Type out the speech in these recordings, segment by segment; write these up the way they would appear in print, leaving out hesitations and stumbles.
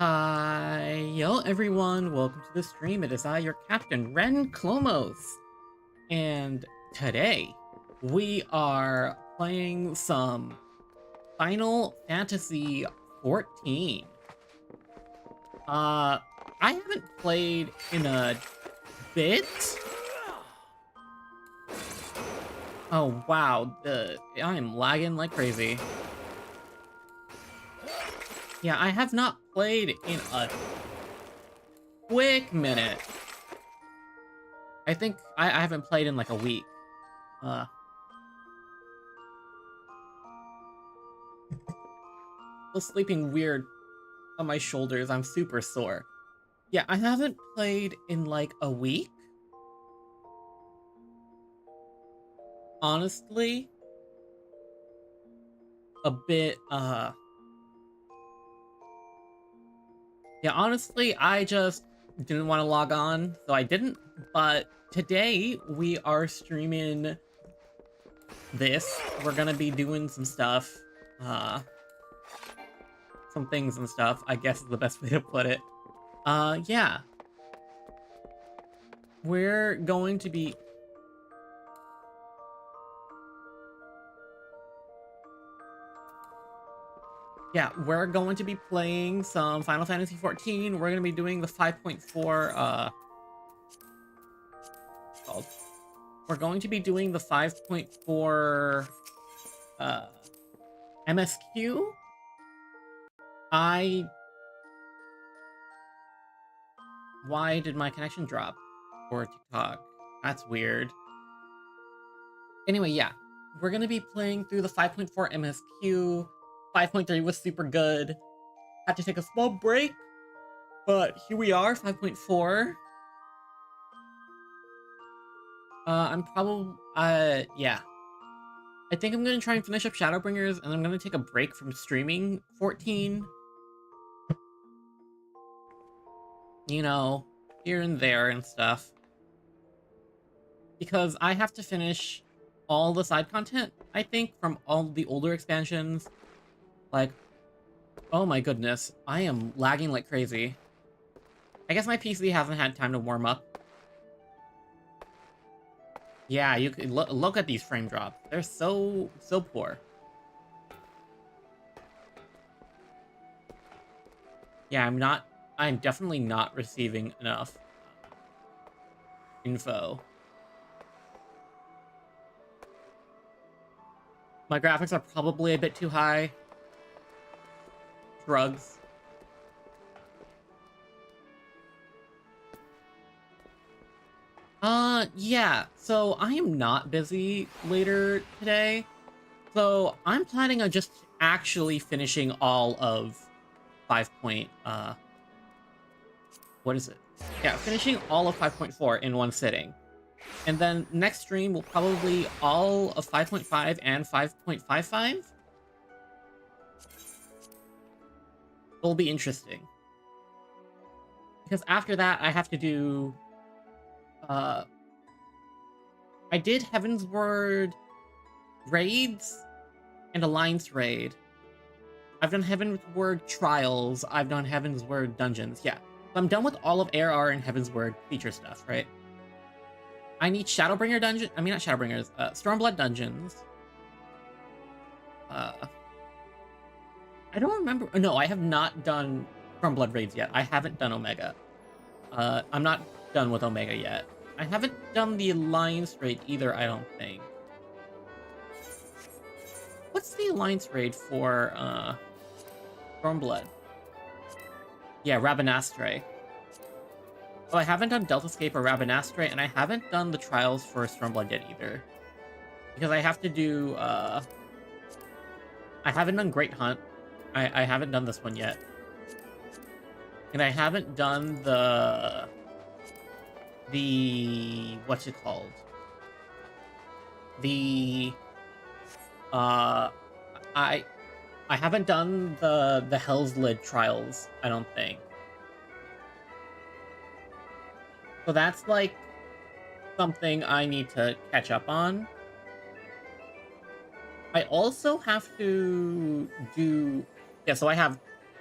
Hiyo everyone, welcome to the stream. It is I, your captain, Clomos. And today, we are playing some Final Fantasy XIV. I haven't played in a bit. Oh wow, I am lagging like crazy. Yeah, I have not played in a quick minute. I think I haven't played in like a week. Still sleeping weird on my shoulders. I'm super sore. Yeah, I haven't played in like a week. Honestly, a bit, yeah, honestly, I just didn't want to log on, so I didn't. But today, we are streaming this. We're gonna be doing some stuff. Some things and stuff, I guess is the best way to put it. Yeah. We're going to be... Yeah, we're going to be playing some Final Fantasy XIV. We're going to be doing the 5.4, called. We're going to be doing the 5.4, MSQ. Why did my connection drop? Or TikTok? That's weird. Anyway, yeah. We're going to be playing through the 5.4 MSQ. 5.3 was super good. Had to take a small break, but here we are, 5.4. I'm probably, yeah. I think I'm gonna try and finish up Shadowbringers, and I'm gonna take a break from streaming 14. You know, here and there and stuff. Because I have to finish all the side content, I think, from all the older expansions. Like, oh my goodness, I am lagging like crazy. I guess my PC hasn't had time to warm up. Yeah, you can look at these frame drops. They're so poor. Yeah, I'm definitely not receiving enough info. My graphics are probably a bit too high. Drugs. Yeah, so I am not busy later today. So I'm planning on just actually finishing all of 5. What is it? Yeah, finishing all of 5.4 in one sitting. And then next stream will probably all of 5.5 and 5.55. It'll be interesting. Because after that, I have to do I did Heavensward raids and Alliance raid. I've done Heavensward trials. I've done Heavensward dungeons. Yeah. So I'm done with all of ARR and Heavensward feature stuff, right? I need Shadowbringer dungeon. I mean, not Shadowbringers. Stormblood dungeons. I don't remember. No, I have not done Stormblood raids yet. I haven't done Omega. I'm not done with Omega yet. I haven't done the Alliance raid either, I don't think. What's the Alliance raid for Stormblood? Yeah, Rabanastre. Oh, I haven't done Deltascape or Rabanastre, and I haven't done the trials for Stormblood yet either. Because I have to do, I haven't done Great Hunt. I haven't done this one yet. And I haven't done the what's it called? I haven't done the Hell's Lid trials, I don't think. So that's like something I need to catch up on. I also have to do... Yeah, so I have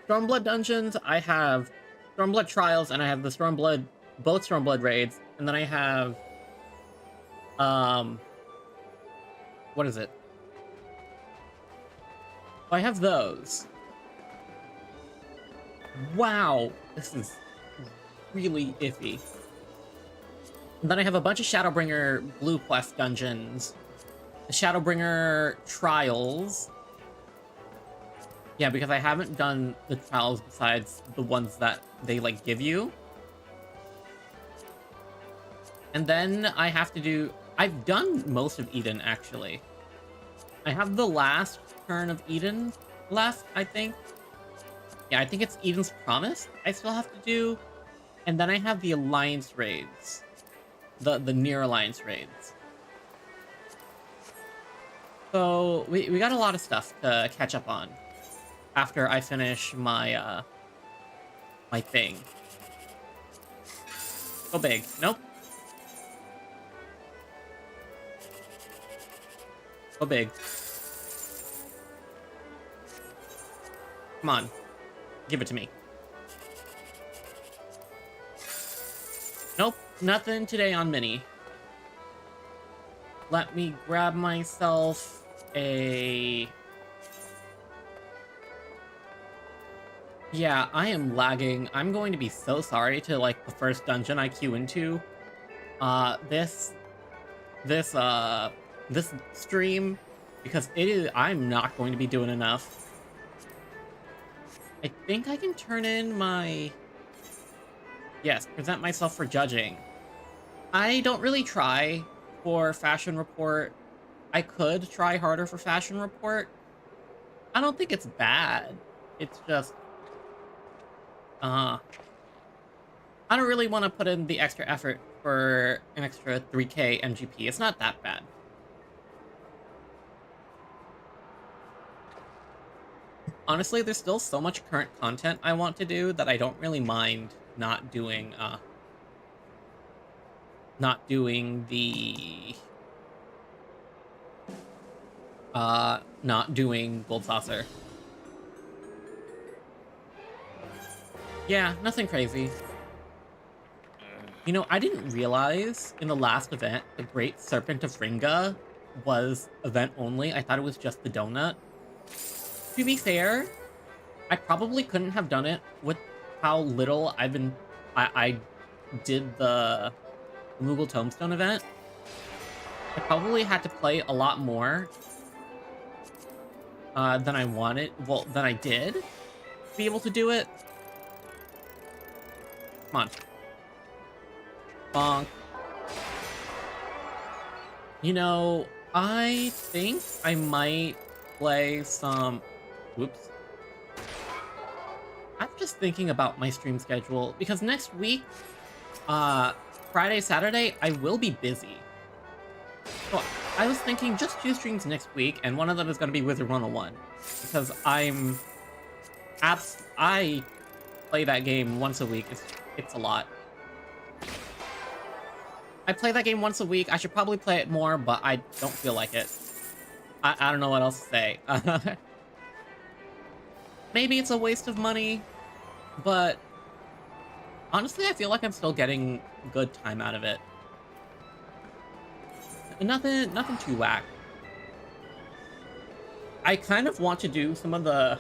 Stormblood dungeons, I have Stormblood trials, and I have the Stormblood... both Stormblood raids, and then I have... what is it? I have those. Wow, this is really iffy. And then I have a bunch of Shadowbringer Blue Quest dungeons. The Shadowbringer trials. Yeah, because I haven't done the trials besides the ones that they, like, give you. And then I have to do... I've done most of Eden, actually. I have the last turn of Eden left, I think. Yeah, I think it's Eden's Promise I still have to do. And then I have the Alliance raids. The Near Alliance raids. So, we got a lot of stuff to catch up on. After I finish my, my thing. Go big. Nope. Go big. Come on. Give it to me. Nope. Nothing today on Mini. Let me grab myself a... Yeah, I am lagging. I'm going to be so sorry to, like, the first dungeon I queue into. This stream, because I'm not going to be doing enough. I think I can turn in my... Yes, present myself for judging. I don't really try for Fashion Report. I could try harder for Fashion Report. I don't think it's bad. It's just... I don't really want to put in the extra effort for an extra 3k MGP. It's not that bad. Honestly, there's still so much current content I want to do that I don't really mind not doing Gold Saucer. Yeah, nothing crazy. You know, I didn't realize in the last event the Great Serpent of Ringa was event only. I thought it was just the donut. To be fair, I probably couldn't have done it with how little I did the Moogle Tombstone event. I probably had to play a lot more than I wanted, well, than I did to be able to do it. Come on. Bonk. You know, I think I might play some... Whoops. I'm just thinking about my stream schedule, because next week, Friday, Saturday, I will be busy. So I was thinking just 2 streams next week, and one of them is going to be Wizard 101. Because I play that game once a week. It's a lot. I play that game once a week. I should probably play it more, but I don't feel like it. I don't know what else to say. Maybe it's a waste of money, but honestly, I feel like I'm still getting good time out of it. Nothing too whack. I kind of want to do some of the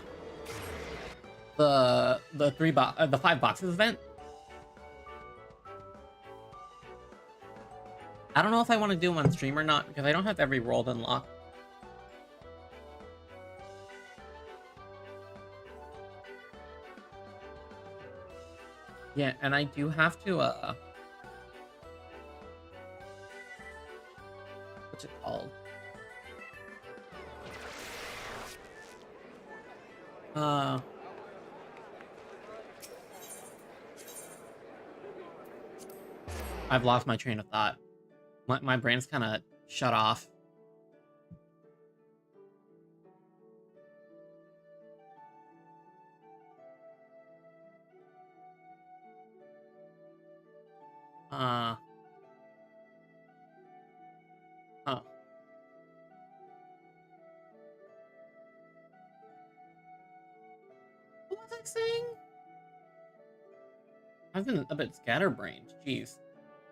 5 boxes event. I don't know if I want to do them on stream or not because I don't have every world unlocked. Yeah, and I do have to what's it called? I've lost my train of thought. My brain's kind of shut off. Oh. What was I saying? I've been a bit scatterbrained. Jeez.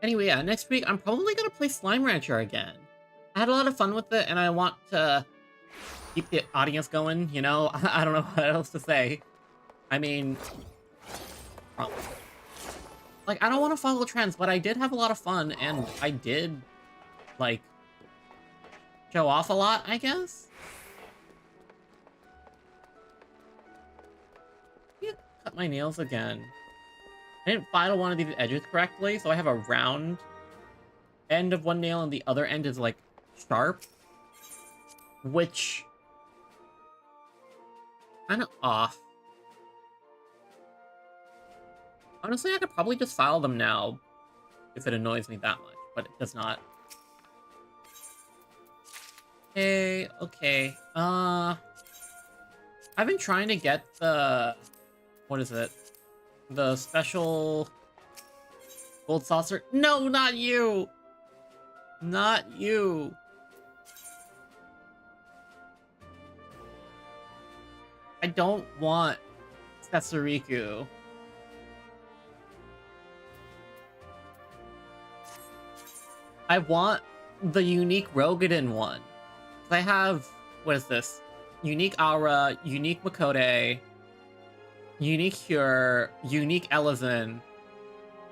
Anyway, yeah, next week I'm probably gonna play Slime Rancher again. I had a lot of fun with it, and I want to keep the audience going, you know? I don't know what else to say. I mean... like, I don't want to follow trends, but I did have a lot of fun, and I did, like, show off a lot, I guess? Yeah, cut my nails again. I didn't file one of these edges correctly, so I have a round end of one nail and the other end is, like, sharp. Which... kind of off. Honestly, I could probably just file them now if it annoys me that much, but it does not. Okay. I've been trying to get the... what is it? The special... gold saucer. No, not you! Not you! I don't want Setsuriku. I want the unique Rogadin one. I have, what is this? Unique Aura, unique Makode, unique Cure, unique Elezen.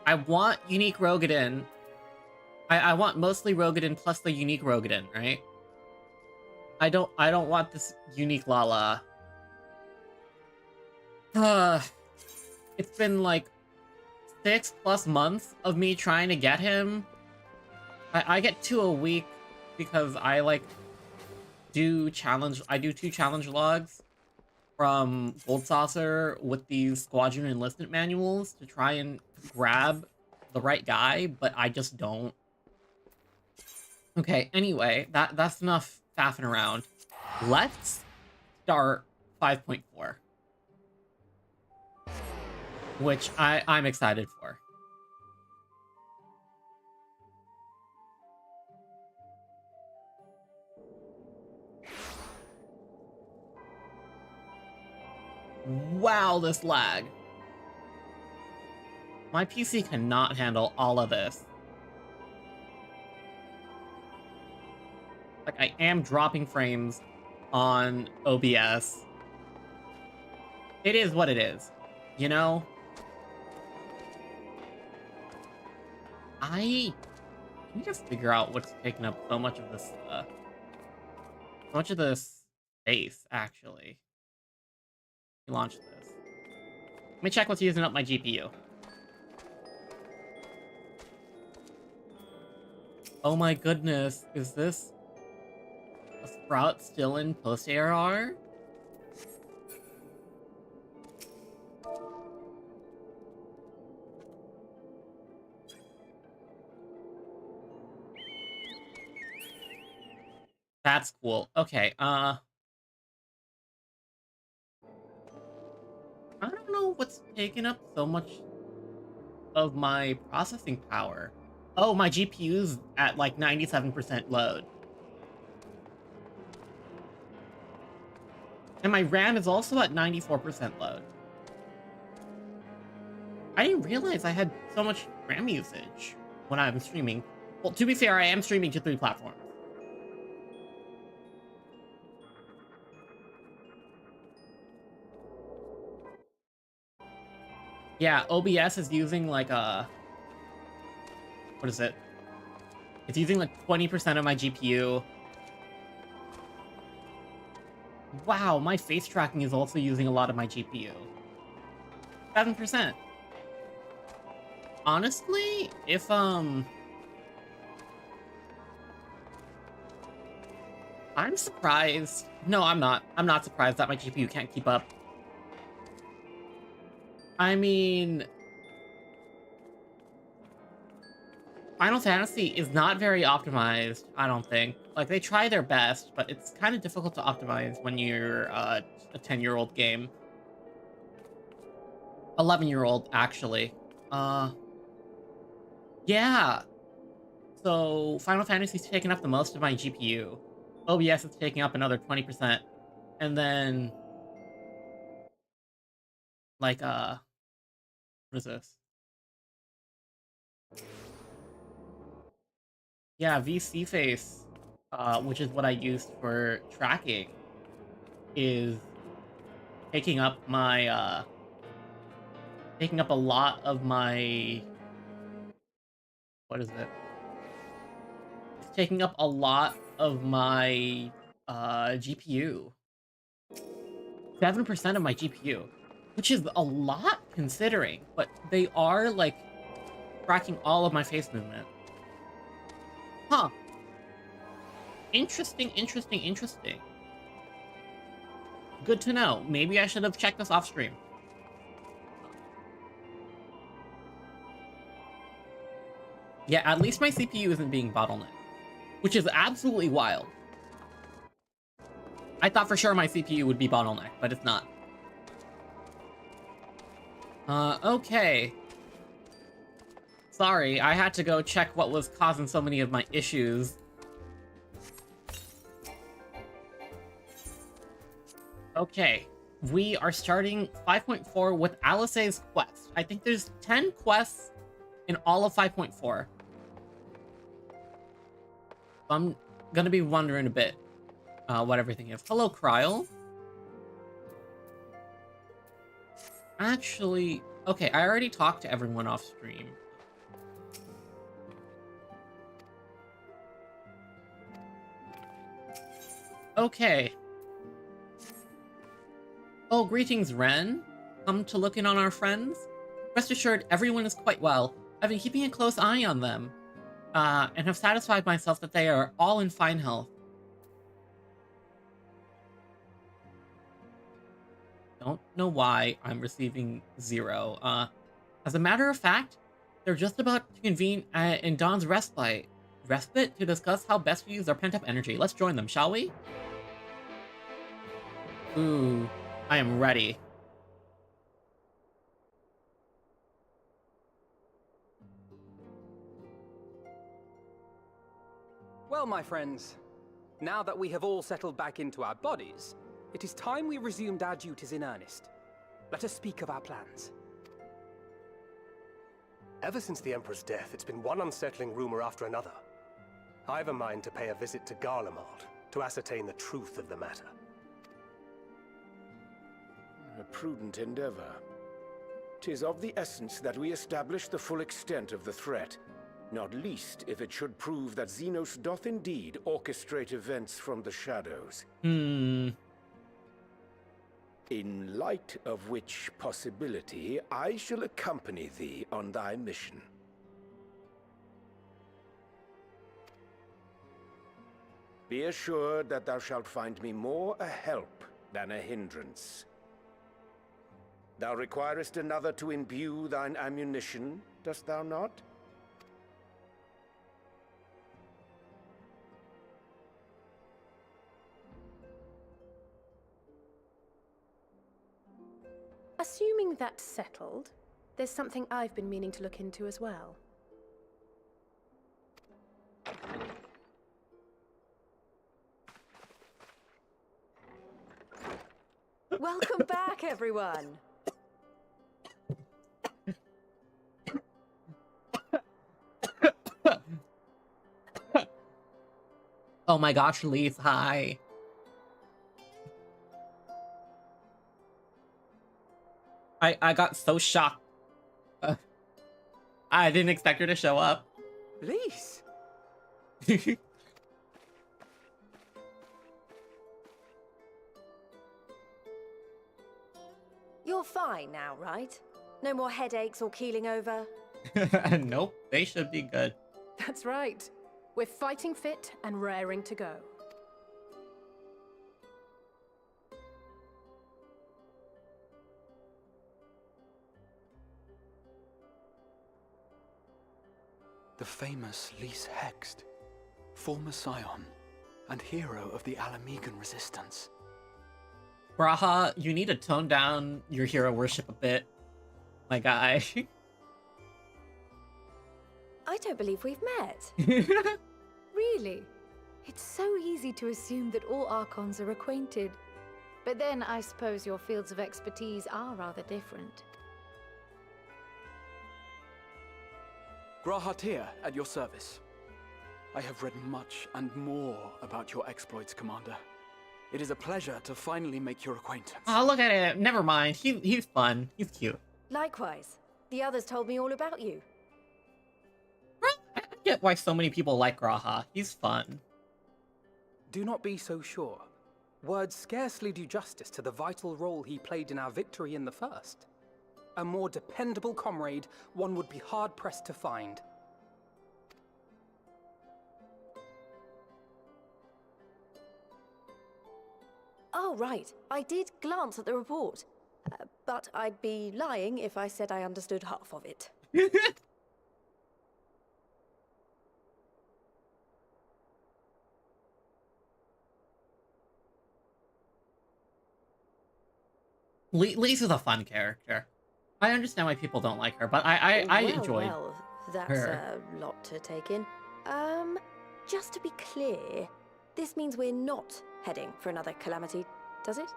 I want unique Rogadin. I want mostly Rogadin plus the unique Rogadin, right? I don't want this unique Lala. It's been like 6+ months of me trying to get him. I get 2 a week because I like do 2 challenge logs from Gold Saucer with these Squadron Enlistment manuals to try and grab the right guy, but I just don't. Okay, anyway, that's enough faffing around. Let's start 5.4. Which I'm excited for. Wow, this lag. My PC cannot handle all of this. Like, I am dropping frames on OBS. It is what it is, you know? I need to figure out what's taking up so much of this, space, actually. Let me launch this. Let me check what's using up my GPU. Oh my goodness, is this a Sprout still in post-ARR? That's cool. Okay, I don't know what's taking up so much of my processing power. Oh, my GPU's at like 97% load. And my RAM is also at 94% load. I didn't realize I had so much RAM usage when I'm streaming. Well, to be fair, I am streaming to 3 platforms. Yeah, OBS is using like a... What is it? It's using like 20% of my GPU. Wow, my face tracking is also using a lot of my GPU. 7%. Honestly, if I'm surprised. No, I'm not. I'm not surprised that my GPU can't keep up. I mean, Final Fantasy is not very optimized, I don't think. Like, they try their best, but it's kind of difficult to optimize when you're a 10-year-old game. 11-year-old, actually. Yeah. So, Final Fantasy's taking up the most of my GPU. OBS is taking up another 20%. And then, like, what is this? Yeah, VC face, which is what I used for tracking, is taking up my, taking up a lot of my... What is it? It's taking up a lot of my, GPU. 7% of my GPU, which is a lot considering, but they are, like, tracking all of my face movement. Huh. Interesting, interesting, interesting. Good to know. Maybe I should have checked this off stream. Yeah, at least my CPU isn't being bottlenecked, which is absolutely wild. I thought for sure my CPU would be bottlenecked, but it's not. Okay. Sorry, I had to go check what was causing so many of my issues. Okay, we are starting 5.4 with Alice's quest. I think there's 10 quests in all of 5.4. I'm gonna be wondering a bit what everything is. Hello, Kryl. Actually, okay, I already talked to everyone off stream. Okay. Oh, greetings, Ren. Come to look in on our friends? Rest assured, everyone is quite well. I've been keeping a close eye on them, and have satisfied myself that they are all in fine health. Don't know why I'm receiving 0. As a matter of fact, they're just about to convene in Dawn's respite to discuss how best to use their pent-up energy. Let's join them, shall we? Ooh, I am ready. Well, my friends, now that we have all settled back into our bodies, it is time we resumed our duties in earnest. Let us speak of our plans. Ever since the Emperor's death, it's been one unsettling rumor after another. I've a mind to pay a visit to Garlemald to ascertain the truth of the matter. A prudent endeavor. 'Tis of the essence that we establish the full extent of the threat, not least if it should prove that Xenos doth indeed orchestrate events from the shadows. In light of which possibility, I shall accompany thee on thy mission. Be assured that thou shalt find me more a help than a hindrance. Thou requirest another to imbue thine ammunition, dost thou not? Assuming that's settled, there's something I've been meaning to look into as well. Welcome back, everyone. Oh my gosh, Leaf, hi. I got so shocked. I didn't expect her to show up. Lise! You're fine now, right? No more headaches or keeling over? Nope, they should be good. That's right. We're fighting fit and raring to go. The famous Lise Hext, former scion and hero of the Alamegan resistance. Braha, you need to tone down your hero worship a bit, my guy. I don't believe we've met. Really? It's so easy to assume that all Archons are acquainted. But then I suppose your fields of expertise are rather different. Graha Tir, at your service. I have read much and more about your exploits, Commander. It is a pleasure to finally make your acquaintance. Oh, look at it. Never mind. He's fun. He's cute. Likewise. The others told me all about you. I get why so many people like Graha. He's fun. Do not be so sure. Words scarcely do justice to the vital role he played in our victory in the first. A more dependable comrade one would be hard-pressed to find. Oh, right. I did glance at the report. But I'd be lying if I said I understood half of it. Lise is a fun character. I understand why people don't like her, but I enjoy Well, that's her. a lot to take in. Just to be clear, this means we're not heading for another calamity, does it?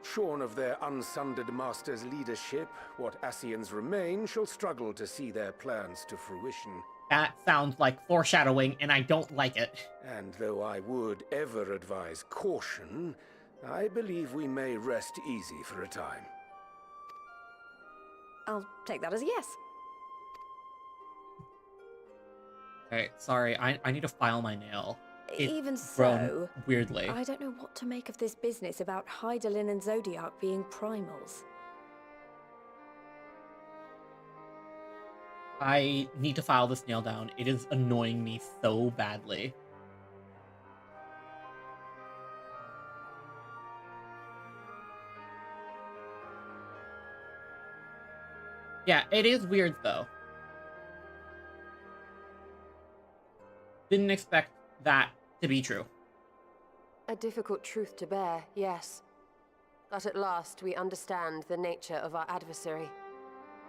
Shorn of their unsundered master's leadership, what Ascians remain shall struggle to see their plans to fruition. That sounds like foreshadowing, and I don't like it. And though I would ever advise caution, I believe we may rest easy for a time. I'll take that as a yes. Okay, sorry, I need to file my nail. It's Even grown so, weirdly. I don't know what to make of this business about Hydaelyn and Zodiac being primals. I need to file this nail down. It is annoying me so badly. Yeah, it is weird though. Didn't expect that to be true. A difficult truth to bear, yes. But at last we understand the nature of our adversary.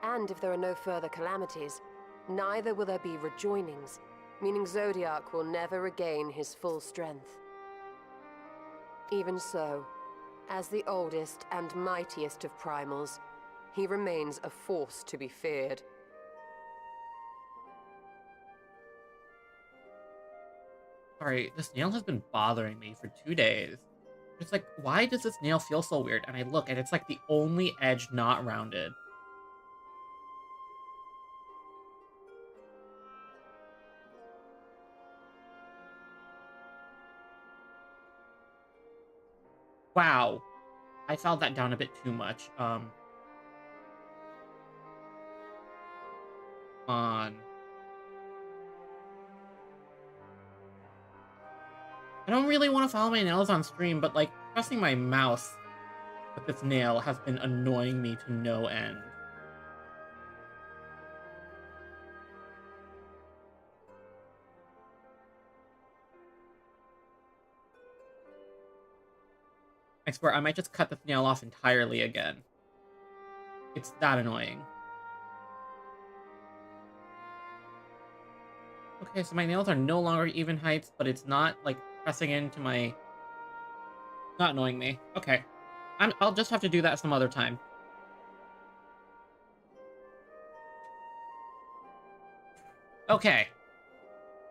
And if there are no further calamities, neither will there be rejoinings, meaning Zodiac will never regain his full strength. Even so, as the oldest and mightiest of primals, he remains a force to be feared. Sorry, this nail has been bothering me for 2 days. It's like, why does this nail feel so weird? And I look, and it's like the only edge not rounded. Wow. I filed that down a bit too much. Come on. I don't really want to file my nails on stream, but like pressing my mouse with this nail has been annoying me to no end. I swear I might just cut this nail off entirely again. It's that annoying. Okay, so my nails are no longer even heights, but it's not like pressing into my... Not annoying me. Okay. I'll just have to do that some other time. Okay.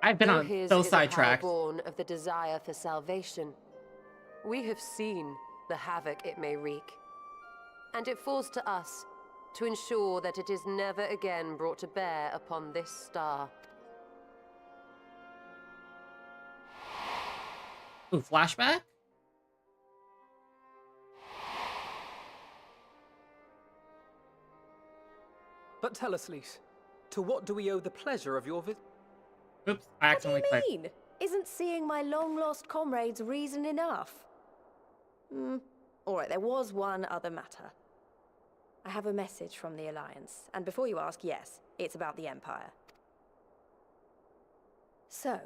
I've been Though on his so is a power sidetracked. born of the desire for salvation, we have seen the havoc it may wreak. And it falls to us to ensure that it is never again brought to bear upon this star. Ooh, flashback? But tell us, Lise, to what do we owe the pleasure of your visit? Oops, I What do accidentally you clicked. mean? Isn't seeing my long-lost comrades reason enough? All right, there was one other matter. I have a message from the Alliance, and before you ask, yes, it's about the Empire. So,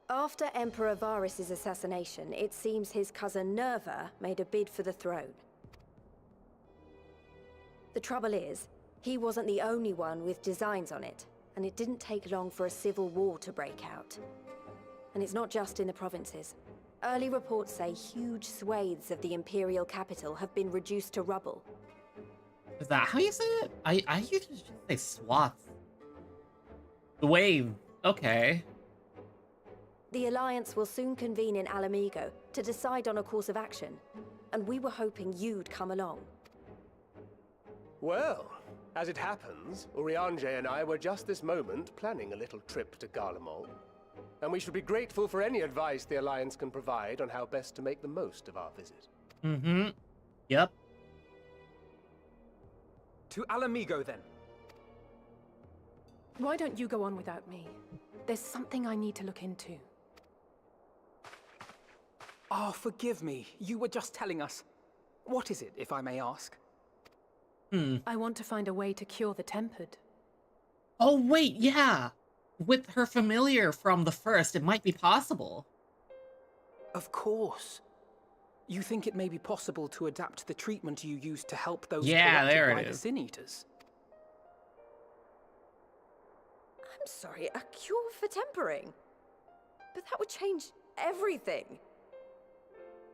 after Emperor Varys' assassination, it seems his cousin Nerva made a bid for the throne. The trouble is, he wasn't the only one with designs on it, and it didn't take long for a civil war to break out. And it's not just in the provinces. Early reports say huge swathes of the Imperial capital have been reduced to rubble. Is that how you say it? I usually just say swaths. The wave. Okay. The Alliance will soon convene in Alamigo to decide on a course of action, and we were hoping you'd come along. Well, as it happens, Urianger and I were just this moment planning a little trip to Garlemald. And we should be grateful for any advice the Alliance can provide on how best to make the most of our visit. Mm-hmm. Yep. To Alamigo, then. Why don't you go on without me? There's something I need to look into. Oh, forgive me. You were just telling us. What is it, if I may ask? I want to find a way to cure the Tempered. Oh, wait, yeah. With her familiar from the first, it might be possible. Of course. You think it may be possible to adapt the treatment you use to help those Yeah, corrupted there by it the is. Sin Eaters? I'm sorry, a cure for tempering? But that would change everything.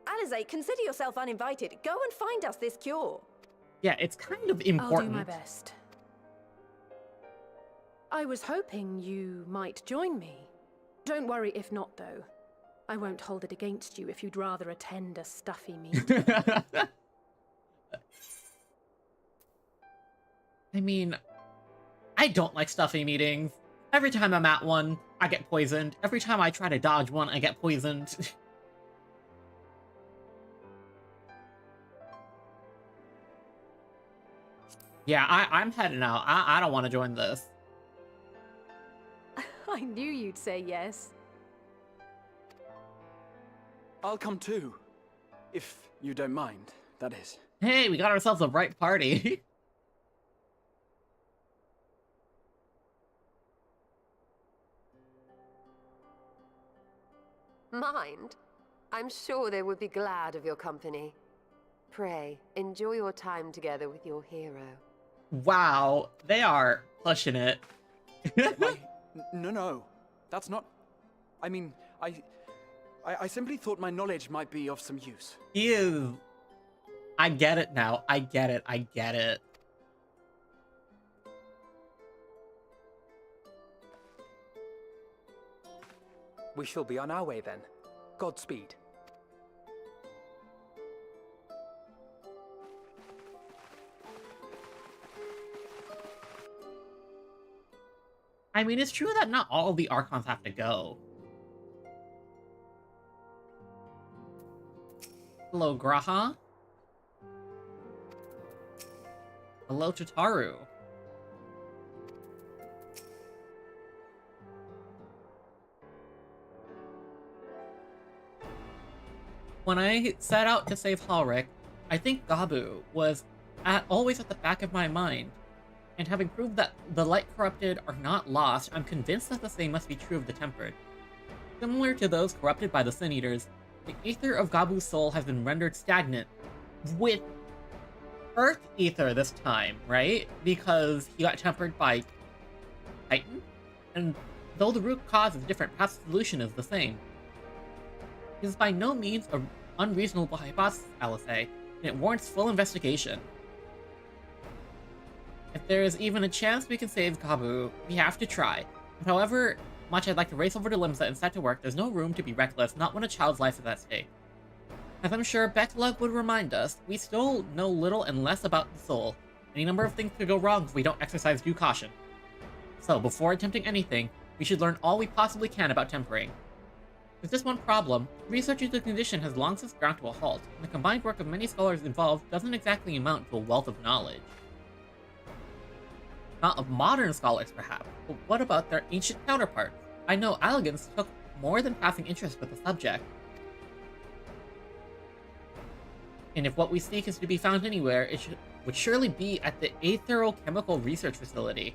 Alizé, consider yourself uninvited. Go and find us this cure. Yeah, it's kind of important. I'll do my best. I was hoping you might join me. Don't worry if not, though. I won't hold it against you if you'd rather attend a stuffy meeting. I mean, I don't like stuffy meetings. Every time I'm at one, I get poisoned. Every time I try to dodge one, I get poisoned. Yeah, I'm heading out. I don't want to join this. I knew you'd say yes. I'll come too. If you don't mind, that is. Hey, we got ourselves a right party. Mind? I'm sure they would be glad of your company. Pray, enjoy your time together with your hero. Wow, they are pushing it. No. That's not... I mean, I simply thought my knowledge might be of some use. Ew. I get it now. I get it. We shall be on our way then. Godspeed. I mean, it's true that not all of the Archons have to go. Hello, Graha. Hello, Tataru. When I set out to save Halric, I think Gabu was always at the back of my mind. And having proved that the light corrupted are not lost, I'm convinced that the same must be true of the tempered. Similar to those corrupted by the Sin Eaters, the ether of Gabu's soul has been rendered stagnant with Earth ether this time, right? Because he got tempered by Titan? And though the root cause is different, perhaps the solution is the same. It is by no means an unreasonable hypothesis, Alizé. and it warrants full investigation. If there is even a chance we can save Kabu, we have to try. But however much I'd like to race over to Limsa and set to work, there's no room to be reckless, not when a child's life is at stake. As I'm sure Becklug would remind us, we still know little and less about the soul. Any number of things could go wrong if we don't exercise due caution. So, before attempting anything, we should learn all we possibly can about tempering. There's just one problem. Research into the condition has long since ground to a halt, and the combined work of many scholars involved doesn't exactly amount to a wealth of knowledge. Not of modern scholars, perhaps, but what about their ancient counterparts? I know Alligans took more than passing interest with the subject. And if what we seek is to be found anywhere, it would surely be at the Aetherochemical Research Facility,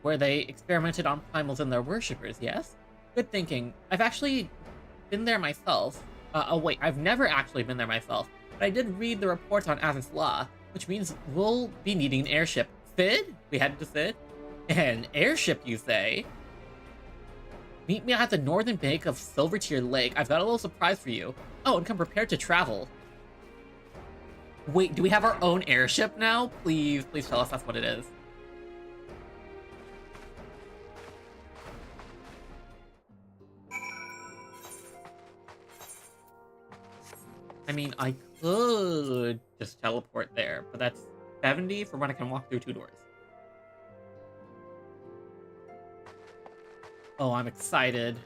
where they experimented on primals and their worshippers, yes? Good thinking. I've actually been there myself. Oh wait, I've never actually been there myself, but I did read the reports on Az's Law, which means we'll be needing an airship. Sid? We headed to Sid? An airship, you say? Meet me at the northern bank of Silvertear Lake. I've got a little surprise for you. Oh, and come prepared to travel. Wait, do we have our own airship now? Please tell us that's what it is. I mean, I could just teleport there, but that's 70 for when I can walk through 2 doors. Oh, I'm excited.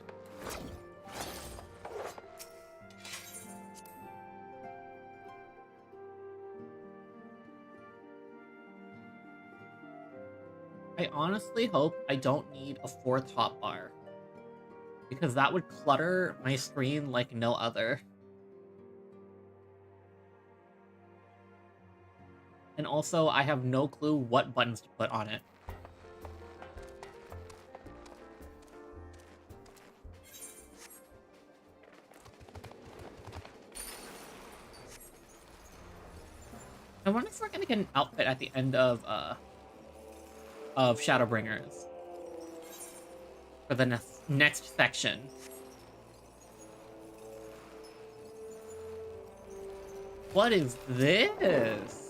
I honestly hope I don't need a 4th hotbar, because that would clutter my screen like no other. And also, I have no clue what buttons to put on it. I wonder if we're gonna get an outfit at the end of Shadowbringers for the next section. What is this?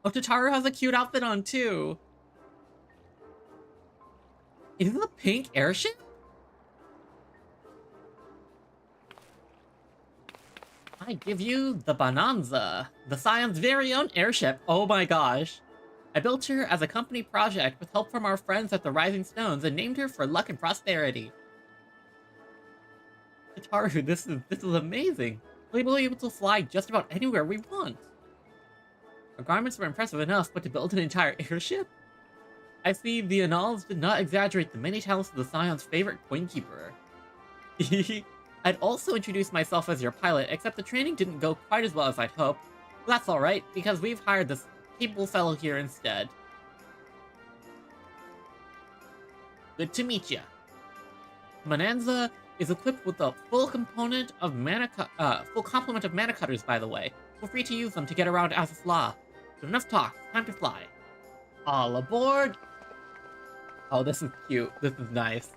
Oh, Tataru has a cute outfit on, too. Is this a pink airship? I give you the Bonanza, the Scion's very own airship. Oh my gosh. I built her as a company project with help from our friends at the Rising Stones and named her for luck and prosperity. Tataru, this is amazing. We'll be able to fly just about anywhere we want. Our garments were impressive enough, but to build an entire airship? I see the Annals did not exaggerate the many talents of the Scion's favorite coinkeeper. I'd also introduced myself as your pilot, except the training didn't go quite as well as I'd hoped. But that's alright, because we've hired this capable fellow here instead. Good to meet ya. Bonanza is equipped with a full complement of mana cutters, by the way. Feel free to use them to get around Az's Law. But enough talk, time to fly. All aboard! Oh, this is cute. This is nice.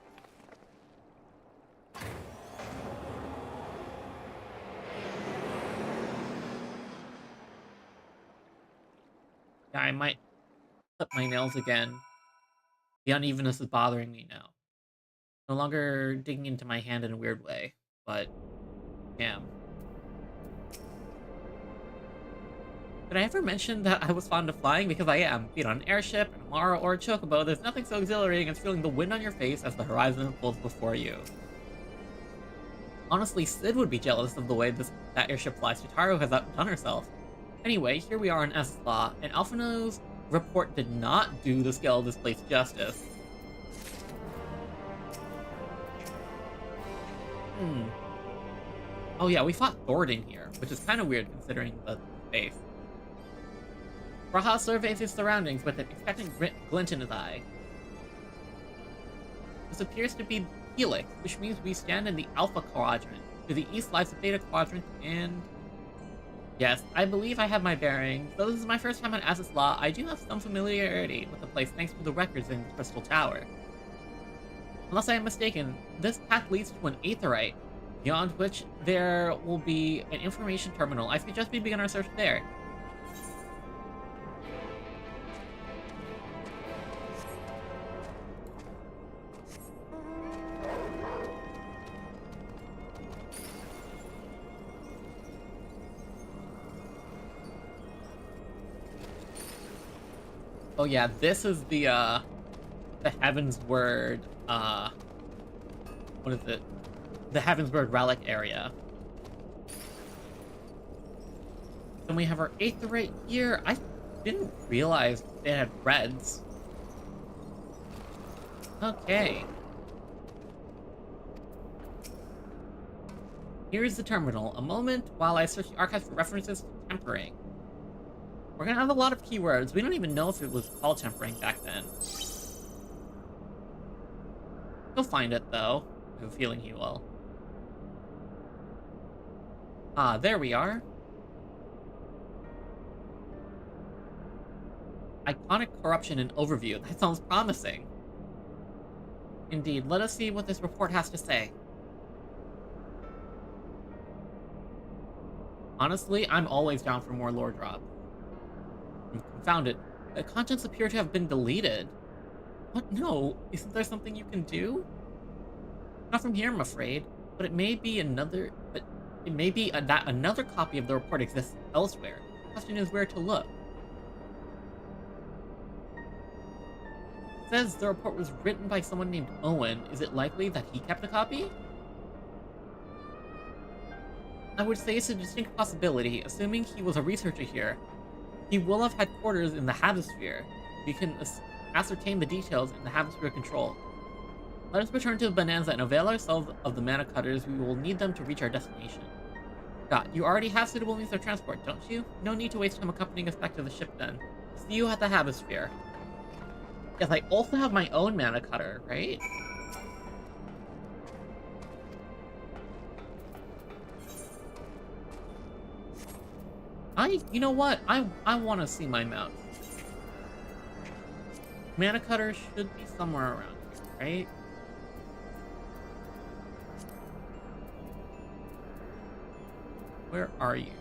Yeah, I might clip my nails again. The unevenness is bothering me now. No longer digging into my hand in a weird way, but damn. Did I ever mention that I was fond of flying? Because I am. Be it on an airship, an Amara, or a chocobo, there's nothing so exhilarating as feeling the wind on your face as the horizon unfolds before you. Honestly, Sid would be jealous of the way that airship flies. Tataru has outdone herself. Anyway, here we are on Az's Law, and Alphino's report did not do the scale of this place justice. Oh yeah, we fought Thordan here, which is kind of weird considering the space. Raha surveys his surroundings with an expectant glint in his eye. This appears to be Helix, which means we stand in the Alpha Quadrant. To the east lies the Beta Quadrant, and Yes, I believe I have my bearings. Though this is my first time on Az's Law, I do have some familiarity with the place thanks to the records in Crystal Tower. Unless I am mistaken, this path leads to an aetherite, beyond which there will be an information terminal. I suggest we begin our search there. Oh yeah, this is the Heaven's Word, what is it? The Heaven's Word relic area. Then we have our aetherite here. I didn't realize they had reds. Okay. Here's the terminal. A moment while I search the archives for references to tempering. We're gonna have a lot of keywords. We don't even know if it was called tempering back then. You'll find it, though. I have a feeling he will. Ah, there we are. Iconic corruption and overview. That sounds promising. Indeed, let us see what this report has to say. Honestly, I'm always down for more lore drop. Found it. The contents appear to have been deleted. What? No, isn't there something you can do? Not from here, I'm afraid. But it may be another. But it may be that another copy of the report exists elsewhere. The question is where to look. It says the report was written by someone named Owen. Is it likely that he kept a copy? I would say it's a distinct possibility, assuming he was a researcher here. He will have had quarters in the Havosphere. We can ascertain the details in the Havosphere control. Let us return to Bonanza and avail ourselves of the mana cutters. We will need them to reach our destination. God, you already have suitable means of transport, don't you? No need to waste time accompanying us back to the ship then. See you at the Havosphere. Yes, I also have my own mana cutter, right? You know what? I want to see my mount. Mana cutter should be somewhere around here, right? Where are you?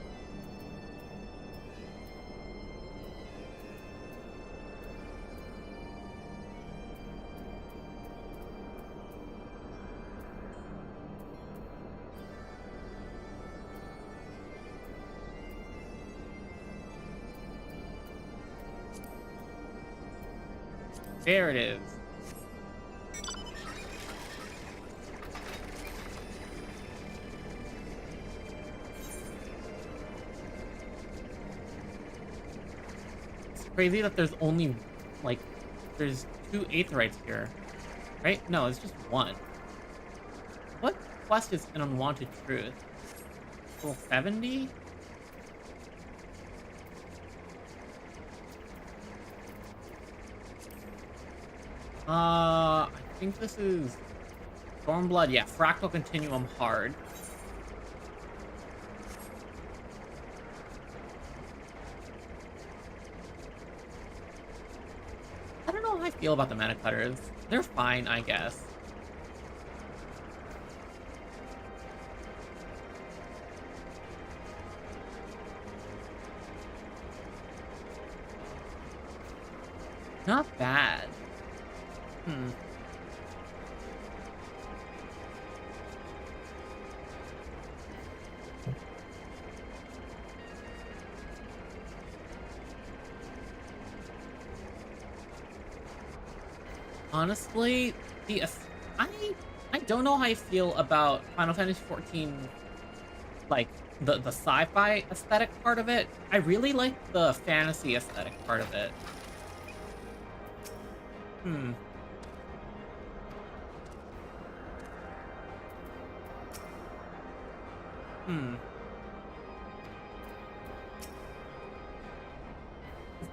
There it is. It's crazy that there's only, like, there's 2 aetherites here. Right? No, it's just 1. What quest is an unwanted truth? Level 70? I think this is Stormblood. Yeah, Fractal Continuum hard. I don't know how I feel about the mana cutters. They're fine, I guess. Not bad. Honestly, I don't know how I feel about Final Fantasy XIV, like the sci-fi aesthetic part of it. I really like the fantasy aesthetic part of it.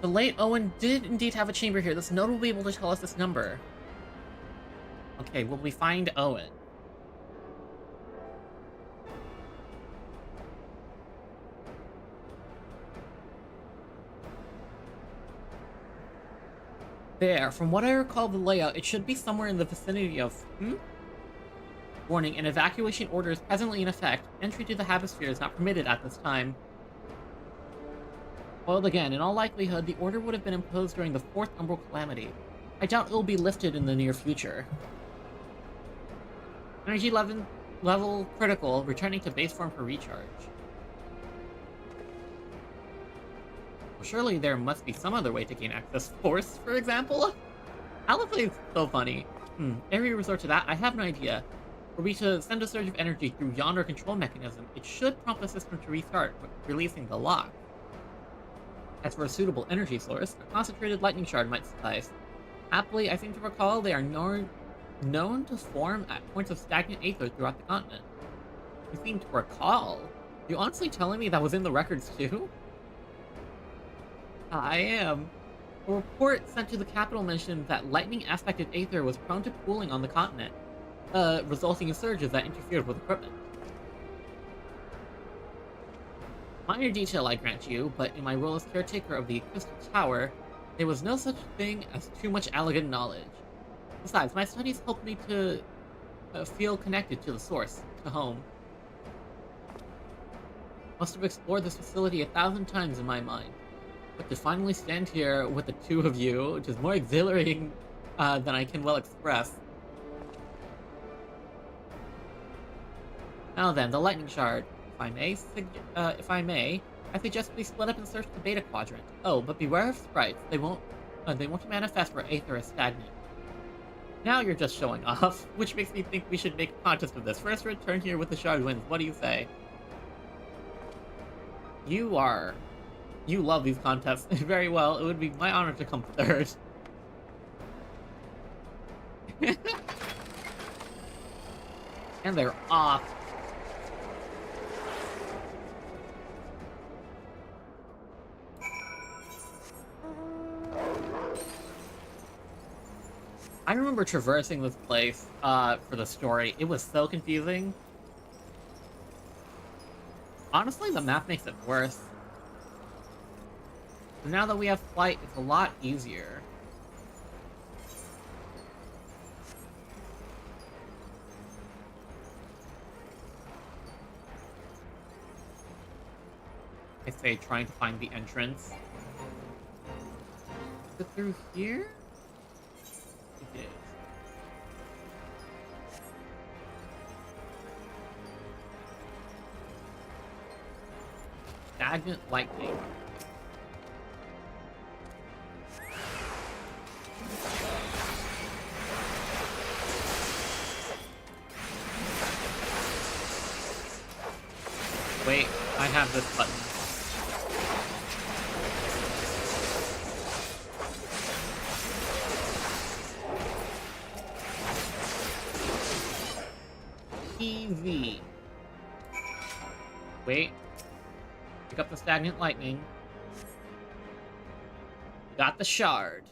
The late Owen did indeed have a chamber here. This note will be able to tell us this number. Okay, will we find Owen? There, from what I recall of the layout, it should be somewhere in the vicinity of... Warning, an evacuation order is presently in effect. Entry to the Hemisphere is not permitted at this time. Well, again, in all likelihood, the order would have been imposed during the 4th Umbral Calamity. I doubt it will be lifted in the near future. Energy level critical, returning to base form for recharge. Well, surely there must be some other way to gain access. Force, for example? Alipay is so funny. Every resort to that, I have an idea. Were we to send a surge of energy through yonder control mechanism, it should prompt the system to restart, releasing the lock. As for a suitable energy source, a concentrated lightning shard might suffice. Happily, I seem to recall they are known to form at points of stagnant aether throughout the continent. You seem to recall? You honestly telling me that was in the records too? I am. A report sent to the capital mentioned that lightning-aspected aether was prone to pooling on the continent, resulting in surges that interfered with equipment. Minor detail, I grant you, but in my role as caretaker of the Crystal Tower, there was no such thing as too much elegant knowledge. Besides, my studies helped me to feel connected to the source, to home. Must have explored this facility 1,000 times in my mind. But to finally stand here with the two of you, which is more exhilarating than I can well express. Now then, the lightning shard. If I may, I suggest we split up and search the Beta Quadrant. Oh, but beware of sprites. They won't manifest where aether is stagnant. Now you're just showing off, which makes me think we should make a contest of this. First return here with the shard wins. What do you say? You love these contests. Very well, it would be my honor to come third. And they're off. I remember traversing this place for the story. It was so confusing. Honestly, the map makes it worse. But now that we have flight, it's a lot easier. I say trying to find the entrance. Is it through here? It is. Stagnant lightning. Wait, I have this button. EV. Wait. Pick up the stagnant lightning. Got the shard.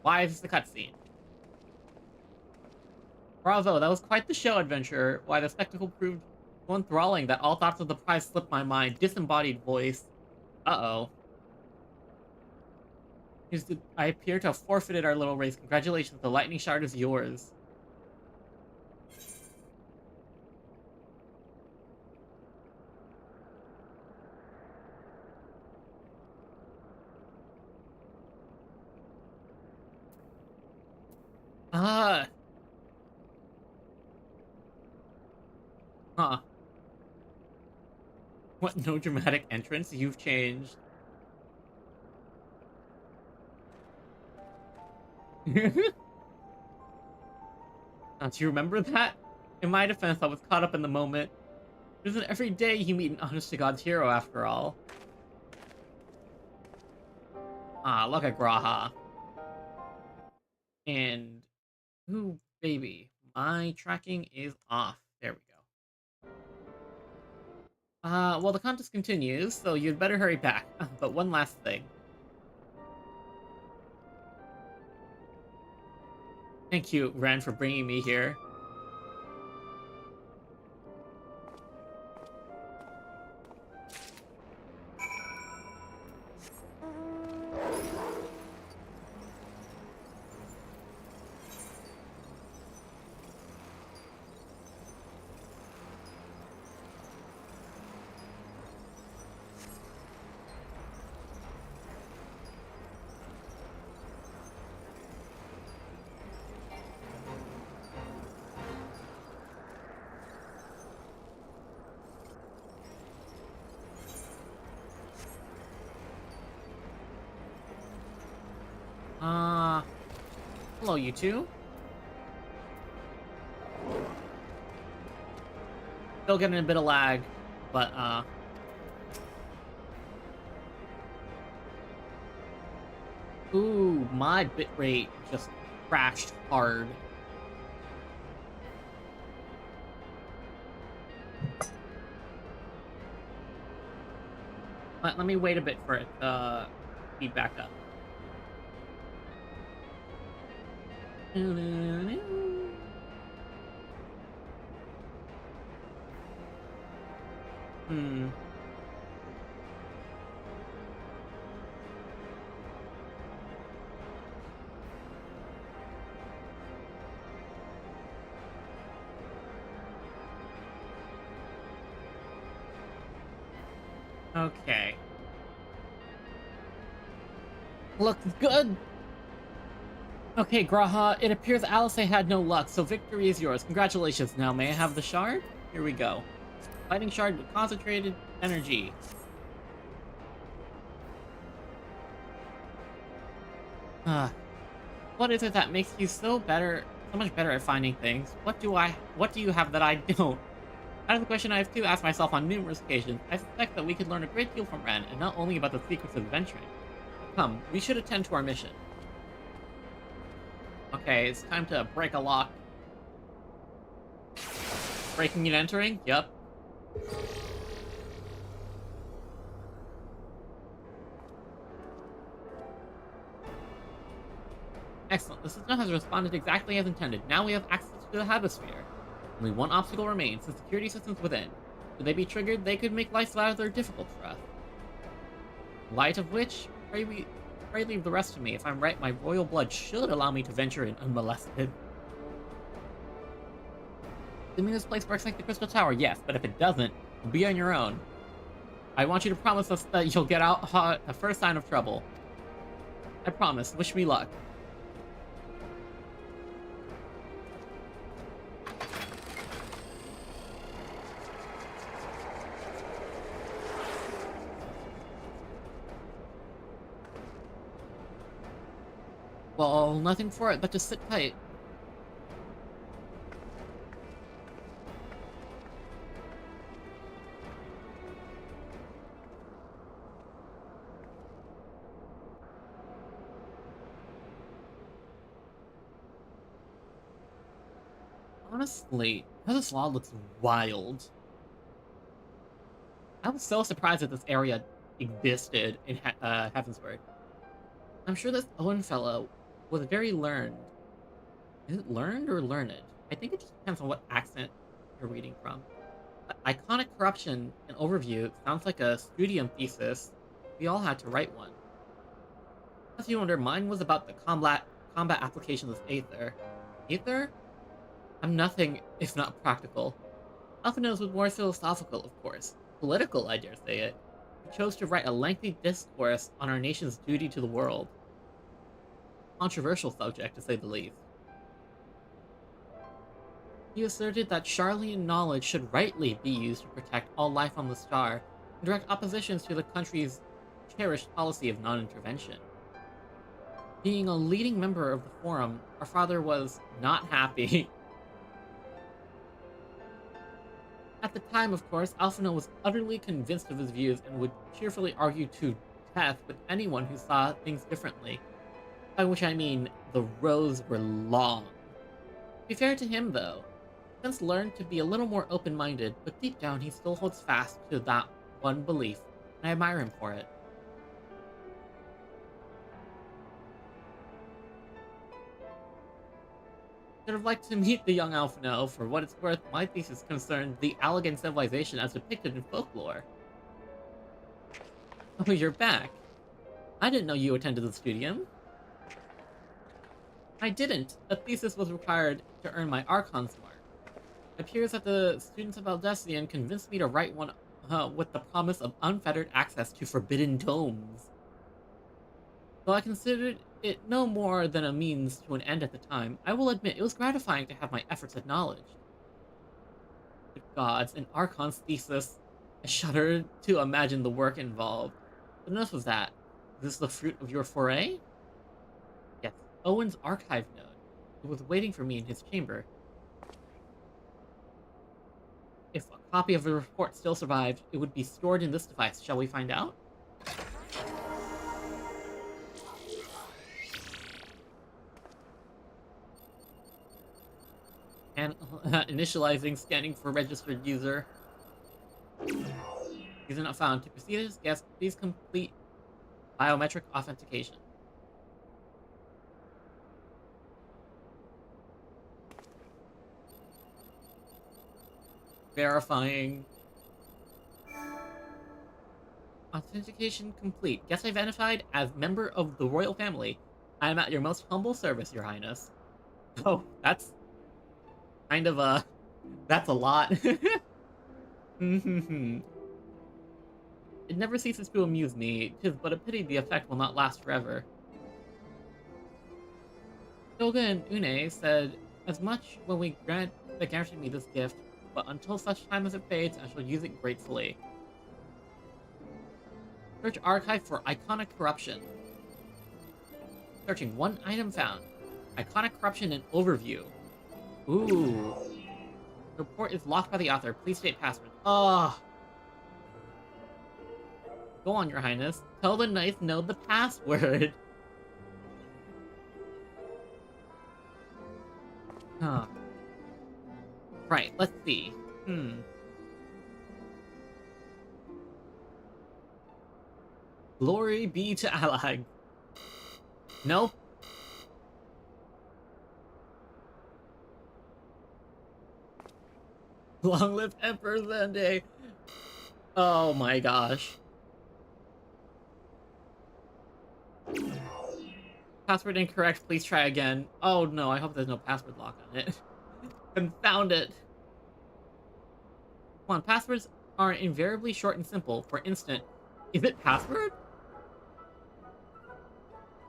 Why is this the cutscene? Bravo, that was quite the show, adventurer. Why, the spectacle proved so enthralling that all thoughts of the prize slipped my mind. Disembodied voice. Uh-oh. I appear to have forfeited our little race. Congratulations, the lightning shard is yours. Huh. What, no dramatic entrance? You've changed. Don't you remember that? In my defense, I was caught up in the moment. It isn't every day you meet an honest-to-God's hero, after all. Ah, look at Graha. And... ooh, baby. My tracking is off. There we go. Well, the contest continues, so you'd better hurry back. But one last thing. Thank you, Ren, for bringing me here. Hello, you two. Still getting a bit of lag, but, ooh, my bitrate just crashed hard. Let me wait a bit for it to speed back up. Okay. Looks good! Okay, Graha, it appears Alice had no luck, so victory is yours. Congratulations. Now, may I have the shard? Here we go. Fighting shard with concentrated energy. What is it that makes you so much better at finding things? What do you have that I don't? That is a question I have too asked myself on numerous occasions. I suspect that we could learn a great deal from Ren, and not only about the secrets of adventuring. Come, we should attend to our mission. Okay, it's time to break a lock. Breaking and entering? Yep. Excellent. The system has responded exactly as intended. Now we have access to the Hemisphere. Only one obstacle remains, the security systems within. Should they be triggered, they could make life rather difficult for us. In light of which, pray leave the rest to me. If I'm right, my royal blood should allow me to venture in unmolested. Assuming this place works like the Crystal Tower, yes, but if it doesn't, you'll be on your own. I want you to promise us that you'll get out the first sign of trouble. I promise. Wish me luck. Well, nothing for it but to sit tight. Honestly, this law looks wild. I was so surprised that this area existed in Heavensward. I'm sure this Owen fellow was very learned. Is it learned or learned? I think it just depends on what accent you're reading from. Iconic corruption and overview sounds like a studium thesis. We all had to write one. As you wonder, mine was about the combat applications of Aether. Aether? I'm nothing if not practical. Alphanos was more philosophical, of course. Political, I dare say it. He chose to write a lengthy discourse on our nation's duty to the world. Controversial subject, to say the least. He asserted that Charlian knowledge should rightly be used to protect all life on the star, and direct oppositions to the country's cherished policy of non-intervention. Being a leading member of the Forum, our father was not happy. At the time, of course, Alphino was utterly convinced of his views and would cheerfully argue to death with anyone who saw things differently. By which I mean, the rows were long. To be fair to him, though, since learned to be a little more open-minded, but deep down he still holds fast to that one belief, and I admire him for it. Should have liked to meet the young Alphino. For what it's worth, my thesis concerned the Allegan civilization as depicted in folklore. Oh, you're back. I didn't know you attended the studium. I didn't. A thesis was required to earn my Archon's mark. It appears that the students of Aldessian convinced me to write one with the promise of unfettered access to forbidden tomes. Though I considered it no more than a means to an end at the time, I will admit it was gratifying to have my efforts acknowledged. Good gods, an Archon's thesis. I shuddered to imagine the work involved. But enough of that. Is this the fruit of your foray? Yes, Owen's archive node. It was waiting for me in his chamber. If a copy of the report still survived, it would be stored in this device. Shall we find out? And initializing, scanning for registered user. User not found. To proceed as guest, please complete biometric authentication. Verifying. Authentication complete. Guest identified as member of the royal family. I am at your most humble service, Your Highness. Oh, that's kind of a... That's a lot. It never ceases to amuse me. 'Tis but a pity the effect will not last forever. Toga and Une said as much when they granted me this gift, but until such time as it fades, I shall use it gratefully. Search archive for iconic corruption. Searching one item found. Iconic corruption and overview. Ooh. The report is locked by the author. Please state password. Ah. Go on, Your Highness. Tell the Knight know the password. Huh. Right, let's see. Glory be to Alag. Nope. Long live Emperor Zende. Oh my gosh. Password incorrect, please try again. Oh no, I hope there's no password lock on it. Confound it. Come on, passwords are invariably short and simple. For instance, is it password?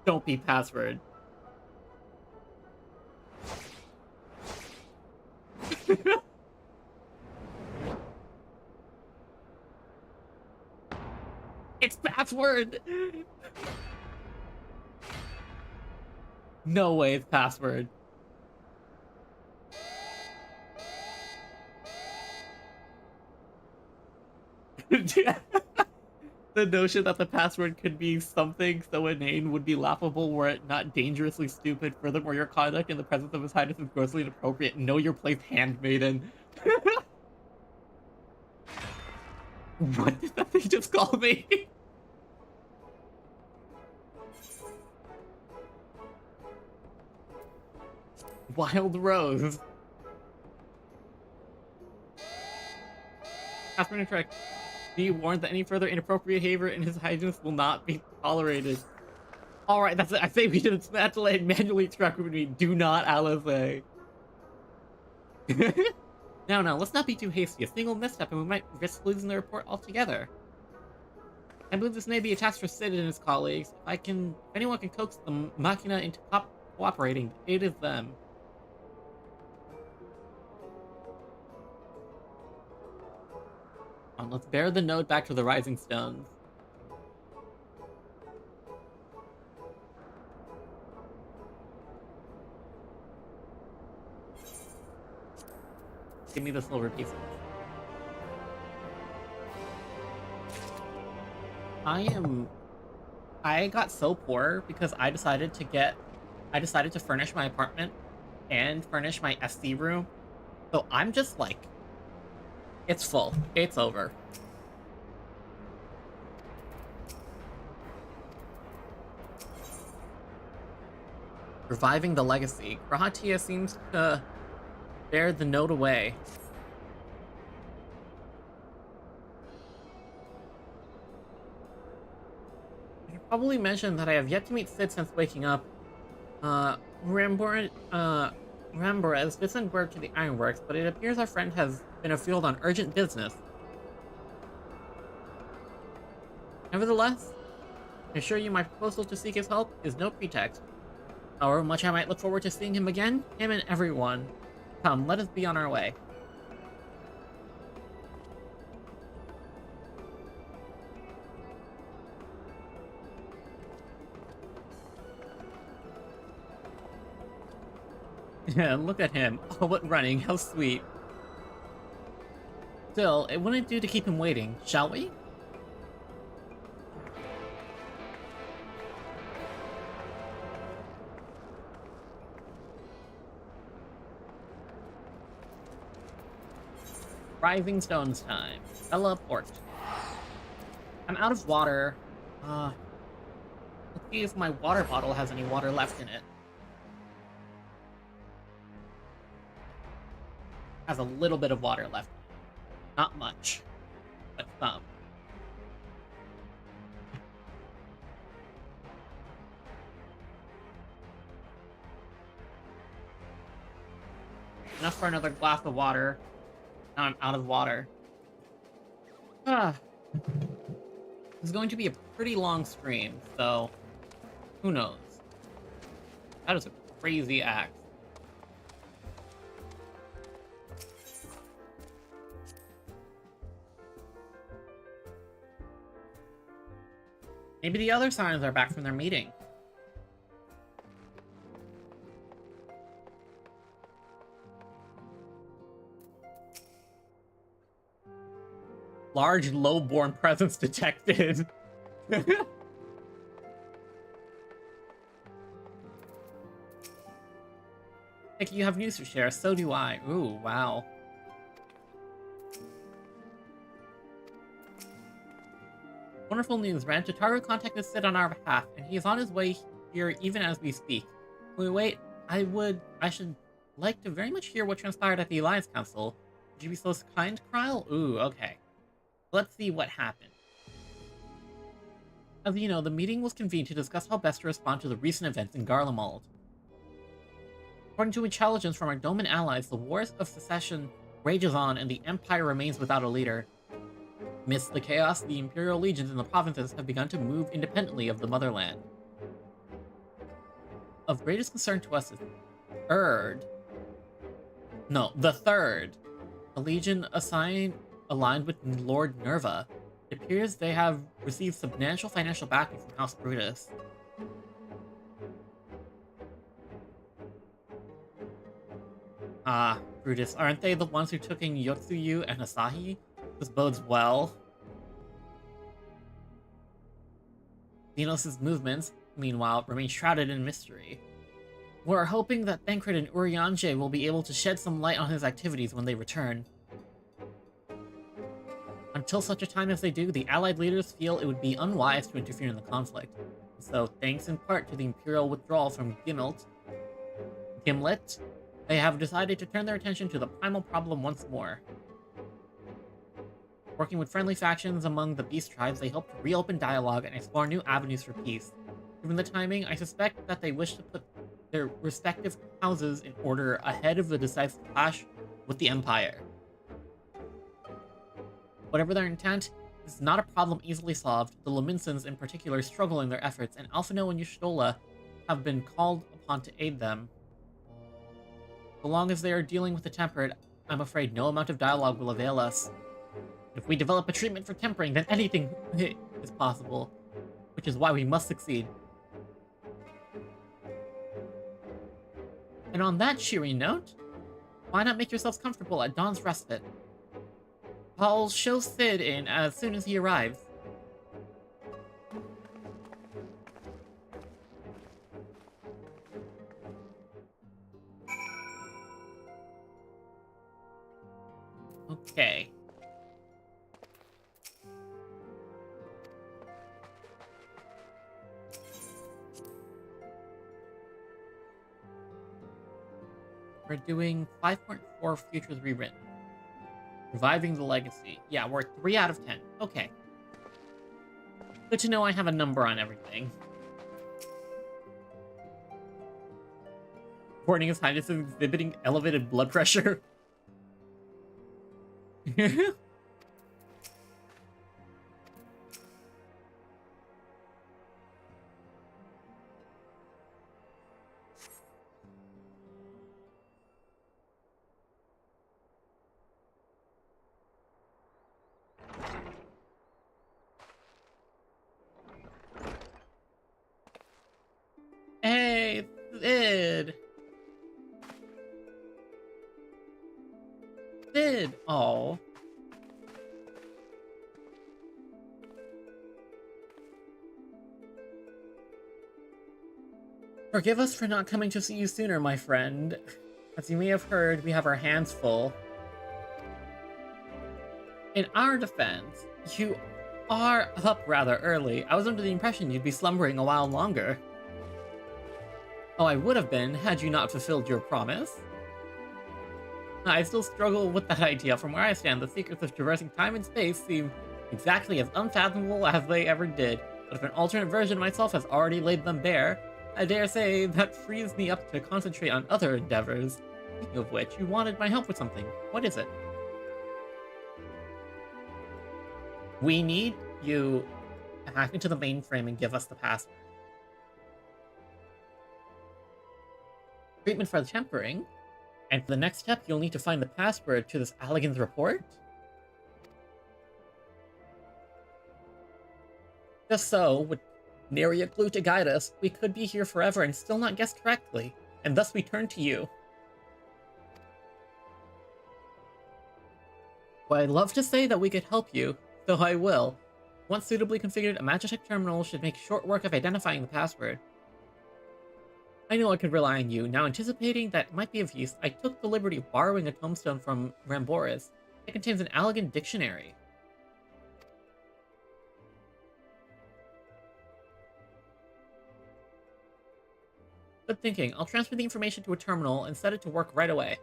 Don't be password. It's password! No way it's password. The notion that the password could be something so inane would be laughable were it not dangerously stupid. Furthermore, your conduct in the presence of His Highness is grossly inappropriate. Know your place, handmaiden. What did that thing just call me? Wild Rose. Password incorrect. Be warned that any further inappropriate behavior in His Highness will not be tolerated. Alright, that's it. I say we should dismantle it and manually extract with me. Do not, Alice. Now, let's not be too hasty. A single misstep and we might risk losing the report altogether. I believe this may be a task for Sid and his colleagues. If anyone can coax the Machina into cooperating, it is them. Let's bear the node back to the Rising Stones. Give me the silver pieces. I got so poor because I decided to furnish my apartment and furnish my SC room. So I'm just like, it's full. It's over. Reviving the legacy. Grahatia seems to bear the note away. I should probably mention that I have yet to meet Sid since waking up. Ramborez did send word to the Ironworks, but it appears our friend has been afield on urgent business. Nevertheless, I assure you my proposal to seek his help is no pretext. However much I might look forward to seeing him again, him and everyone. Come, let us be on our way. Yeah, look at him. Oh, what running. How sweet. Still, it wouldn't do to keep him waiting, shall we? Rising Stones time. Teleport. I'm out of water. Let's see if my water bottle has any water left in it. Has a little bit of water left. Not much, but some. Enough for another glass of water. Now I'm out of water. It's going to be a pretty long stream, so who knows? That is a crazy axe. Maybe the other signs are back from their meeting. Large, low-born presence detected. Like, you have news to share, so do I. Ooh, wow. Wonderful news, Ren. Tataru contacted Sid on our behalf, and he is on his way here even as we speak. When we wait, I should like to very much hear what transpired at the Alliance Council. Would you be so kind, Kryle? Ooh, okay. Let's see what happened. As you know, the meeting was convened to discuss how best to respond to the recent events in Garlemald. According to intelligence from our Doman allies, the Wars of Secession rages on and the Empire remains without a leader. Amidst the chaos, the Imperial legions in the provinces have begun to move independently of the motherland. Of greatest concern to us is the Third, a legion aligned with Lord Nerva. It appears they have received substantial financial backing from House Brutus. Brutus, aren't they the ones who took in Yotsuyu and Asahi? This bodes well. Zenos' movements, meanwhile, remain shrouded in mystery. We're hoping that Thancred and Urianger will be able to shed some light on his activities when they return. Until such a time as they do, the Allied leaders feel it would be unwise to interfere in the conflict. So, thanks in part to the Imperial withdrawal from Gimlet, they have decided to turn their attention to the primal problem once more. Working with friendly factions among the Beast tribes, they hope to reopen dialogue and explore new avenues for peace. Given the timing, I suspect that they wish to put their respective houses in order ahead of the decisive clash with the Empire. Whatever their intent, this is not a problem easily solved. The Luminsons in particular struggle in their efforts, and Alphino and Yushtola have been called upon to aid them. So long as they are dealing with the tempered, I'm afraid no amount of dialogue will avail us. If we develop a treatment for tempering, then anything is possible, which is why we must succeed. And on that cheery note, why not make yourselves comfortable at Dawn's Respite? I'll show Sid in as soon as he arrives. Okay. We're doing 5.4 Futures Rewritten. Reviving the Legacy. Yeah, we're 3 out of 10. Okay. Good to know I have a number on everything. Reporting His Highness is exhibiting elevated blood pressure. Hey, Sid! did. Oh. Forgive us for not coming to see you sooner, my friend. As you may have heard, we have our hands full. In our defense, you are up rather early. I was under the impression you'd be slumbering a while longer. Oh, I would have been, had you not fulfilled your promise. I still struggle with that idea. From where I stand, the secrets of traversing time and space seem exactly as unfathomable as they ever did. But if an alternate version of myself has already laid them bare, I dare say that frees me up to concentrate on other endeavors. Speaking of which, you wanted my help with something. What is it? We need you to hack into the mainframe and give us the password. Treatment for the tempering. And for the next step, you'll need to find the password to this Allagan's report. Just so, with nary a clue to guide us, we could be here forever and still not guess correctly, and thus we turn to you. Well, I'd love to say that we could help you, so I will. Once suitably configured, a Magitech terminal should make short work of identifying the password. I know I could rely on you. Now, anticipating that might be of use, I took the liberty of borrowing a tombstone from Ramboris. It contains an Allagan dictionary. Good thinking. I'll transfer the information to a terminal and set it to work right away.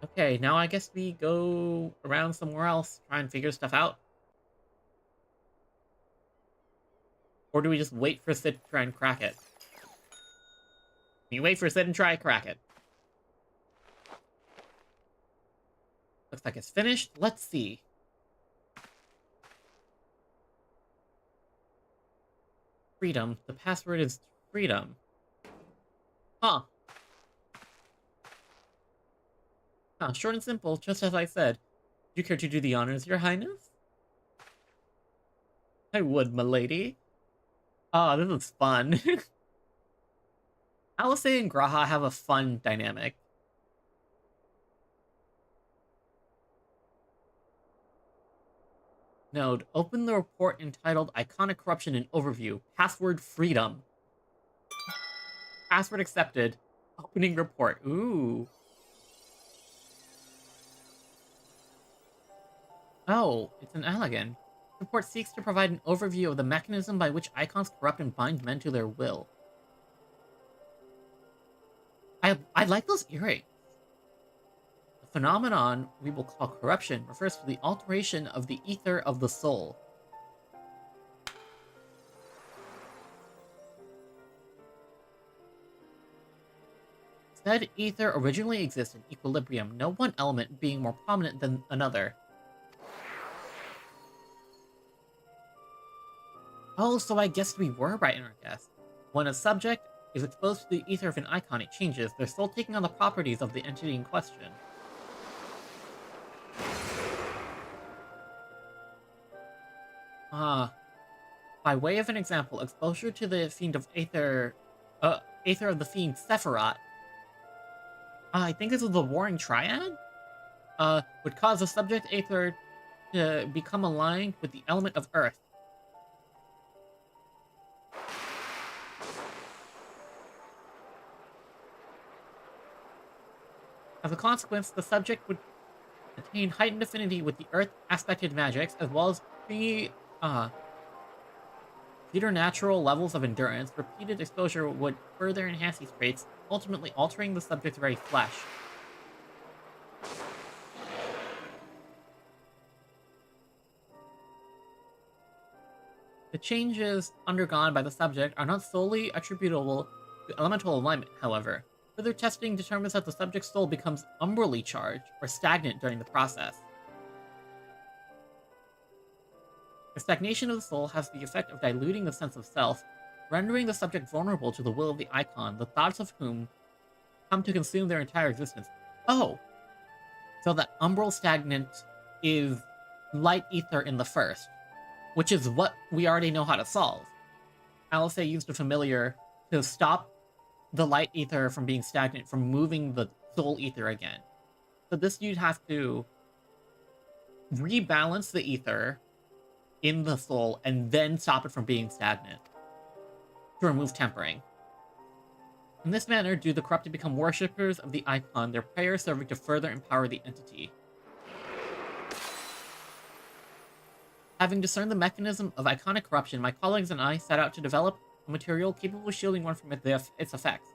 Okay, now I guess we go around somewhere else, try and figure stuff out. Or do we just wait for Sid to try and crack it? You wait for Sid and try and crack it. Looks like it's finished. Let's see. Freedom. The password is freedom. Huh. Huh, short and simple, just as I said. Do you care to do the honors, Your Highness? I would, milady. Oh, this is fun. Alice and Graha have a fun dynamic. Node, open the report entitled Iconic Corruption and Overview. Password freedom. Password accepted. Opening report. Ooh. Oh, it's an Allagan. The report seeks to provide an overview of the mechanism by which icons corrupt and bind men to their will. I like those earrings. The phenomenon we will call corruption refers to the alteration of the ether of the soul. Said ether originally exists in equilibrium, no one element being more prominent than another. Oh, so I guess we were right in our guess. When a subject is exposed to the ether of an icon, it changes, their soul taking on the properties of the entity in question. By way of an example, exposure to the fiend of ether of the fiend Sephiroth, I think this is the Warring Triad, would cause the subject ether to become aligned with the element of earth. As a consequence, the subject would attain heightened affinity with the earth-aspected magics, as well as preternatural levels of endurance. Repeated exposure would further enhance these traits, ultimately altering the subject's very flesh. The changes undergone by the subject are not solely attributable to elemental alignment, however. Further testing determines that the subject's soul becomes umbrally charged or stagnant during the process. The stagnation of the soul has the effect of diluting the sense of self, rendering the subject vulnerable to the will of the icon, the thoughts of whom come to consume their entire existence. Oh! So that umbral stagnant is light ether in the first, which is what we already know how to solve. Alice used a familiar to stop the light ether from being stagnant from moving the soul ether again. So this you'd have to rebalance the ether in the soul and then stop it from being stagnant to remove tempering. In this manner, do the corrupted become worshippers of the icon, their prayers serving to further empower the entity. Having discerned the mechanism of iconic corruption, my colleagues and I set out to develop a material capable of shielding one from its effects,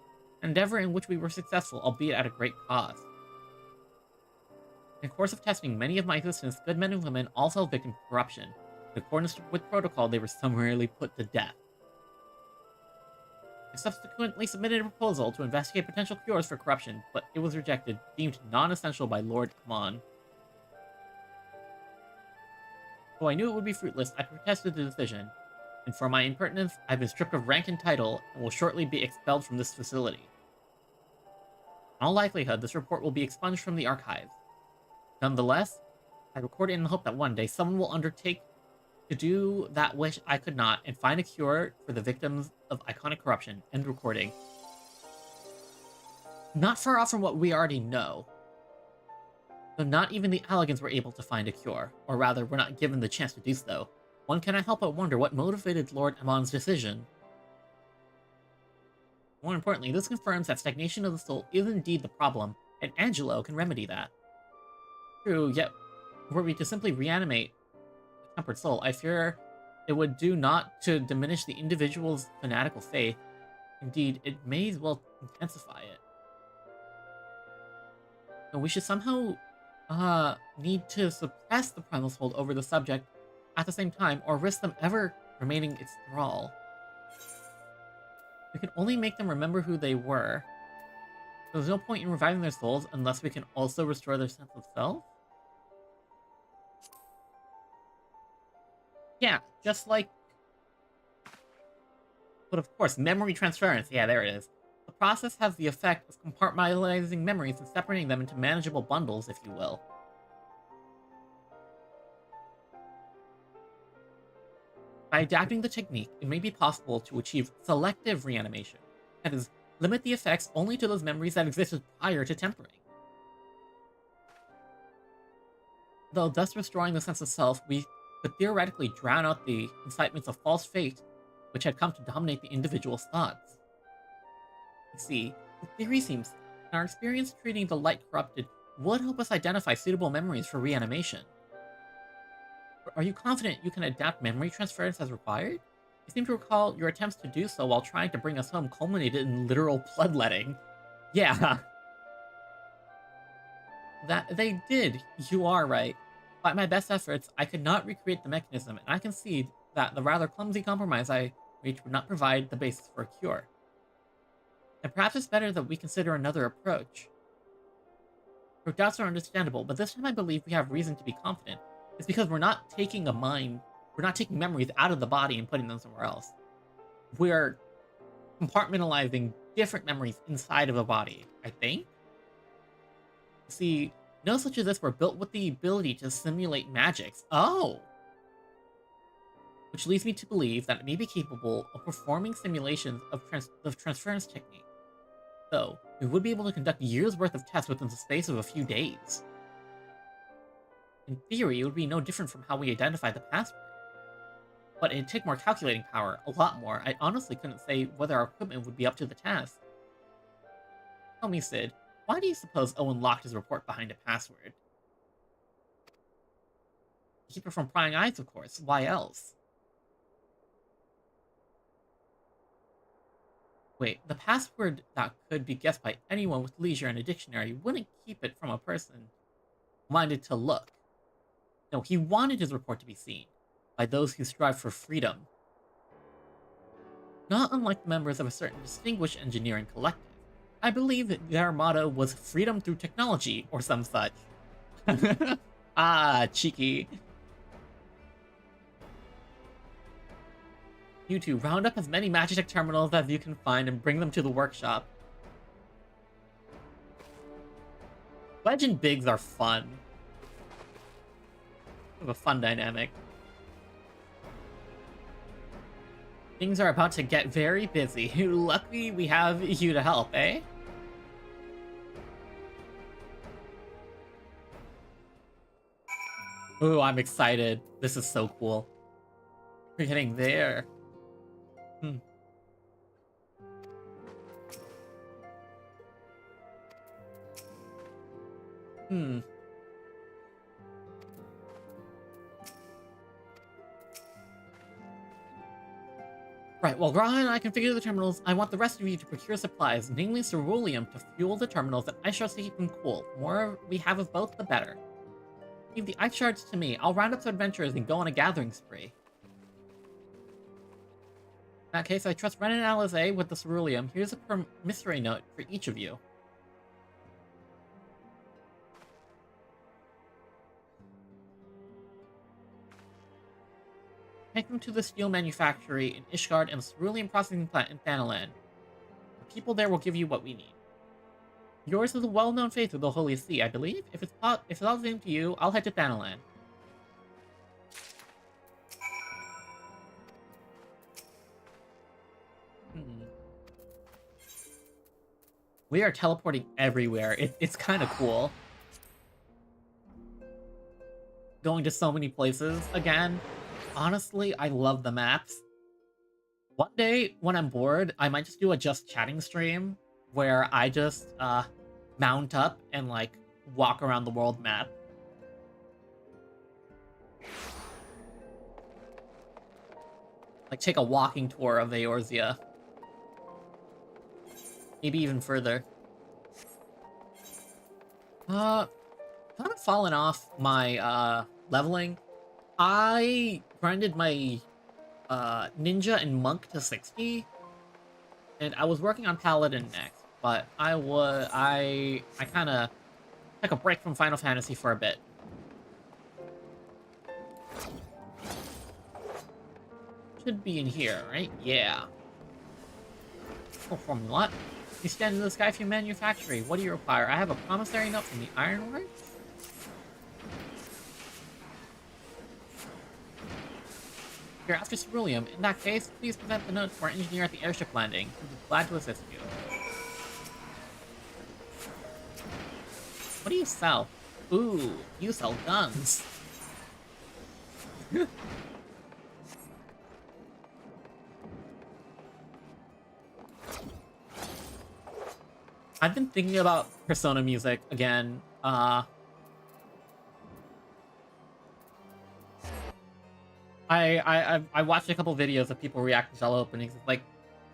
an endeavor in which we were successful, albeit at a great cost. In the course of testing many of my assistants, good men and women all fell victim to corruption. In accordance with protocol, they were summarily put to death. I subsequently submitted a proposal to investigate potential cures for corruption, but it was rejected, deemed non-essential by Lord Amon. Though I knew it would be fruitless, I protested the decision, and for my impertinence, I've been stripped of rank and title, and will shortly be expelled from this facility. In all likelihood, this report will be expunged from the archives. Nonetheless, I record it in the hope that one day someone will undertake to do that which I could not, and find a cure for the victims of iconic corruption. End recording. Not far off from what we already know. Though not even the Allegans were able to find a cure, or rather, were not given the chance to do so. One cannot help but wonder what motivated Lord Amon's decision. More importantly, this confirms that stagnation of the soul is indeed the problem, and Angelo can remedy that. True, yet were we to simply reanimate a tempered soul, I fear it would do not to diminish the individual's fanatical faith. Indeed, it may as well intensify it. And we should somehow need to suppress the primal hold over the subject at the same time, or risk them ever remaining its thrall. We can only make them remember who they were. There's no point in reviving their souls unless we can also restore their sense of self? Yeah, just like... But of course, memory transference. Yeah, there it is. The process has the effect of compartmentalizing memories and separating them into manageable bundles, if you will. By adapting the technique, it may be possible to achieve selective reanimation. That is, limit the effects only to those memories that existed prior to tempering. Though thus restoring the sense of self, we could theoretically drown out the incitements of false fate which had come to dominate the individual's thoughts. You see, the theory seems that our experience treating the light corrupted would help us identify suitable memories for reanimation. Are you confident you can adapt memory transference as required? You seem to recall your attempts to do so while trying to bring us home culminated in literal bloodletting. Yeah. That they did, you are right. By my best efforts, I could not recreate the mechanism, and I concede that the rather clumsy compromise I reached would not provide the basis for a cure. And perhaps it's better that we consider another approach. Your doubts are understandable, but this time I believe we have reason to be confident. It's because we're not taking memories out of the body and putting them somewhere else. We're compartmentalizing different memories inside of the body, I think? See, nodes such as this were built with the ability to simulate magics. Oh! Which leads me to believe that it may be capable of performing simulations of transference technique. So, we would be able to conduct years' worth of tests within the space of a few days. In theory, it would be no different from how we identify the password. But it'd take more calculating power, a lot more. I honestly couldn't say whether our equipment would be up to the task. Tell me, Sid, why do you suppose Owen locked his report behind a password? To keep it from prying eyes, of course. Why else? Wait, the password that could be guessed by anyone with leisure and a dictionary wouldn't keep it from a person minded to look. No, he wanted his report to be seen by those who strive for freedom. Not unlike the members of a certain distinguished engineering collective. I believe that their motto was freedom through technology, or some such. Ah, cheeky. You two, round up as many Magitech terminals as you can find and bring them to the workshop. Wedge and Biggs are fun. Have a fun dynamic. Things are about to get very busy. Luckily, we have you to help, eh? Ooh, I'm excited. This is so cool. We're getting there. Hmm. Hmm. Right, while Graha and I configure the terminals, I want the rest of you to procure supplies, namely ceruleum, to fuel the terminals and ice shards to keep them cool. The more we have of both, the better. Leave the ice shards to me. I'll round up some adventurers and go on a gathering spree. In that case, I trust Ren and Alize with the ceruleum. Here's a promissory note for each of you. Take them to the steel manufactory in Ishgard and the ceruleum processing plant in Thanalan. The people there will give you what we need. Yours is a well-known faith of the Holy See, I believe. If it's all the same to you, I'll head to Thanalan. We are teleporting everywhere. It's kind of cool. Going to so many places again. Honestly, I love the maps. One day, when I'm bored, I might just do a just chatting stream where I just mount up and like walk around the world map. Like take a walking tour of Eorzea. Maybe even further. Kind of fallen off my leveling. I grinded my ninja and monk to 60, and I was working on paladin next, but I kind of took a break from Final Fantasy for a bit. Should be in here, right? Yeah. Oh, from what? You stand in the sky for your manufactory. What do you require? I have a promissory note from the Ironworks. You're after ceruleum. In that case, please present the note to our engineer at the airship landing. He'll be glad to assist you. What do you sell? Ooh, you sell guns. I've been thinking about Persona music again. I watched a couple videos of people reacting to shell openings. It's like,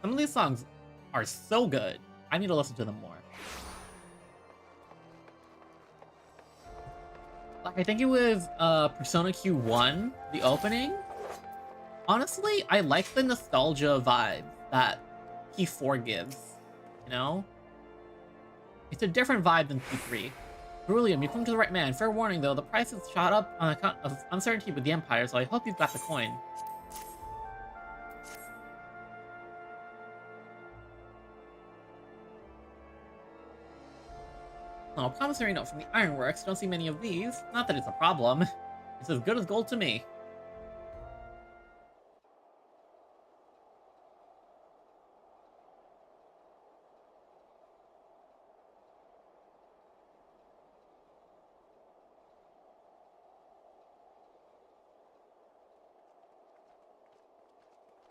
some of these songs are so good. I need to listen to them more. Like, I think it was Persona Q1, the opening. Honestly, I like the nostalgia vibe that P4 gives, you know? It's a different vibe than P3. Ceruleum, you come to the right man. Fair warning, though, the price has shot up on account of uncertainty with the Empire, so I hope you've got the coin. Oh, promissory note from the Ironworks. Don't see many of these. Not that it's a problem. It's as good as gold to me.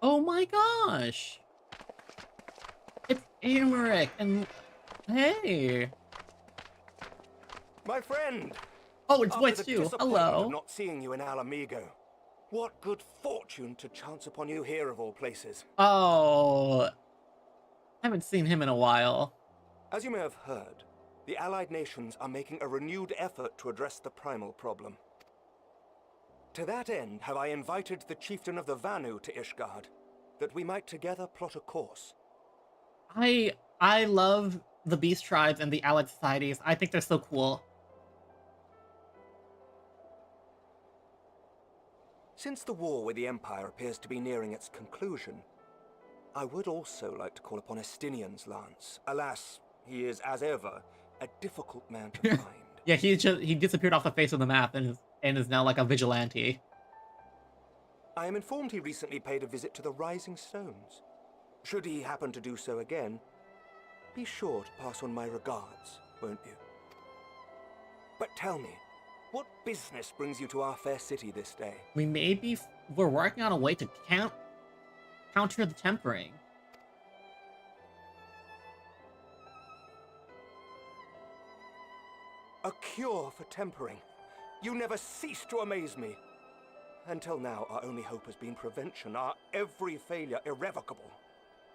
Oh my gosh! It's Amaric, and hey! My friend! Oh, it's After Voice the too. disappointment Hello. of not seeing you in Alamigo. What good fortune to chance upon you here of all places. Oh, haven't seen him in a while. As you may have heard, the Allied nations are making a renewed effort to address the primal problem. To that end, have I invited the chieftain of the Vanu to Ishgard, that we might together plot a course. I love the Beast Tribes and the Allied Societies. I think they're so cool. Since the war with the Empire appears to be nearing its conclusion, I would also like to call upon Estinian's lance. Alas, he is, as ever, a difficult man to find. Yeah, he disappeared off the face of the map and is now like a vigilante. I am informed he recently paid a visit to the Rising Stones. Should he happen to do so again, be sure to pass on my regards, won't you? But tell me, what business brings you to our fair city this day? We're working on a way to counter the tempering. A cure for tempering. You never cease to amaze me. Until now, our only hope has been prevention, our every failure irrevocable.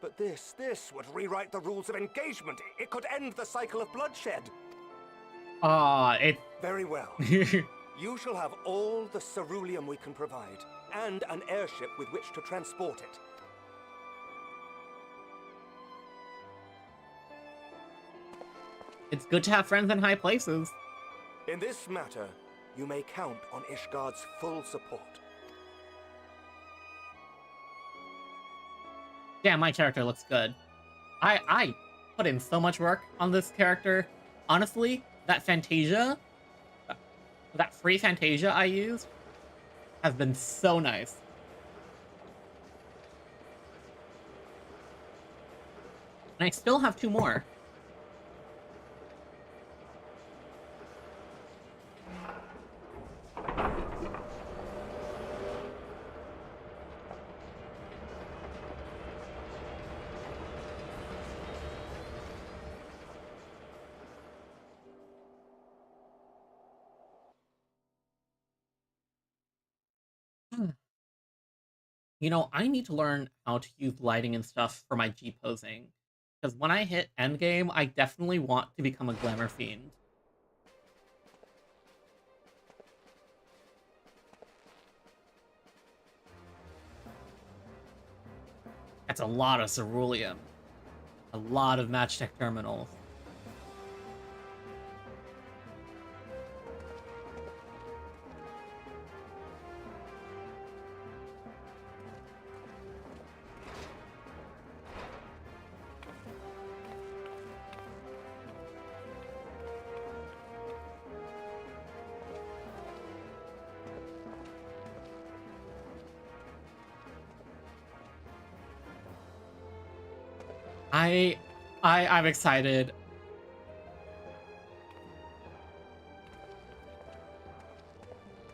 But this would rewrite the rules of engagement. It could end the cycle of bloodshed. Very well. You shall have all the ceruleum we can provide, and an airship with which to transport it. It's good to have friends in high places. In this matter, you may count on Ishgard's full support. Yeah, my character looks good. I put in so much work on this character. Honestly, that Fantasia, that free Fantasia I used, has been so nice. And I still have 2 more. You know, I need to learn how to use lighting and stuff for my G-posing. Because when I hit endgame, I definitely want to become a glamour fiend. That's a lot of ceruleum. A lot of match-tech terminals. I'm excited.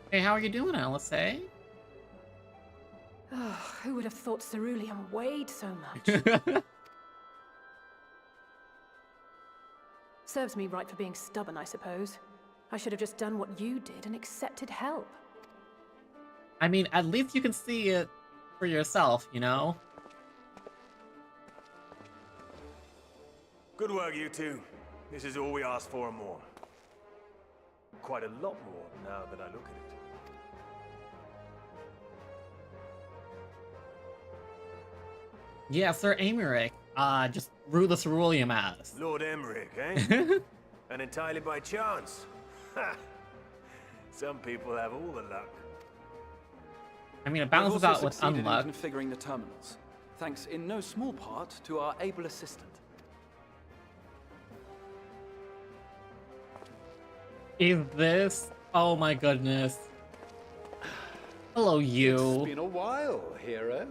Hey, how are you doing, Alice? Oh, who would have thought ceruleum weighed so much? Serves me right for being stubborn, I suppose. I should have just done what you did and accepted help. I mean, at least you can see it for yourself, you know? Good work, you two. This is all we asked for and more. Quite a lot more, now that I look at it. Yeah, Sir Emmerich. Just rue the ceruleum at us. Lord Emmerich, eh? And entirely by chance. Ha! Some people have all the luck. I mean, it balances out with unluck. In configuring the terminals, thanks in no small part to our able assistant. Is this? Oh my goodness. Hello, you. It's been a while, hero.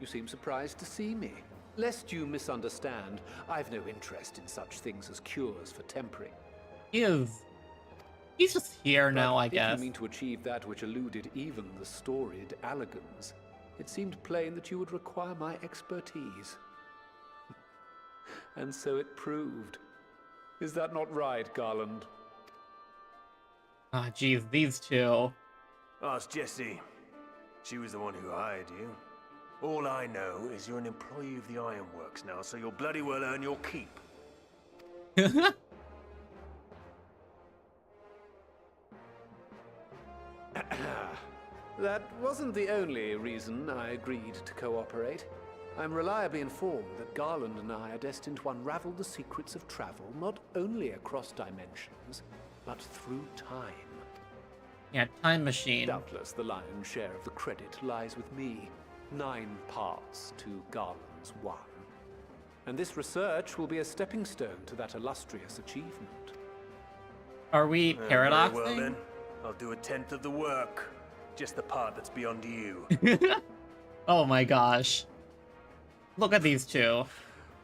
You seem surprised to see me. Lest you misunderstand, I've no interest in such things as cures for tempering. He's just here now, I guess. If you mean to achieve that which eluded even the storied Allagans, it seemed plain that you would require my expertise. And so it proved. Is that not right, Garland? Ah, geez, these two. Ask Jessie. She was the one who hired you. All I know is you're an employee of the Ironworks now, so you'll bloody well earn your keep. That wasn't the only reason I agreed to cooperate. I'm reliably informed that Garland and I are destined to unravel the secrets of travel, not only across dimensions, but through time. Yeah, time machine. Doubtless the lion's share of the credit lies with me. 9 parts to Garland's 1. And this research will be a stepping stone to that illustrious achievement. Are we paradoxing? Very well then, I'll do 1/10 of the work. just the part that's beyond you. Oh my gosh. Look at these two.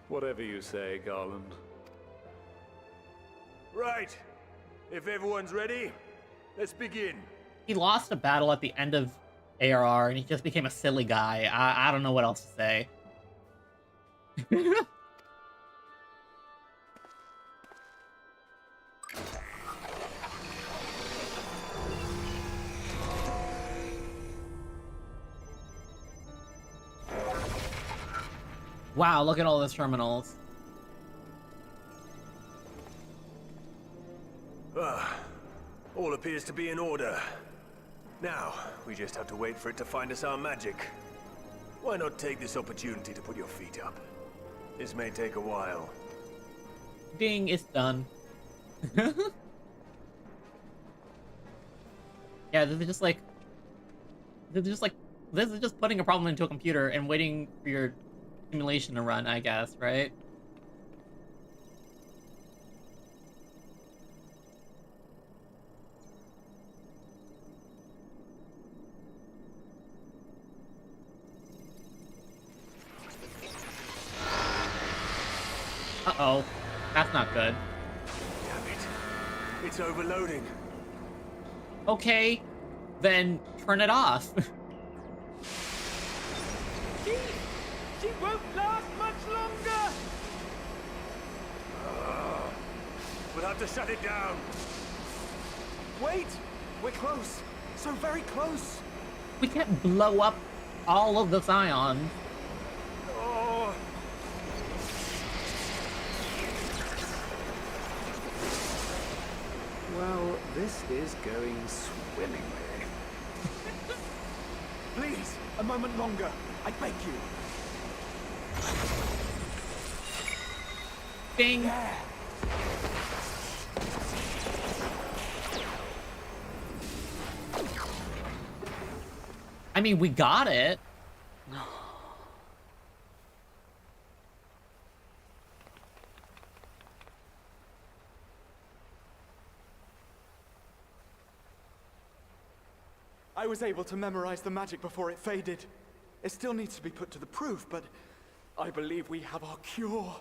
Whatever you say, Garland. Right. If everyone's ready, let's begin. He lost a battle at the end of ARR and he just became a silly guy. I don't know what else to say. Wow, look at all those terminals. All appears to be in order. Now, we just have to wait for it to find us our magic. Why not take this opportunity to put your feet up? This may take a while. Ding, it's done. Yeah, this is just like this is just putting a problem into a computer and waiting for your simulation to run, I guess, right? Uh-oh. That's not good. Damn it. It's overloading. Okay, then turn it off. She won't last much longer! We'll have to shut it down. Wait! We're close. So very close. We can't blow up all of the Scions. Oh. Well, this is going swimmingly. Please, a moment longer. I beg you. Ding. Yeah. I mean, we got it. I was able to memorize the magic before it faded. It still needs to be put to the proof, but I believe we have our cure.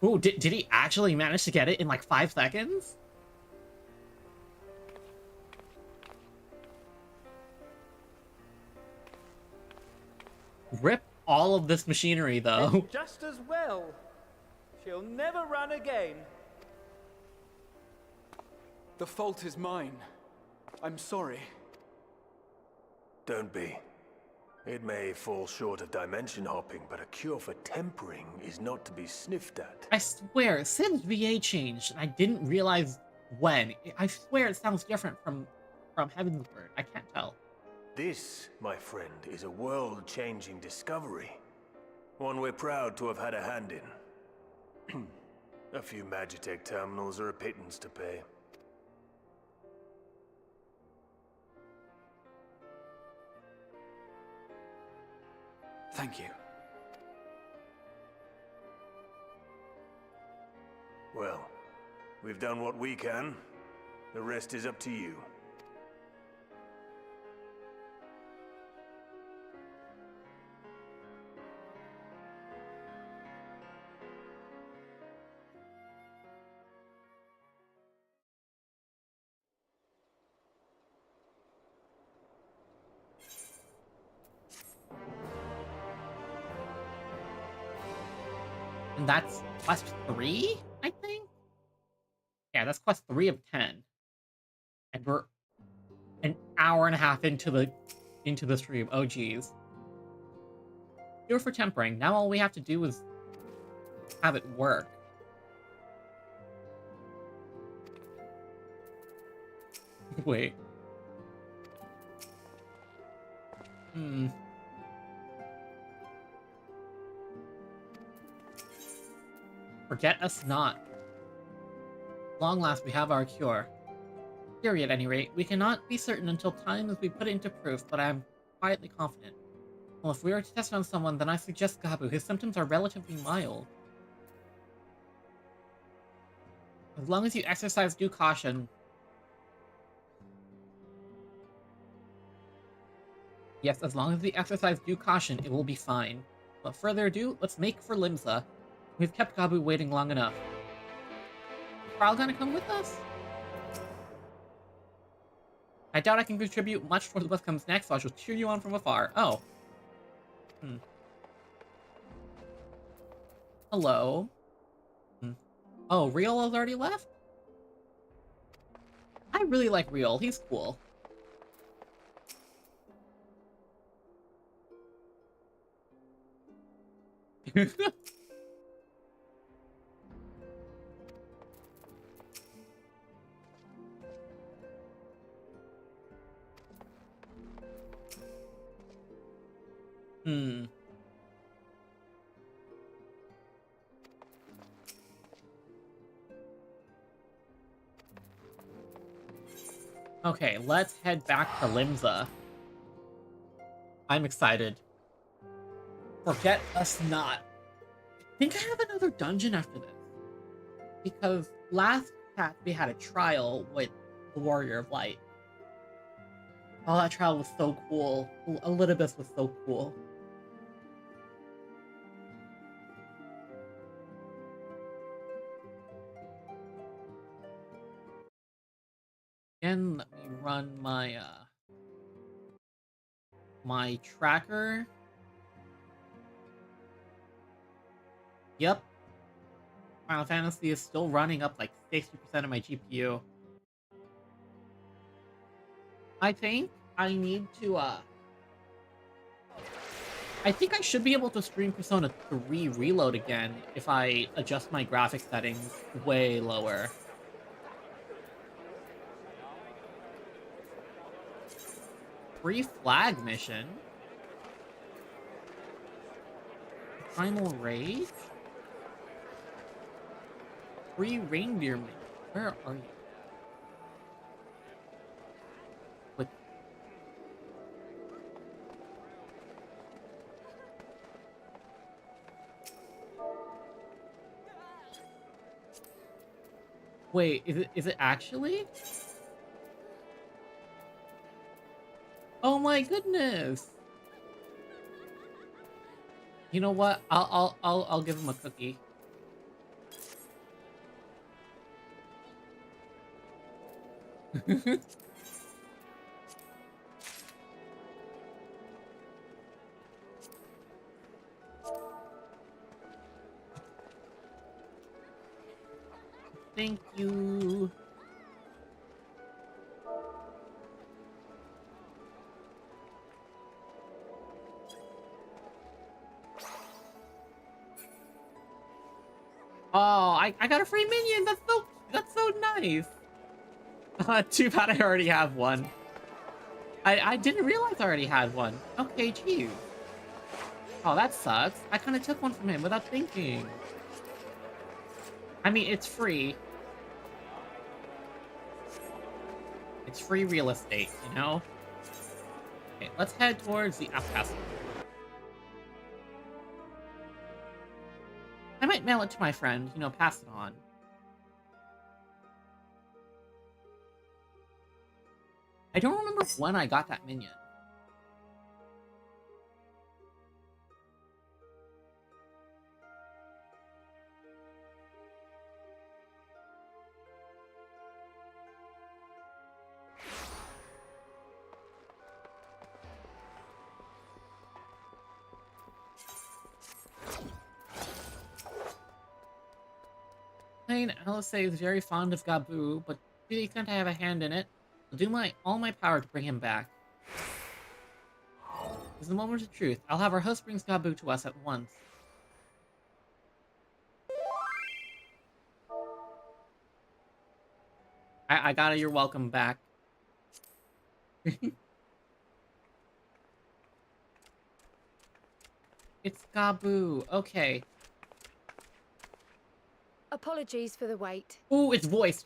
Ooh, did he actually manage to get it in like 5 seconds? Rip all of this machinery, though. It's just as well. She'll never run again. The fault is mine. I'm sorry. Don't be. It may fall short of dimension hopping, but a cure for tempering is not to be sniffed at. I swear, Sid's VA changed, and I didn't realize when. I swear it sounds different from Heavensward. I can't tell. This, my friend, is a world-changing discovery. One we're proud to have had a hand in. A few Magitech terminals are a pittance to pay. Thank you. Well, we've done what we can. The rest is up to you. And that's quest 3, I think? Yeah, that's quest 3 of 10. And we're an hour and a half into the stream. Oh, geez. Cure for tempering. Now all we have to do is have it work. Wait. Forget us not. Long last we have our cure. Theory at any rate, we cannot be certain until time as we put it into proof, but I am quietly confident. Well, if we were to test on someone, then I suggest Gabu. His symptoms are relatively mild. As long as you exercise due caution. Yes, as long as we exercise due caution, it will be fine. Without further ado, let's make for Limsa. We've kept Gabu waiting long enough. Carl gonna come with us? I doubt I can contribute much towards what comes next, so I shall cheer you on from afar. Oh. Hello. Oh, Real has already left? I really like Real. He's cool. Okay, let's head back to Limsa. I'm excited. Forget us not. I think I have another dungeon after this. Because last patch we had a trial with the Warrior of Light. Oh, that trial was so cool. Elidibus was so cool. Again, let me run my my tracker. Yep. Final Fantasy is still running up like 60% of my GPU. I think I need to I think I should be able to stream Persona 3 Reload again if I adjust my graphics settings way lower. Free flag mission? Primal Rage? Free reindeer mission? Where are you? What? Wait, is it actually? Oh my goodness! You know what? I'll give him a cookie. Thank you. Oh, I got a free minion. That's so nice. Too bad I already have one. I didn't realize I already had one. Okay, geez. Oh, that sucks. I kind of took one from him without thinking. I mean, it's free. It's free real estate, you know? Okay, let's head towards the outcast. I might mail it to my friend, you know, pass it on. I don't remember when I got that minion. Plain Alice is very fond of Gabu, but to the extent I have a hand in it, I'll do all my power to bring him back. This is the moment of truth. I'll have our host brings Gabu to us at once. I got it. You're welcome back. It's Gabu. Okay. Apologies for the wait. Ooh, it's voiced.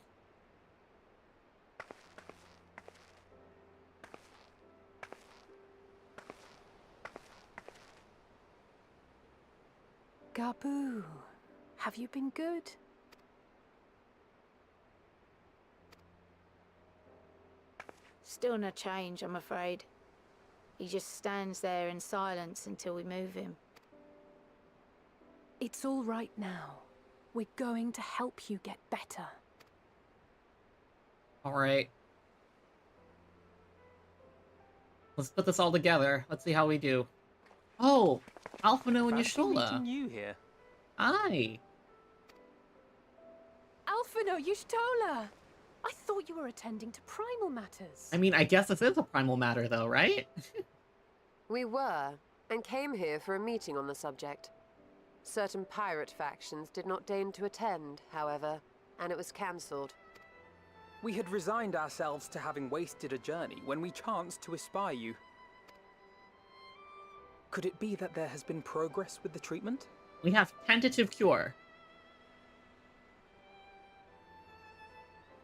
Gabu, have you been good? Still no change, I'm afraid. He just stands there in silence until we move him. It's all right now. We're going to help you get better. All right. Let's put this all together. Let's see how we do. Oh, Alphino and Fancy Yashola. meeting you here. Hi. Alphino, Y'shtola! I thought you were attending to primal matters. I mean, I guess this is a primal matter, though, right? We were, and came here for a meeting on the subject. Certain pirate factions did not deign to attend, however, and it was cancelled. We had resigned ourselves to having wasted a journey when we chanced to espy you. Could it be that there has been progress with the treatment? We have tentative cure.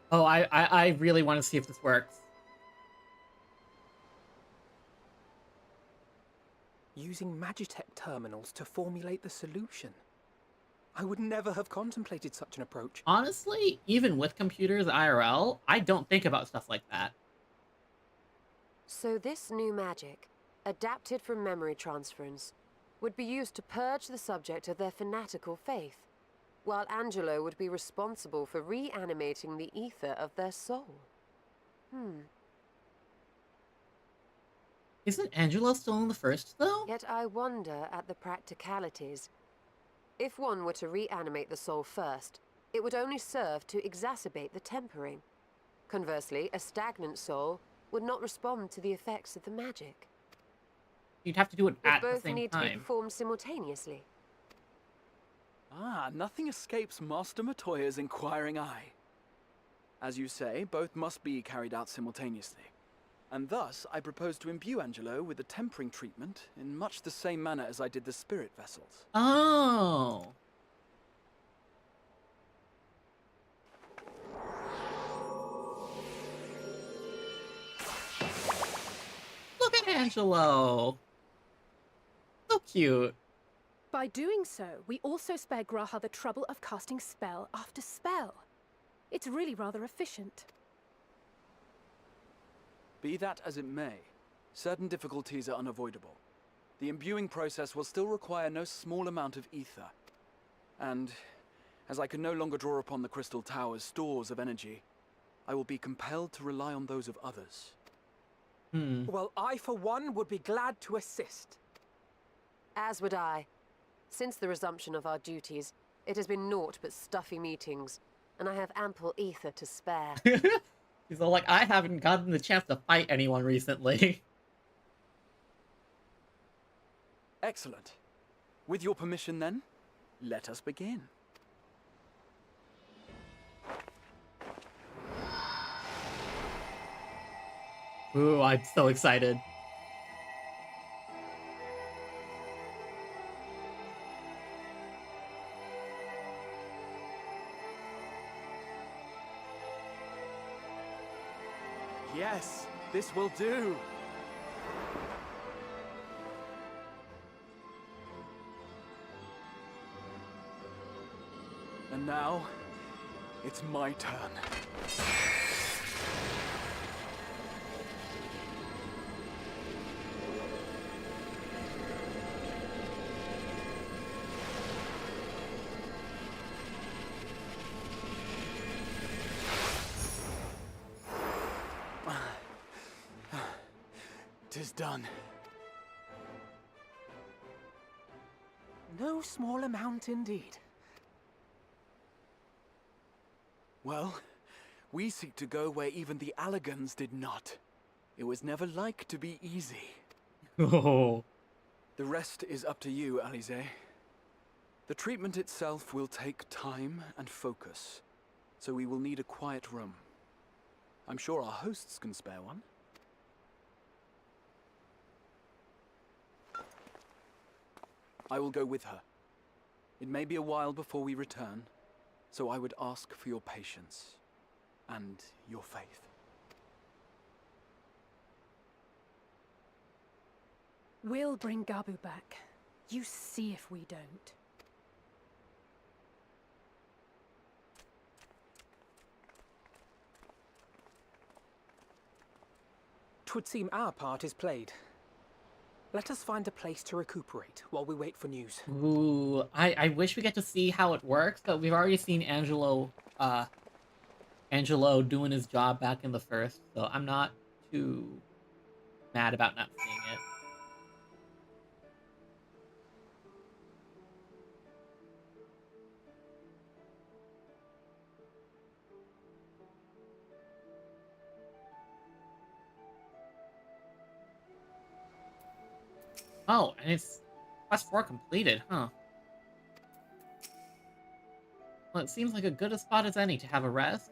Oh, I really want to see if this works. Using Magitech terminals to formulate the solution. I would never have contemplated such an approach. Honestly, even with computers IRL, I don't think about stuff like that. So this new magic, adapted from memory transference, would be used to purge the subject of their fanatical faith, while Angelo would be responsible for reanimating the ether of their soul. Isn't Angelo still in the first, though? Yet I wonder at the practicalities. If one were to reanimate the soul first, it would only serve to exacerbate the tempering. Conversely, a stagnant soul would not respond to the effects of the magic. You'd have to do it at the Both same need to be time. performed simultaneously. Ah, nothing escapes Master Matoya's inquiring eye. As you say, both must be carried out simultaneously. And thus, I propose to imbue Angelo with the tempering treatment in much the same manner as I did the spirit vessels. Oh. Look at Angelo. So cute. By doing so, we also spare Graha the trouble of casting spell after spell. It's really rather efficient. Be that as it may, certain difficulties are unavoidable. The imbuing process will still require no small amount of ether. And, as I can no longer draw upon the Crystal Tower's stores of energy, I will be compelled to rely on those of others. Well, I, for one, would be glad to assist. As would I. Since the resumption of our duties, it has been naught but stuffy meetings, and I have ample ether to spare. He's all like, I haven't gotten the chance to fight anyone recently. Excellent. With your permission then, let us begin. Ooh, I'm so excited. Yes, this will do. And now, it's my turn. Tis done. No small amount indeed. Well, we seek to go where even the Allagans did not. It was never like to be easy. Oh. The rest is up to you, Alize. The treatment itself will take time and focus, so we will need a quiet room. I'm sure our hosts can spare one. I will go with her. It may be a while before we return, so I would ask for your patience and your faith. We'll bring Gabu back. You see if we don't. 'Twould seem our part is played. Let us find a place to recuperate while we wait for news. Ooh, I wish we get to see how it works, but we've already seen Angelo doing his job back in the first, so I'm not too mad about not seeing it. Oh, and it's quest 4 completed, huh? Well, it seems like a good a spot as any to have a rest.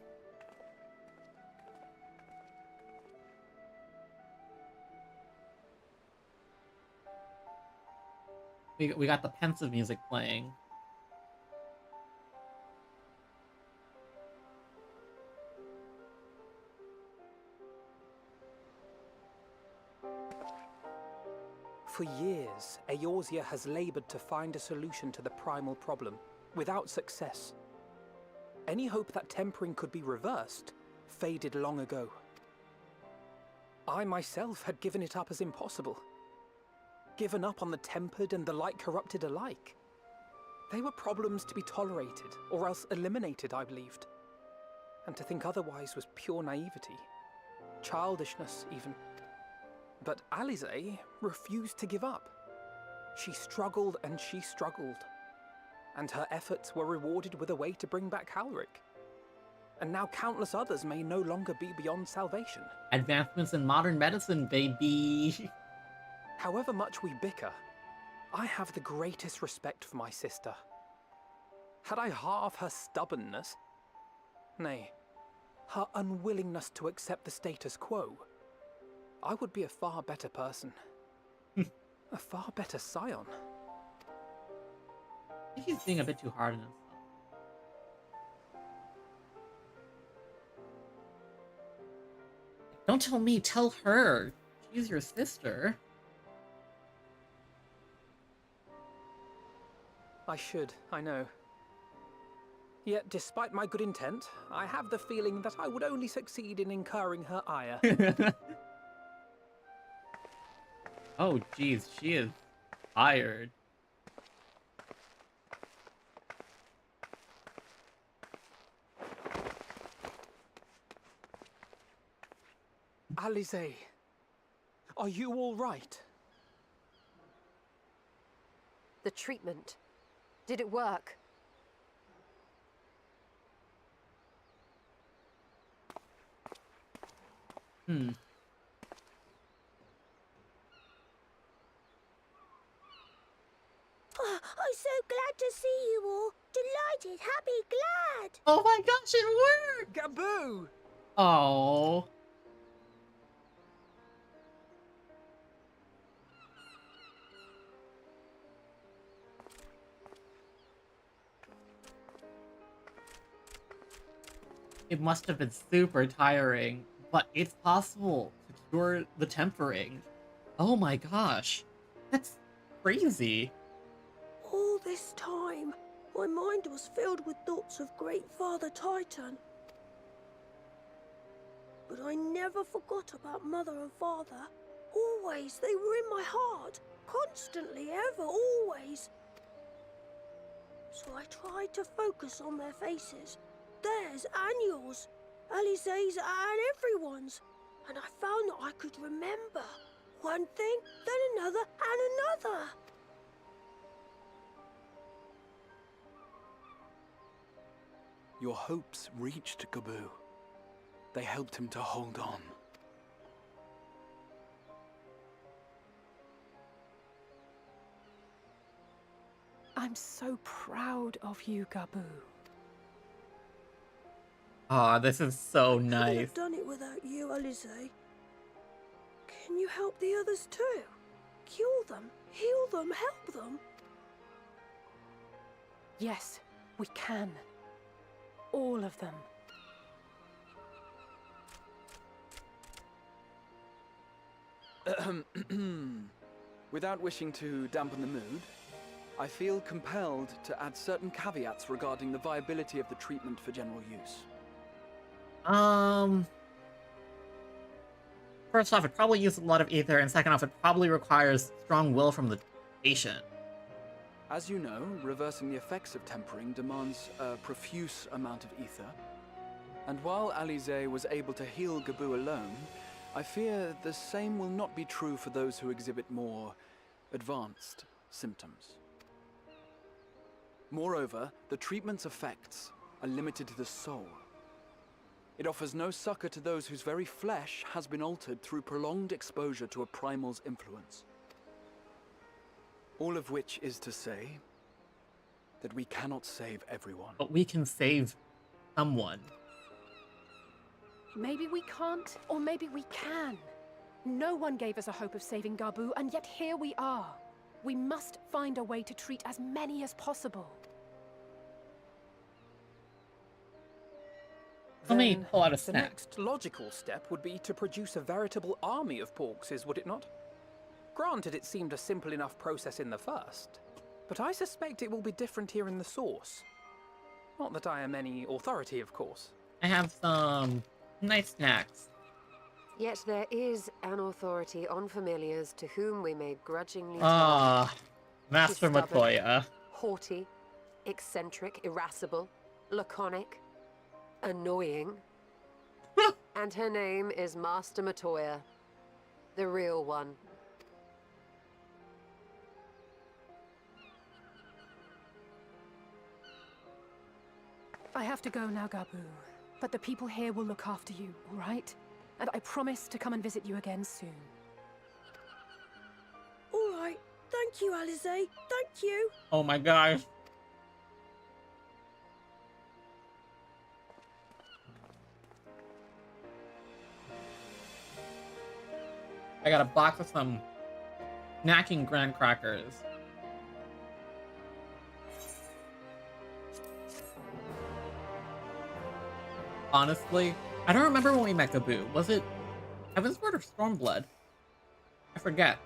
We got the pensive music playing. For years, Eorzea has labored to find a solution to the primal problem, without success. Any hope that tempering could be reversed faded long ago. I myself had given it up as impossible. Given up on the tempered and the light corrupted alike. They were problems to be tolerated, or else eliminated, I believed. And to think otherwise was pure naivety. Childishness, even. But Alisaie refused to give up. She struggled and she struggled. And her efforts were rewarded with a way to bring back Halric. And now countless others may no longer be beyond salvation. Advancements in modern medicine, baby! However much we bicker, I have the greatest respect for my sister. Had I half her stubbornness, nay, her unwillingness to accept the status quo, I would be a far better person. A far better scion. I think he's being a bit too hard on himself. Don't tell me, tell her! She's your sister. I should, I know. Yet, despite my good intent, I have the feeling that I would only succeed in incurring her ire. Oh, jeez, she is tired. Alisaie, are you all right? The treatment. Did it work? Hmm. Oh, I'm so glad to see you all. Delighted, happy, glad. Oh my gosh, it worked! Gaboo! Oh. It must have been super tiring, but it's possible to cure the tempering. Oh my gosh. That's crazy. All this time, my mind was filled with thoughts of Great Father Titan. But I never forgot about Mother and Father. Always, they were in my heart. Constantly, ever, always. So I tried to focus on their faces. Theirs and yours. Alisaie's and everyone's. And I found that I could remember. One thing, then another, and another. Your hopes reached Gaboo. They helped him to hold on. I'm so proud of you, Gaboo. Aw, this is so Couldn't nice. have done it without you, Alisaie. Can you help the others too? Cure them, heal them, help them. Yes, we can. All of them. Without wishing to dampen the mood, I feel compelled to add certain caveats regarding the viability of the treatment for general use. first off, it probably uses a lot of ether, and second off, it probably requires strong will from the patient. As you know, reversing the effects of tempering demands a profuse amount of ether. And while Alize was able to heal Gabu alone, I fear the same will not be true for those who exhibit more advanced symptoms. Moreover, the treatment's effects are limited to the soul. It offers no succor to those whose very flesh has been altered through prolonged exposure to a primal's influence. All of which is to say that we cannot save everyone. But we can save someone. Maybe we can't, or maybe we can. No one gave us a hope of saving Gabu, and yet here we are. We must find a way to treat as many as possible. Let me pull out a The snack. next logical step would be to produce a veritable army of porkses, would it not? Granted, it seemed a simple enough process in the first, but I suspect it will be different here in the source. Not that I am any authority, of course. I have some nice snacks. Yet there is an authority on familiars to whom we may grudgingly Ah, Master She's stubborn, Matoya. haughty, eccentric, irascible, laconic, annoying. And her name is Master Matoya, the real one. I have to go now, Gabu. But the people here will look after you, all right? And I promise to come and visit you again soon. All right. Thank you, Alize. Thank you. Oh my gosh. I got a box of some snacking graham crackers. Honestly, I don't remember when we met Gabu. Was it Heavensward or Stormblood? I forget.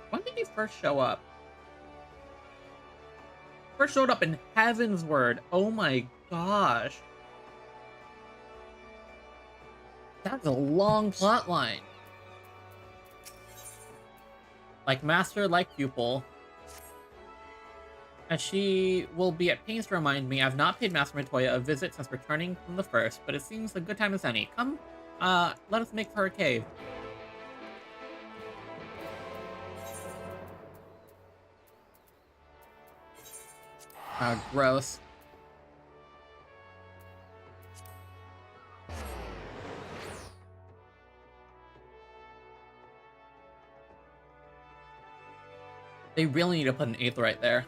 When did he first show up? First showed up in Heavensward. Oh my gosh. That's a long plot line. Like master, like pupil. And she will be at pains to remind me I've not paid Master Matoya a visit since returning from the first, but it seems a good time as any. Come, let us make for her cave. Gross. They really need to put an 8th right there.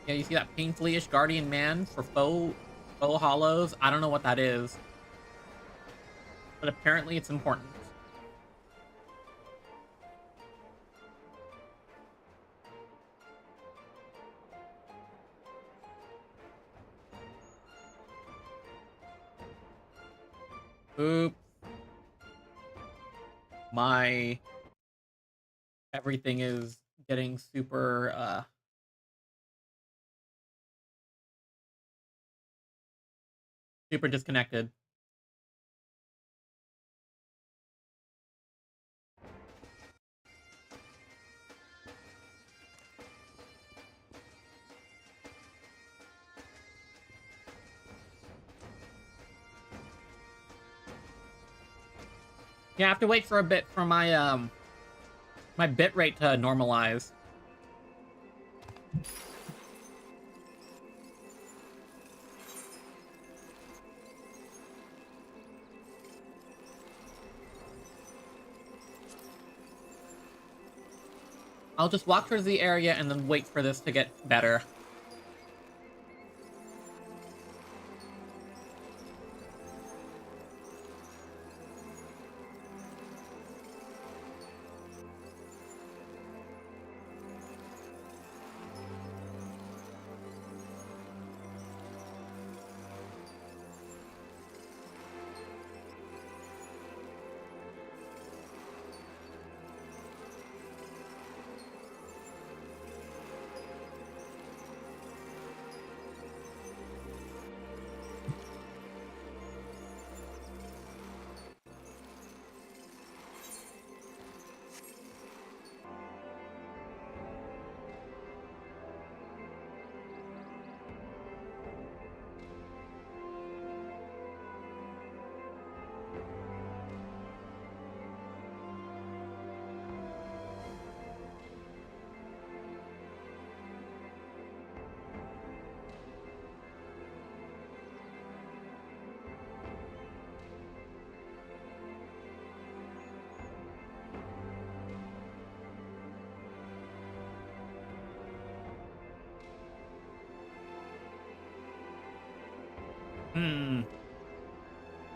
Yeah, you see that painfully-ish guardian man for faux hollows? I don't know what that is. But apparently it's important. Oop. My... everything is getting super, super disconnected. Yeah, I have to wait for a bit for my my bitrate to normalize. I'll just walk towards the area and then wait for this to get better.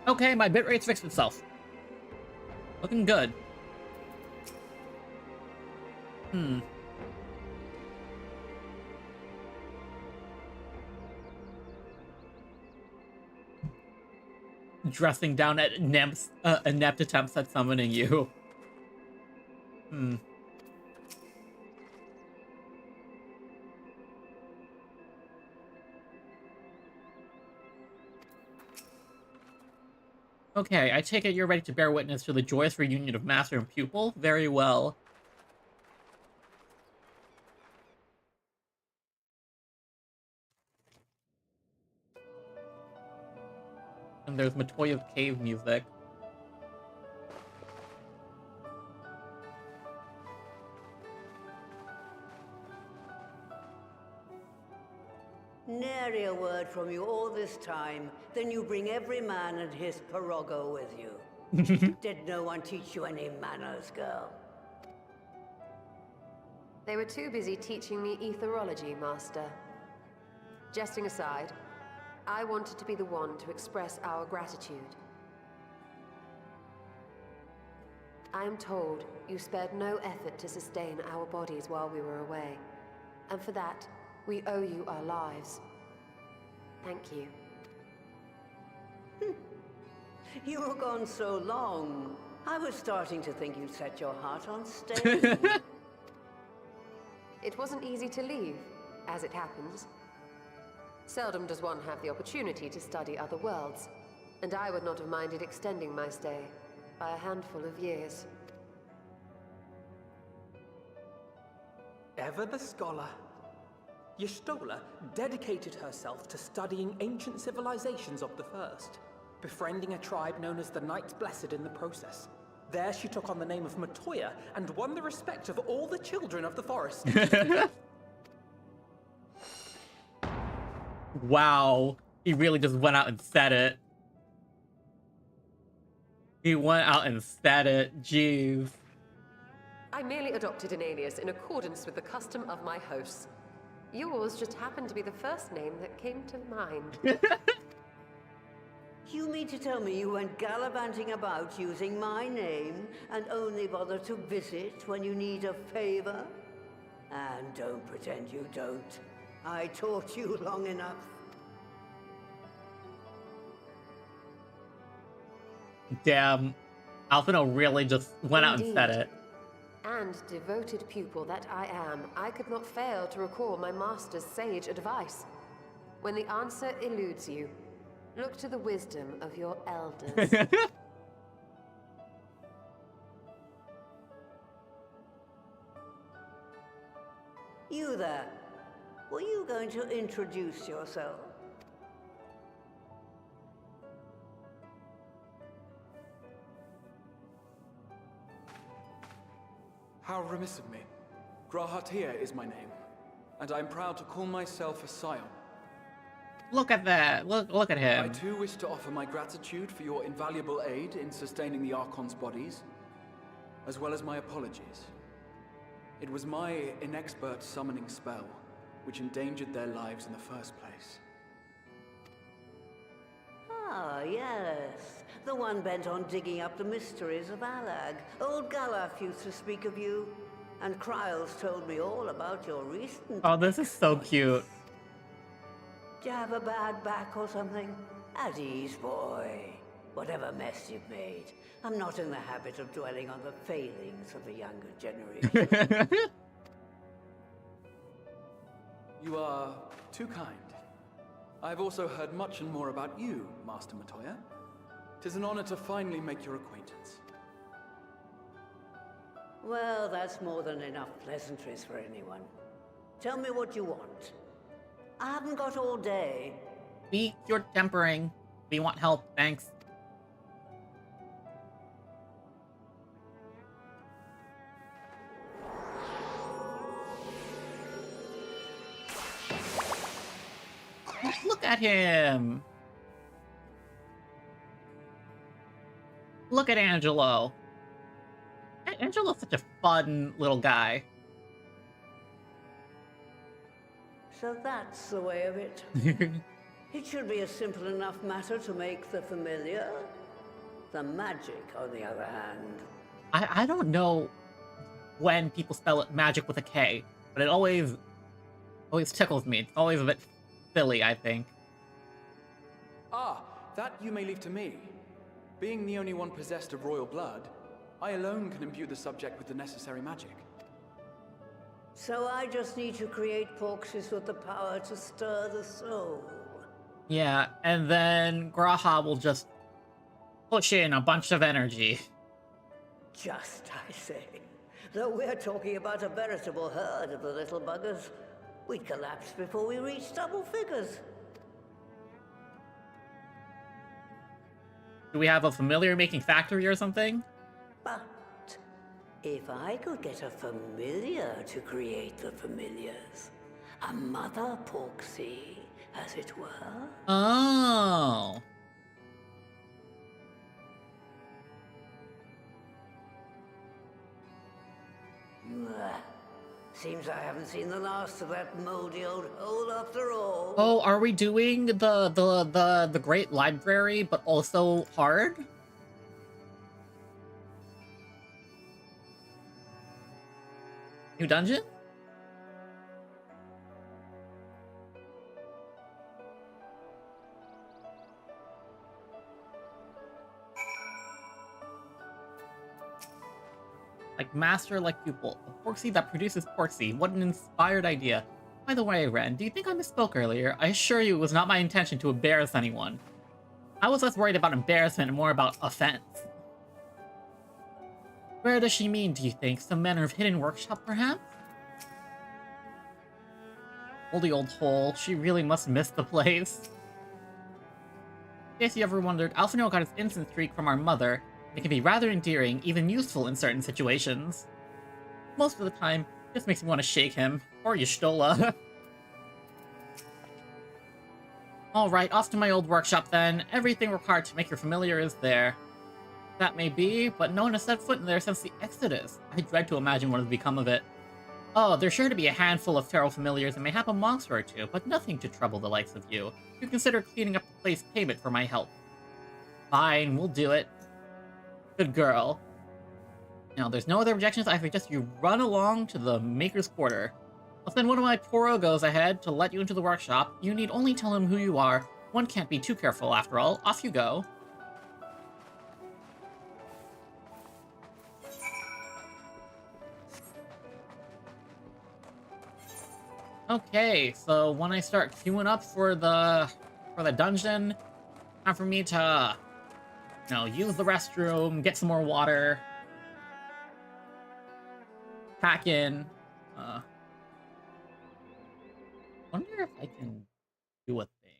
Okay, my bitrate's fixed itself. Looking good. Dressing down at inept attempts at summoning you. Okay, I take it you're ready to bear witness to the joyous reunion of master and pupil? Very well. And there's Matoya's cave music. Nary a word from you all this time. Then you bring every man and his pirogo with you. Did no one teach you any manners, girl? They were too busy teaching me etherology, Master. Jesting aside, I wanted to be the one to express our gratitude. I am told you spared no effort to sustain our bodies while we were away. And for that, we owe you our lives. Thank you. You were gone so long. I was starting to think you'd set your heart on staying. It wasn't easy to leave, as it happens. Seldom does one have the opportunity to study other worlds, and I would not have minded extending my stay by a handful of years. Ever the scholar. Y'shtola dedicated herself to studying ancient civilizations of the First, befriending a tribe known as the Knights Blessed in the process. There she took on the name of Matoya and won the respect of all the children of the forest. Wow. He really just went out and said it. He went out and said it. Jeez. I merely adopted an alias in accordance with the custom of my hosts. Yours just happened to be the first name that came to mind. You mean to tell me you went gallivanting about using my name and only bother to visit when you need a favor? And don't pretend you don't. I taught you long enough. Damn. Alphino really just went out and said it. And devoted pupil that I am, I could not fail to recall my master's sage advice. When the answer eludes you, look to the wisdom of your elders. You there. Were you going to introduce yourself? How remiss of me. Hiyo is my name, and I'm proud to call myself a scion. Look at that. Look at him. I too wish to offer my gratitude for your invaluable aid in sustaining the Archon's bodies, as well as my apologies. It was my inexpert summoning spell which endangered their lives in the first place. Ah, yes. The one bent on digging up the mysteries of Alag. Old Galaf used to speak of you, and Kryles told me all about your recent... Oh, this is so cute. Do you have a bad back or something? At ease, boy. Whatever mess you've made, I'm not in the habit of dwelling on the failings of the younger generation. You are too kind. I've also heard much and more about you, Master Matoya. 'Tis an honor to finally make your acquaintance. Well, that's more than enough pleasantries for anyone. Tell me what you want. I haven't got all day. We cured tempering. We want help, thanks. Look at him! Look at Angelo. Angelo's such a fun little guy. So that's the way of it. It should be a simple enough matter to make the familiar. The magic, on the other hand. I don't know when people spell it magic with a K, but it always tickles me. It's always a bit silly, I think. Ah, that you may leave to me. Being the only one possessed of royal blood, I alone can imbue the subject with the necessary magic. So I just need to create porxes with the power to stir the soul. Yeah, and then Graha will just push in a bunch of energy. Just, I say. Though we're talking about a veritable herd of the little buggers, we'd collapse before we reached double figures. Do we have a familiar making factory or something? But if I could get a familiar to create the familiars, a mother porxie, as it were. Oh. Seems I haven't seen the last of that moldy old hole after all. Oh, are we doing the Great Library, but also hard? New dungeon? Like master, like pupil. A porxie that produces porxie. What an inspired idea. By the way, Ren, do you think I misspoke earlier? I assure you it was not my intention to embarrass anyone. I was less worried about embarrassment and more about offense. Where does she mean, do you think? Some manner of hidden workshop, perhaps? Holy old hole. She really must miss the place. In case you ever wondered, Alphino got his instant streak from our mother. It can be rather endearing, even useful in certain situations. Most of the time, it just makes me want to shake him. Or Y'shtola. Alright, off to my old workshop then. Everything required to make your familiar is there. That may be, but no one has set foot in there since the Exodus. I dread to imagine what has become of it. Oh, there's sure to be a handful of feral familiars and mayhap a monster or two, but nothing to trouble the likes of you. You consider cleaning up the place payment for my help. Fine, we'll do it. Good girl. Now, there's no other objections. I suggest you run along to the Maker's Quarter. I'll send one of my porogos ahead to let you into the workshop. You need only tell him who you are. One can't be too careful, after all. Off you go. Okay, so when I start queuing up for the dungeon, time for me to, you know, use the restroom, get some more water, pack in. Wonder if I can do a thing.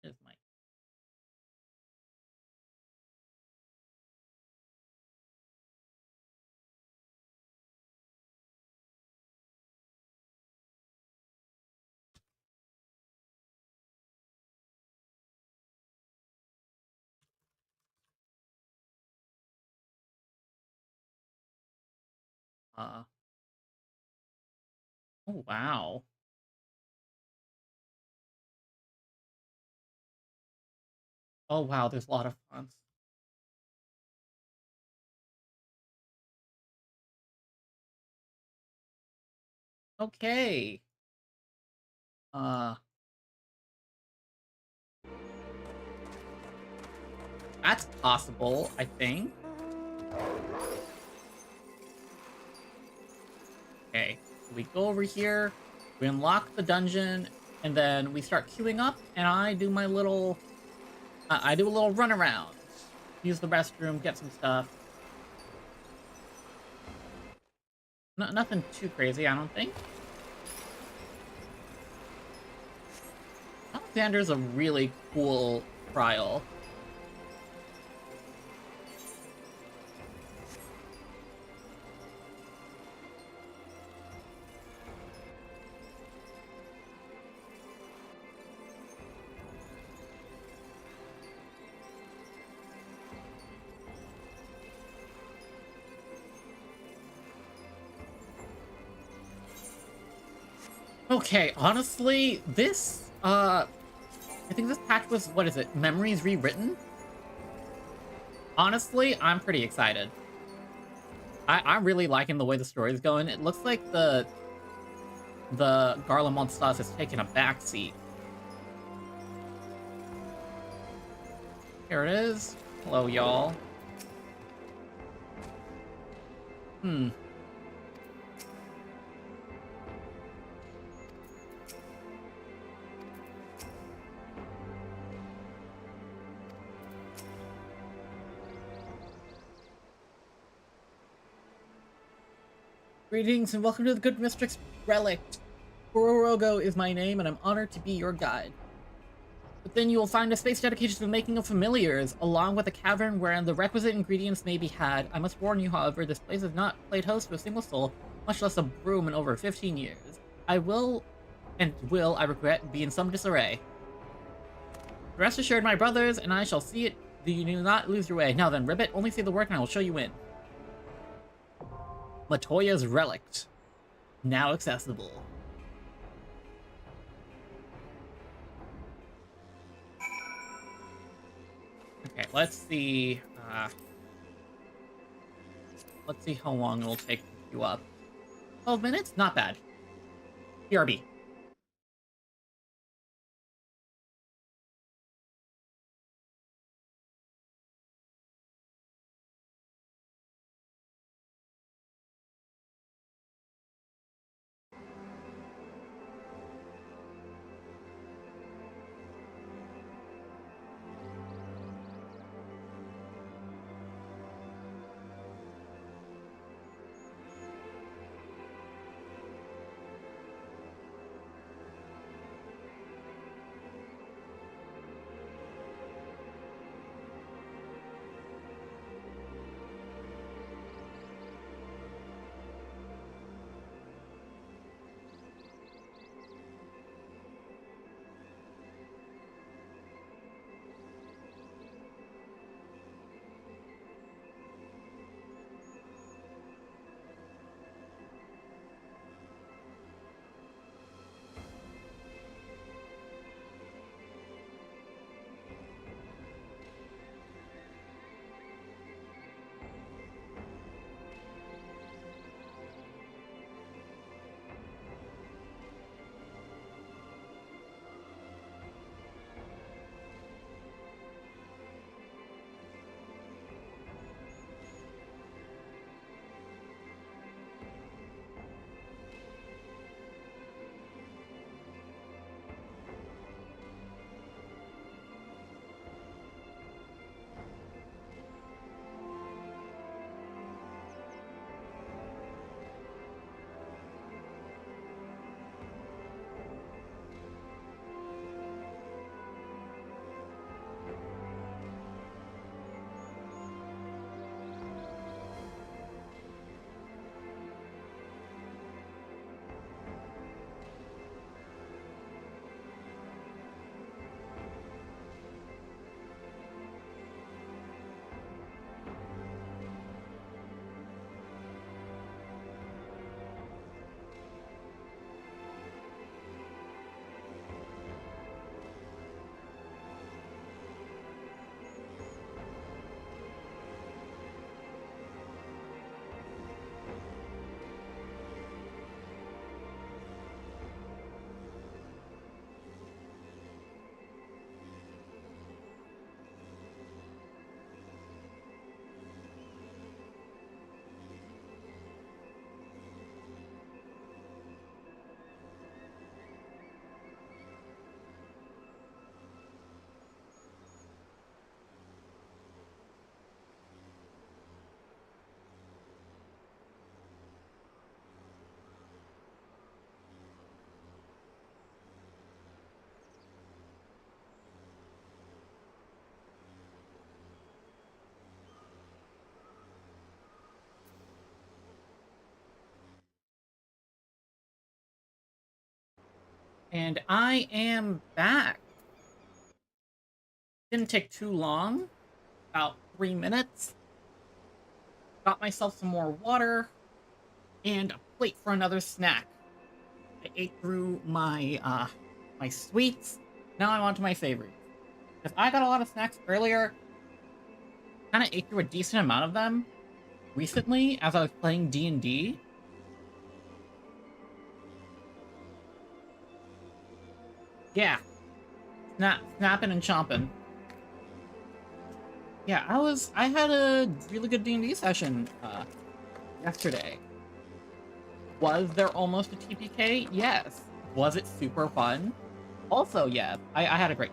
Here's my. Oh, wow. Oh, wow, there's a lot of fonts. Okay. Uh... That's possible, I think. Okay, so we go over here, we unlock the dungeon, and then we start queuing up, and I do my little... I do a little run around. Use the restroom, get some stuff. Nothing too crazy, I don't think. Alexander's a really cool trial. Okay, honestly, this, I think this patch was, what is it, Memories Rewritten? Honestly, I'm pretty excited. I'm really liking the way the story's going. It looks like the Garlemald sauce has taken a backseat. Here it is. Hello, y'all. Greetings and welcome to the Good Mistress Relic. Gororogo is my name and I'm honored to be your guide. Within you will find a space dedicated to the making of familiars, along with a cavern wherein the requisite ingredients may be had. I must warn you, however, this place has not played host to a single soul, much less a broom, in over 15 years. I will, I regret, be in some disarray. Rest assured, my brothers and I shall see it that you do not lose your way. Now then, Ribbit, only say the word and I will show you in. Matoya's Relict. Now accessible. Okay, let's see. Let's see how long it'll take to queue up. 12 minutes? Not bad. BRB. And I am back. Didn't take too long, about 3 minutes. Got myself some more water and a plate for another snack. I ate through my my sweets. Now I'm on to my favorites. Because I got a lot of snacks earlier. Kind of ate through a decent amount of them recently as I was playing D&D. Yeah. Snapping and chomping. Yeah, I had a really good D&D session yesterday. Was there almost a TPK? Yes. Was it super fun? Also, yes. I had a great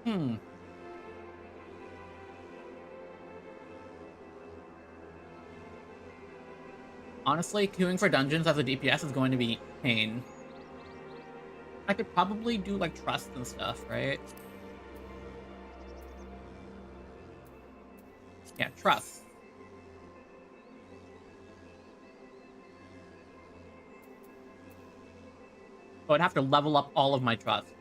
time. Honestly, queuing for dungeons as a DPS is going to be pain. I could probably do, like, trust and stuff, right? Yeah, trust. So I'd have to level up all of my trust.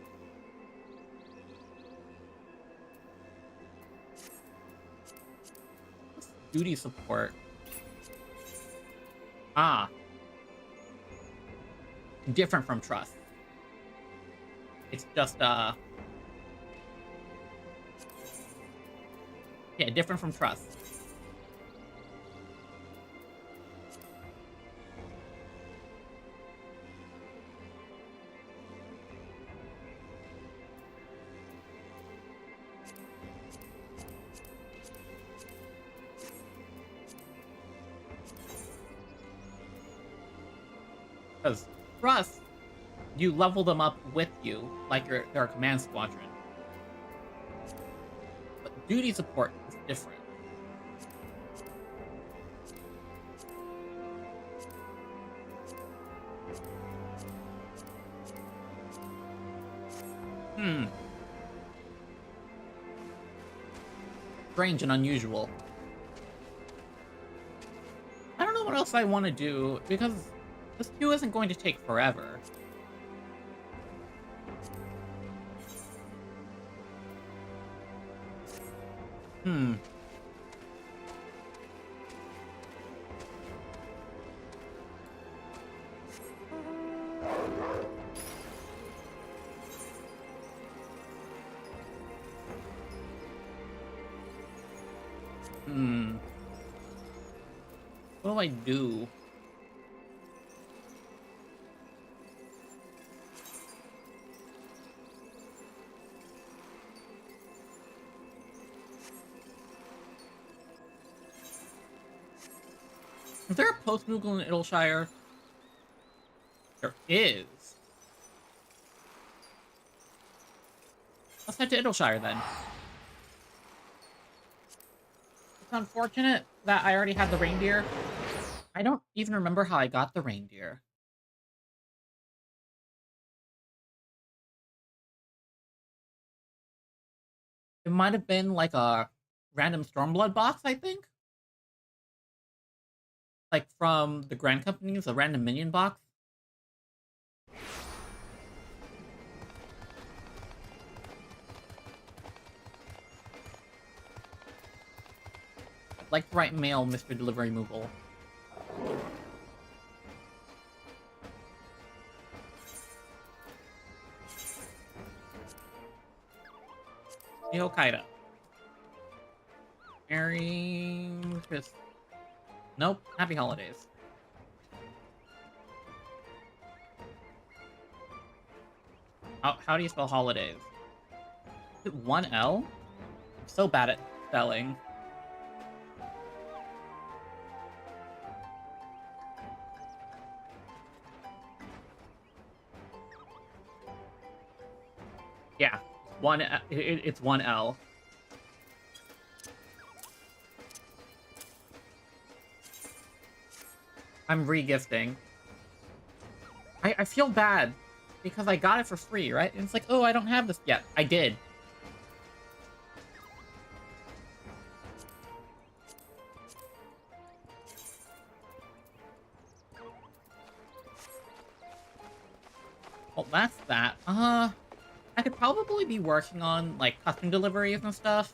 What's duty support? Ah. Different from trust. It's just, yeah, different from trust. Because trust, you level them up with you, like they're a command squadron. But duty support is different. Strange and unusual. I don't know what else I want to do, because this queue isn't going to take forever. What do I do? Is there a post-Moogle in Idleshire? There is. Let's head to Idleshire then. It's unfortunate that I already had the reindeer. I don't even remember how I got the reindeer. It might have been like a random Stormblood box, I think. Like from the Grand Companies, a random minion box. I'd like to write mail, Mr. Delivery Moogle. Hiyo Kaida. Merry Christmas. Nope. Happy Holidays. How do you spell holidays? Is it 1 L? I'm so bad at spelling. Yeah, it's 1 L. I'm re-gifting. I feel bad because I got it for free, right? And it's like, oh, I don't have this yet. I did. that's that. I could probably be working on, like, custom deliveries and stuff.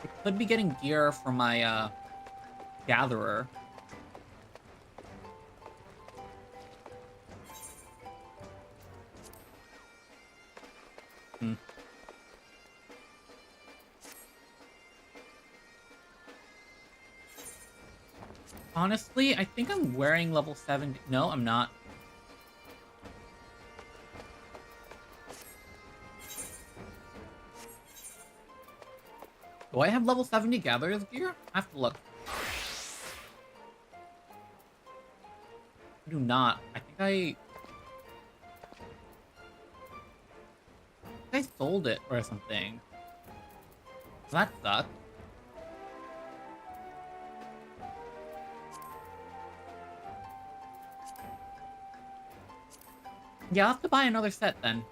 I could be getting gear for my, gatherer. Hmm. Honestly, I think I'm wearing level 70. No, I'm not. Do I have level 70 gatherer's gear? I have to look. I do not. I sold it or something. That sucks. Yeah, I'll have to buy another set then.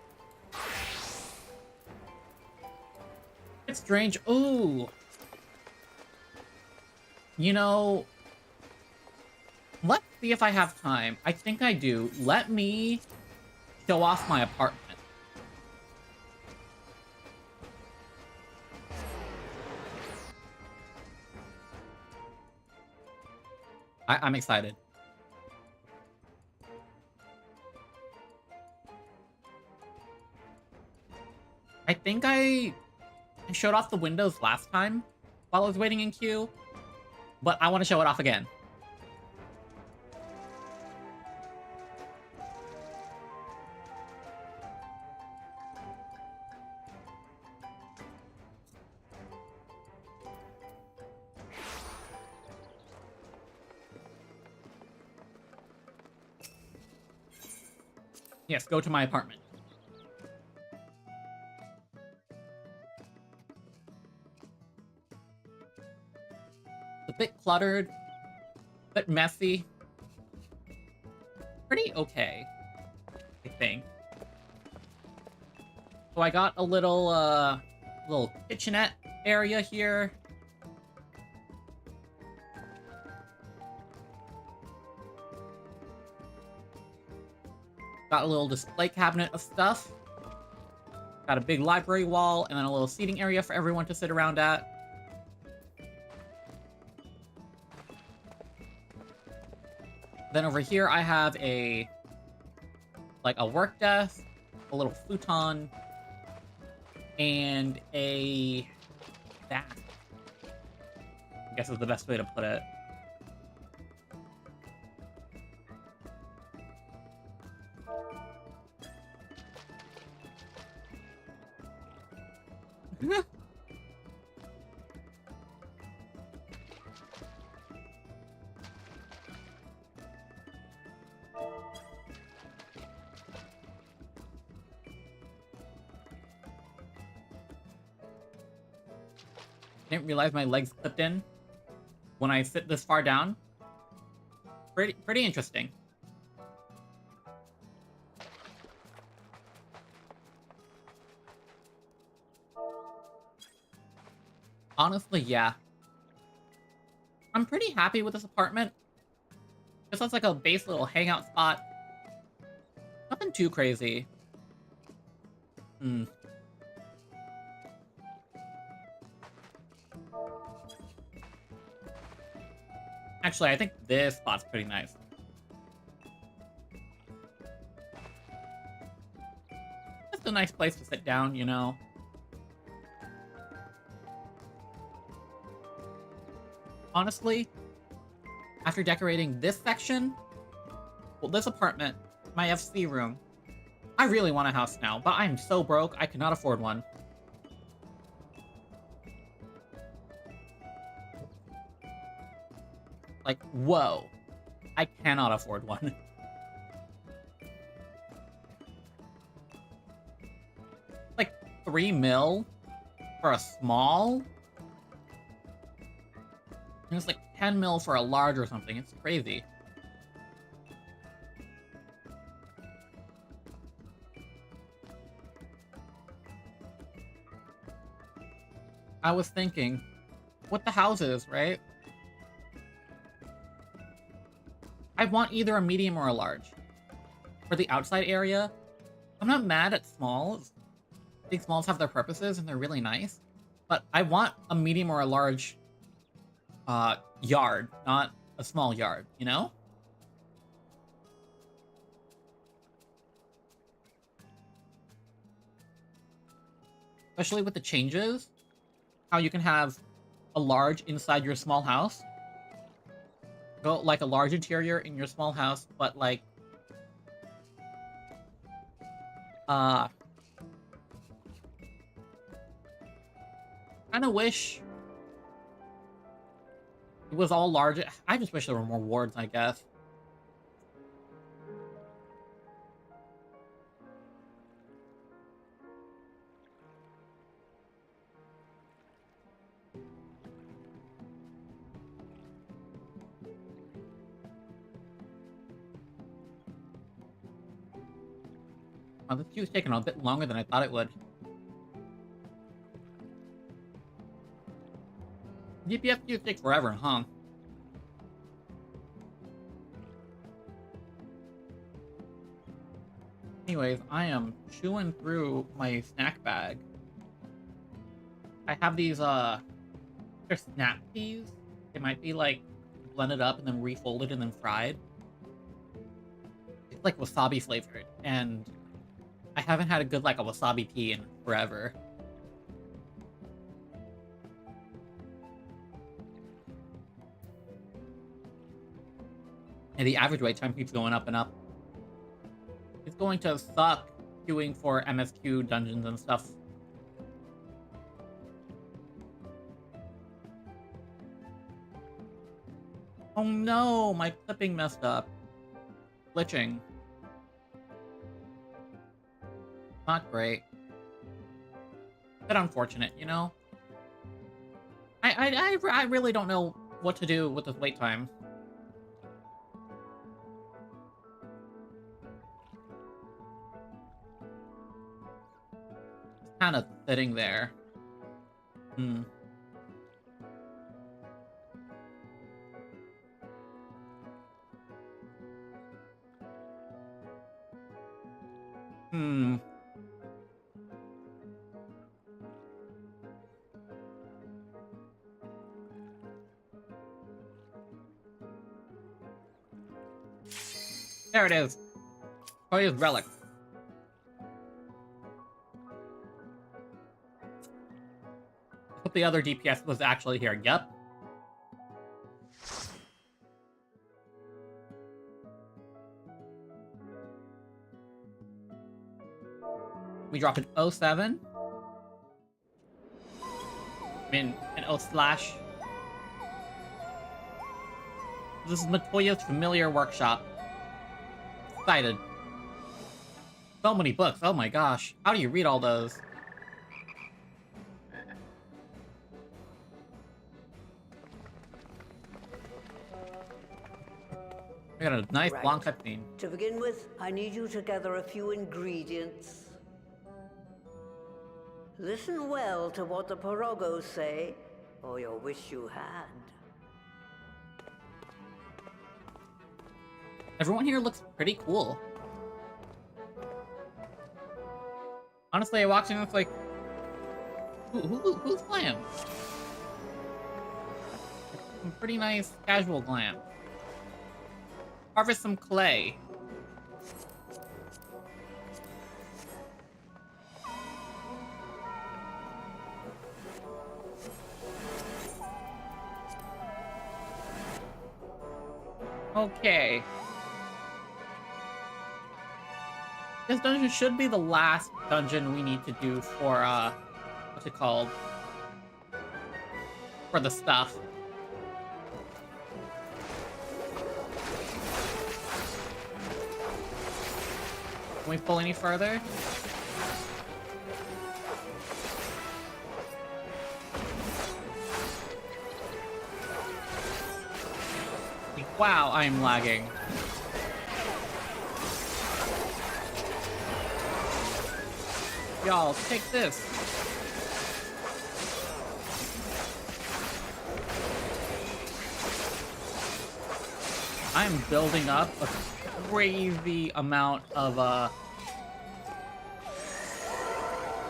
It's strange. Ooh. You know, let's see if I have time. I think I do. Let me show off my apartment. I'm excited. I think I showed off the windows last time while I was waiting in queue, but I want to show it off again. Yes, go to my apartment. It's a bit cluttered, a bit messy. Pretty okay, I think. So I got a little kitchenette area here. Got a little display cabinet of stuff. Got a big library wall, and then a little seating area for everyone to sit around at. Then over here, I have a work desk, a little futon, and a bath. I guess is the best way to put it. Didn't realize my legs clipped in when I sit this far down. Pretty interesting. Honestly, yeah. I'm pretty happy with this apartment. This looks like a base little hangout spot. Nothing too crazy. Actually, I think this spot's pretty nice. Just a nice place to sit down, you know? Honestly, after decorating this section, well, this apartment, my FC room, I really want a house now, but I'm so broke, I cannot afford one. Like, whoa. I cannot afford one. Like, 3 mil for a small? And it's like 10 mil for a large or something. It's crazy. I was thinking, with the houses, right? I want either a medium or a large. For the outside area, I'm not mad at smalls. I think smalls have their purposes and they're really nice. But I want a medium or a large yard, not a small yard, you know? Especially with the changes, how you can have a large inside your small house. Go like a large interior in your small house, but like kind of wish it was all large. I just wish there were more wards, I guess. Oh, this queue's taking a bit longer than I thought it would. DPS queues take forever, huh? Anyways, I am chewing through my snack bag. I have these, they're snap peas. They might be, like, blended up and then refolded and then fried. It's, like, wasabi flavored, and I haven't had a good, like, a wasabi pea in forever. And the average wait time keeps going up and up. It's going to suck queuing for MSQ dungeons and stuff. Oh no, my clipping messed up. Glitching. Not great. Bit unfortunate, you know? I really don't know what to do with this wait time. It's kind of sitting there. Hmm. There it is. Toya's relic. I hope the other DPS was actually here. Yep. We drop an 07. I mean, an O slash. This is Matoya's familiar workshop. Excited. So many books. Oh my gosh. How do you read all those? We got a nice long cutscene. To begin with, I need you to gather a few ingredients. Listen well to what the Pirogos say, or you'll wish you had. Everyone here looks pretty cool. Honestly, I walked in and it's like, who's glam? Some pretty nice casual glam. Harvest some clay. Okay. This dungeon should be the last dungeon we need to do for, what's it called? For the stuff. Can we pull any further? Wow, I'm lagging. Y'all, take this. I'm building up a crazy amount of,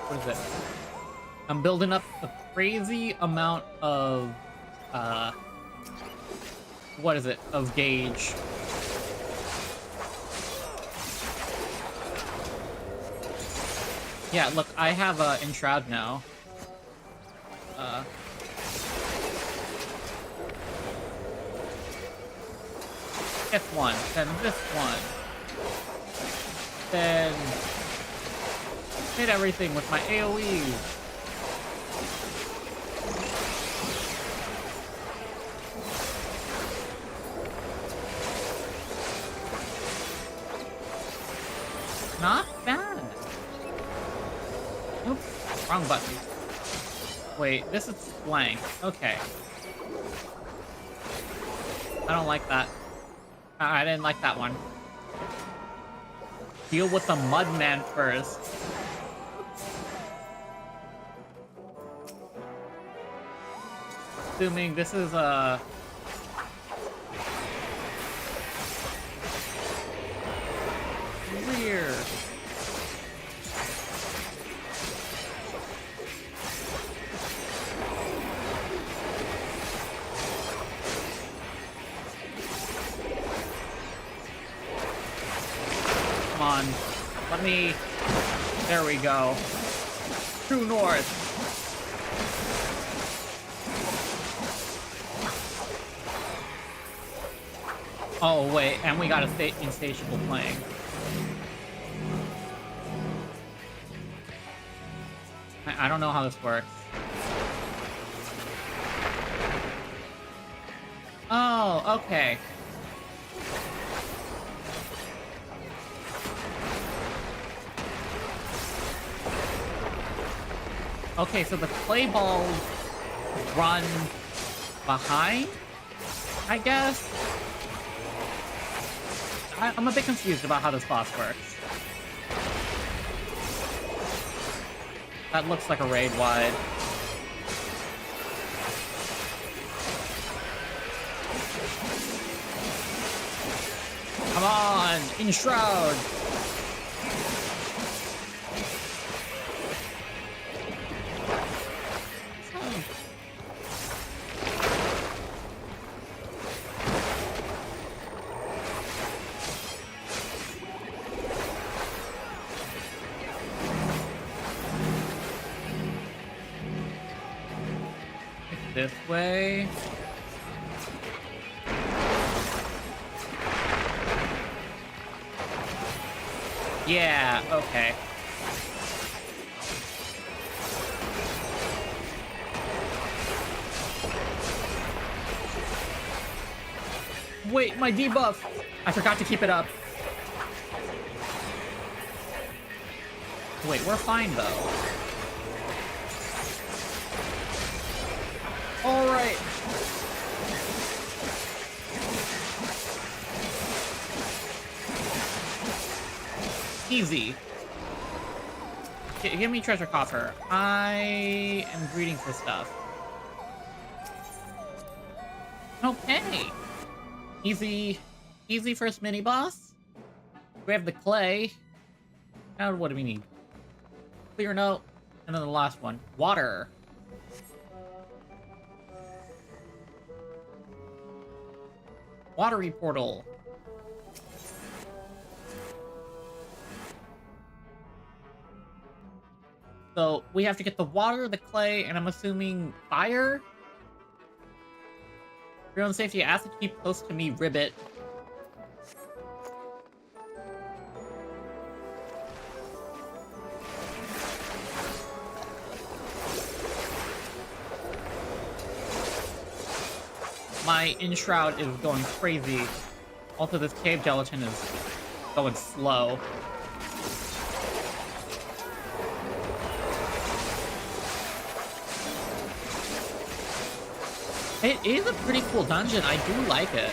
what is it? I'm building up a crazy amount of, what is it? Of gauge. Yeah, look, I have Enshroud now. This one, then this one. Then hit everything with my AoE. Not bad. Oops, wrong button. Wait, this is flank. Okay. I don't like that. I didn't like that one. Deal with the Mudman first. Assuming this is a... Weird. Come on. Let me... There we go. True north. Oh, wait. And we got a insatiable playing. I don't know how this works. Oh, okay. Okay, so the clay balls run behind, I guess? I'm a bit confused about how this boss works. That looks like a raid wide. Come on, Enshroud! This way. Yeah, okay. Wait, my debuff! I forgot to keep it up. Wait, we're fine though. Alright. Easy. Give me treasure coffer. I am greeting for stuff. Okay. Easy first mini boss. We have the clay. Now what do we need? Clear note, and then the last one. Water. Watery portal. So we have to get the water, the clay, and I'm assuming fire? For your own safety, ask to keep close to me, Ribbit. My Enshroud is going crazy. Also, this cave gelatin is going slow. It is a pretty cool dungeon. I do like it.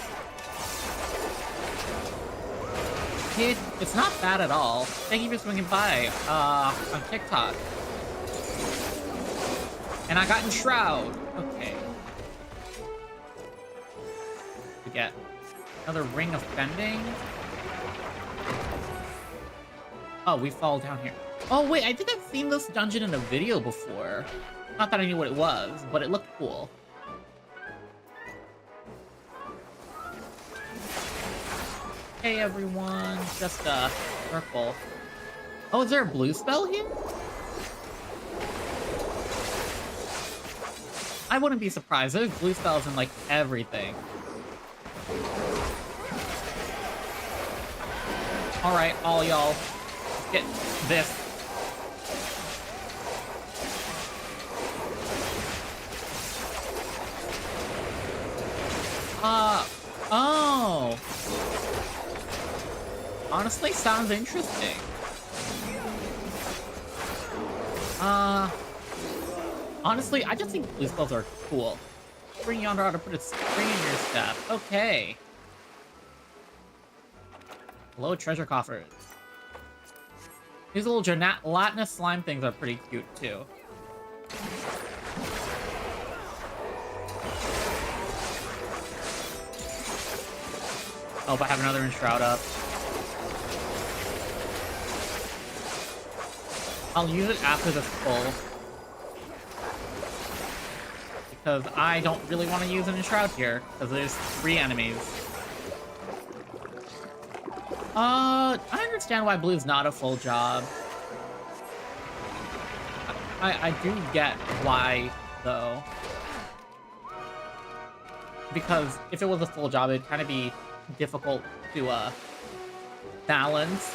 It's not bad at all. Thank you for swinging by on TikTok. And I got Enshroud. Okay. Get. Another ring of bending. Oh, we fall down here. Oh wait, I think I've seen this dungeon in a video before. Not that I knew what it was, but it looked cool. Hey everyone, just a circle. Oh, is there a blue spell here? I wouldn't be surprised. There's blue spells in like everything. Alright, all y'all. Get this. Oh. Honestly, sounds interesting. Honestly, I just think blue spells are cool. Bring yonder to put a spring in your step. Okay. Hello, treasure coffers. These little gelatinous slime things are pretty cute, too. Oh, but I have another enshroud up. I'll use it after this full. Because I don't really want to use an enshroud here, because there's 3 enemies. I understand why blue's not a full job. I do get why, though. Because if it was a full job, it'd kind of be difficult to, balance.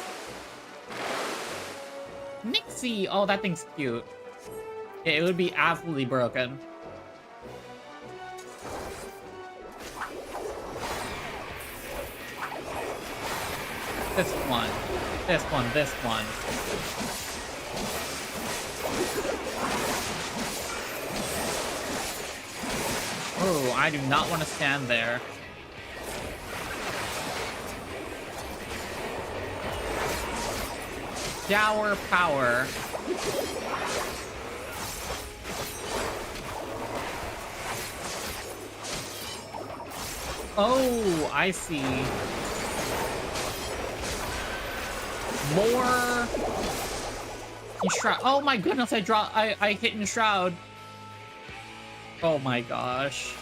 Nixie! Oh, that thing's cute. It would be absolutely broken. This one. This one. This one. Oh, I do not want to stand there. Shower power. Oh, I see. More enshroud. Oh my goodness, I hit enshroud. Oh my gosh.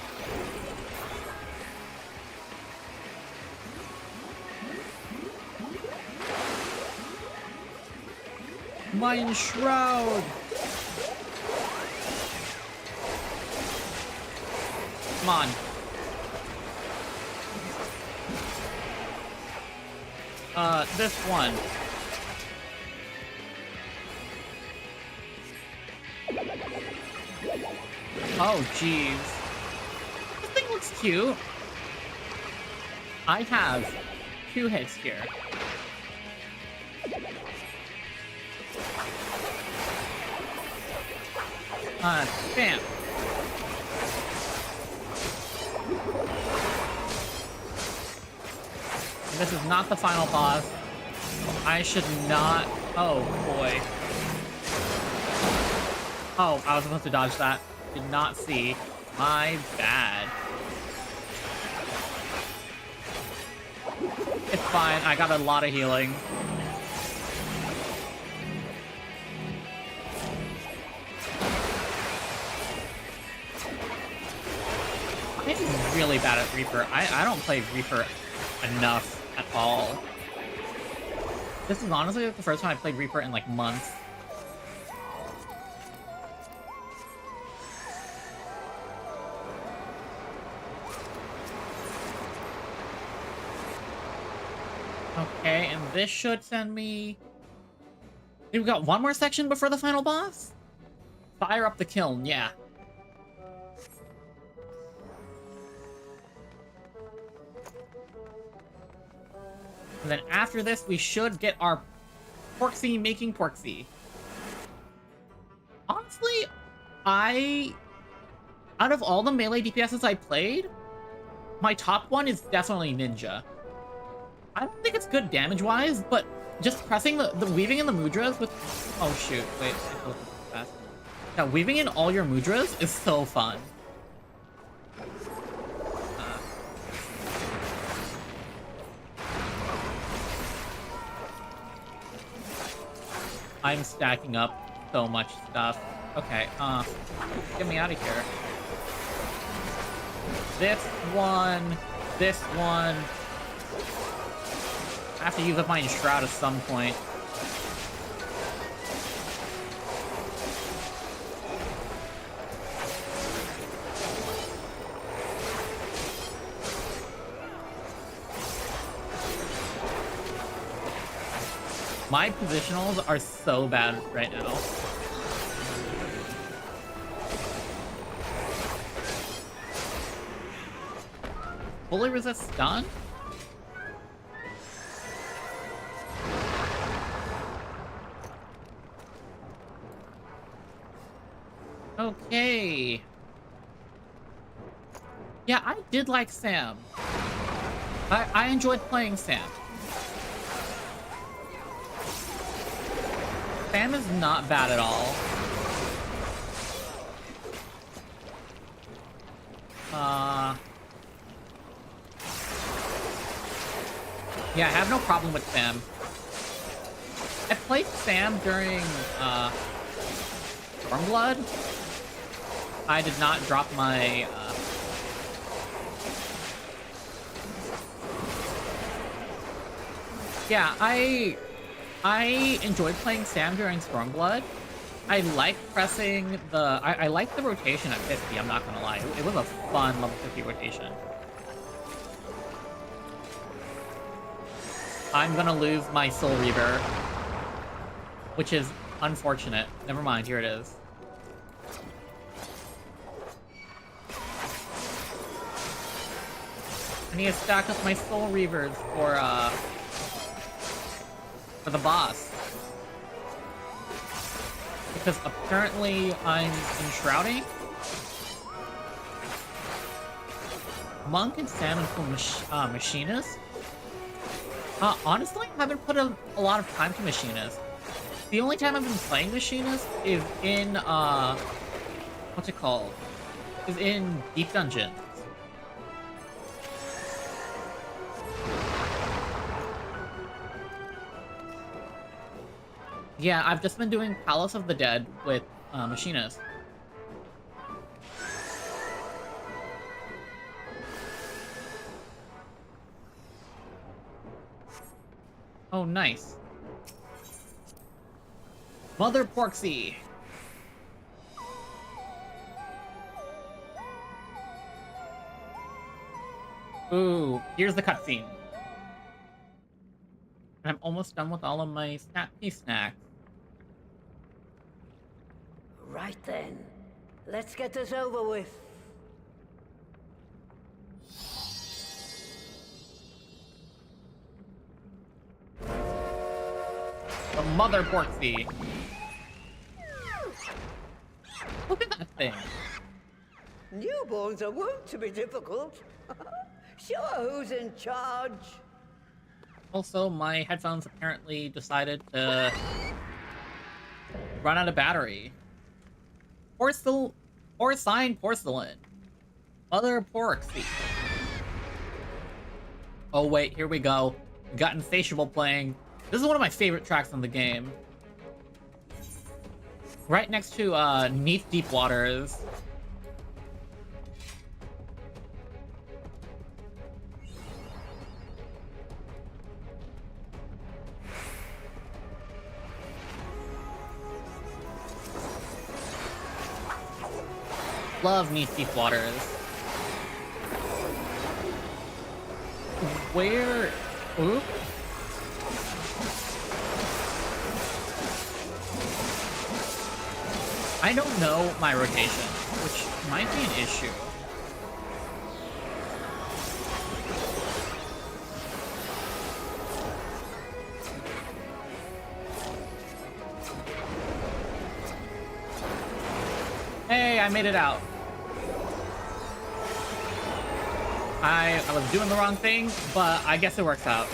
My enshroud. Come on. This one. Oh, jeez. This thing looks cute. I have 2 hits here. Bam. This is not the final boss. I should not... Oh, boy. Oh, I was supposed to dodge that. Did not see. My bad. It's fine. I got a lot of healing. I'm really bad at Reaper. I don't play Reaper enough at all. This is honestly the first time I played Reaper in like months. Okay, and this should send me... We've got one more section before the final boss? Fire up the kiln, yeah. And then after this, we should get our Porksy making Porksy. Honestly, out of all the melee DPSs I played, my top one is definitely Ninja. I don't think it's good damage-wise, but just pressing the weaving in the mudras with... Oh shoot, wait, fast. Yeah, weaving in all your mudras is so fun. I'm stacking up so much stuff. Okay, get me out of here. This one. I have to use up my shroud at some point. My positionals are so bad right now. Fully resist stun? Okay. Yeah, I did like Sam. I enjoyed playing Sam. Sam is not bad at all. Yeah, I have no problem with Sam. I played Sam during, Stormblood. I did not drop my, Yeah, I enjoyed playing Sam during Stormblood. I like pressing the... I like the rotation at 50, I'm not gonna lie. It was a fun level 50 rotation. I'm gonna lose my Soul Reaver, which is unfortunate. Never mind, here it is. I need to stack up my Soul Reavers for the boss. Because apparently I'm enshrouding. Monk and Sam and Machinist. Honestly, I haven't put a lot of time to Machinist. The only time I've been playing Machinist is in, what's it called? Is in Deep Dungeons. Yeah, I've just been doing Palace of the Dead with Machinist. Oh, nice. Mother Porksy. Ooh, here's the cutscene. I'm almost done with all of my snappy snacks. Right then. Let's get this over with. The Mother Porksy. Look at that thing. Newborns are wont to be difficult. Sure, who's in charge? Also, my headphones apparently decided to run out of battery. Porcine porcelain. Mother Porksy. Oh wait, here we go. We got Insatiable playing. This is one of my favorite tracks in the game. Right next to Neath Deep Waters. Love Neath Deep Waters. Where... Oop. I don't know my rotation, which might be an issue. Hey, I made it out. I was doing the wrong thing, but I guess it works out.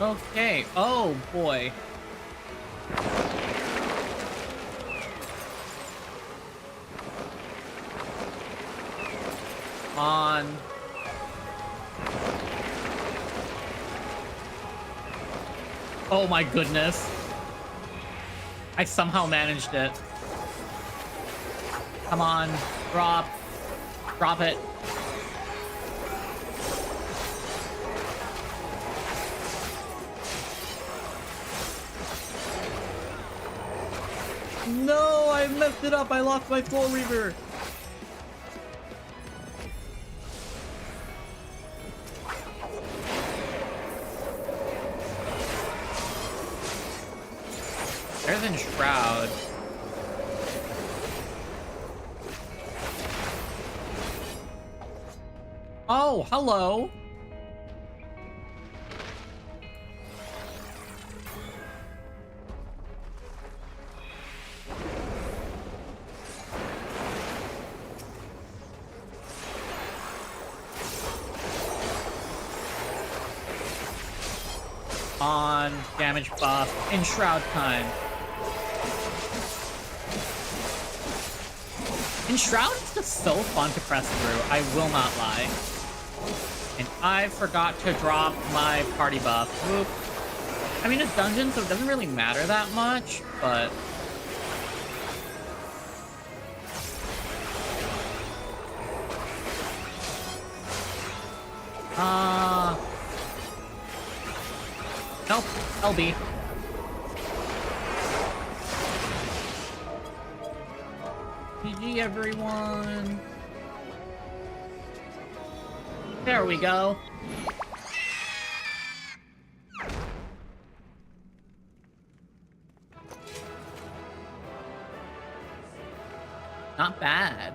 Okay, oh boy. on. Oh my goodness. I somehow managed it. Come on, drop. Drop it. No, I messed it up. I lost my Soul Reaver. There's an Shroud. Oh, hello. On damage buff in Shroud time. And Shroud is just so fun to press through, I will not lie. And I forgot to drop my party buff. Whoop. I mean, it's dungeon, so it doesn't really matter that much, but... Nope, LB. GG, everyone. There we go. Not bad.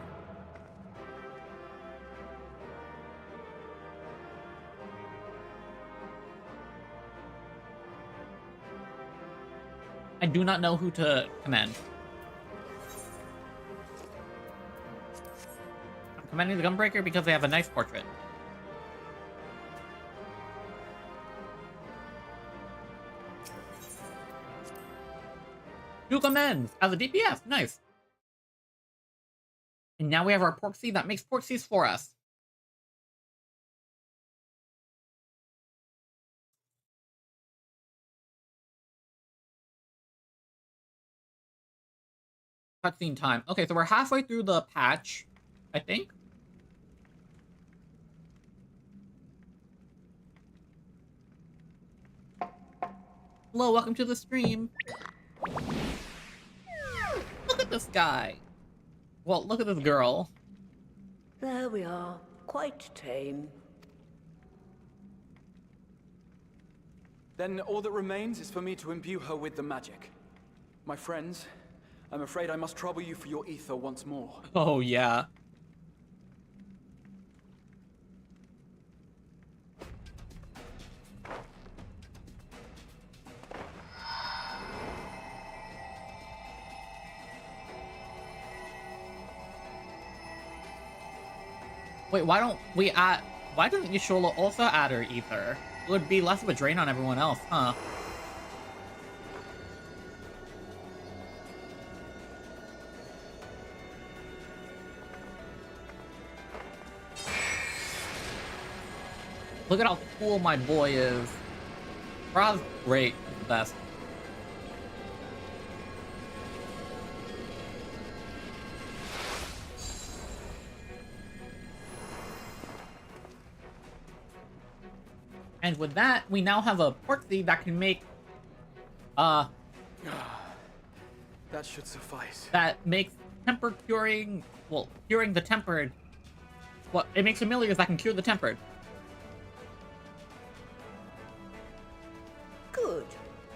I do not know who to commend. I'm commending the Gunbreaker because they have a nice portrait. Two commends as a DPS, nice. And now we have our Porksy that makes Porksies for us. Cutscene time. Okay, so we're halfway through the patch, I think. Hello, welcome to the stream. Look at this guy. Well, look at this girl. There we are. Quite tame. Then all that remains is for me to imbue her with the magic. My friends, I'm afraid I must trouble you for your ether once more. Oh, yeah. Wait, why don't we add... Why doesn't Yashola also add her ether? It would be less of a drain on everyone else, huh? Look at how cool my boy is. Rob's great. He's the best. And with that, we now have a Porksy that can make, that should suffice. That makes temper curing, well, curing the tempered. Well, it makes familiars that can cure the tempered. Good.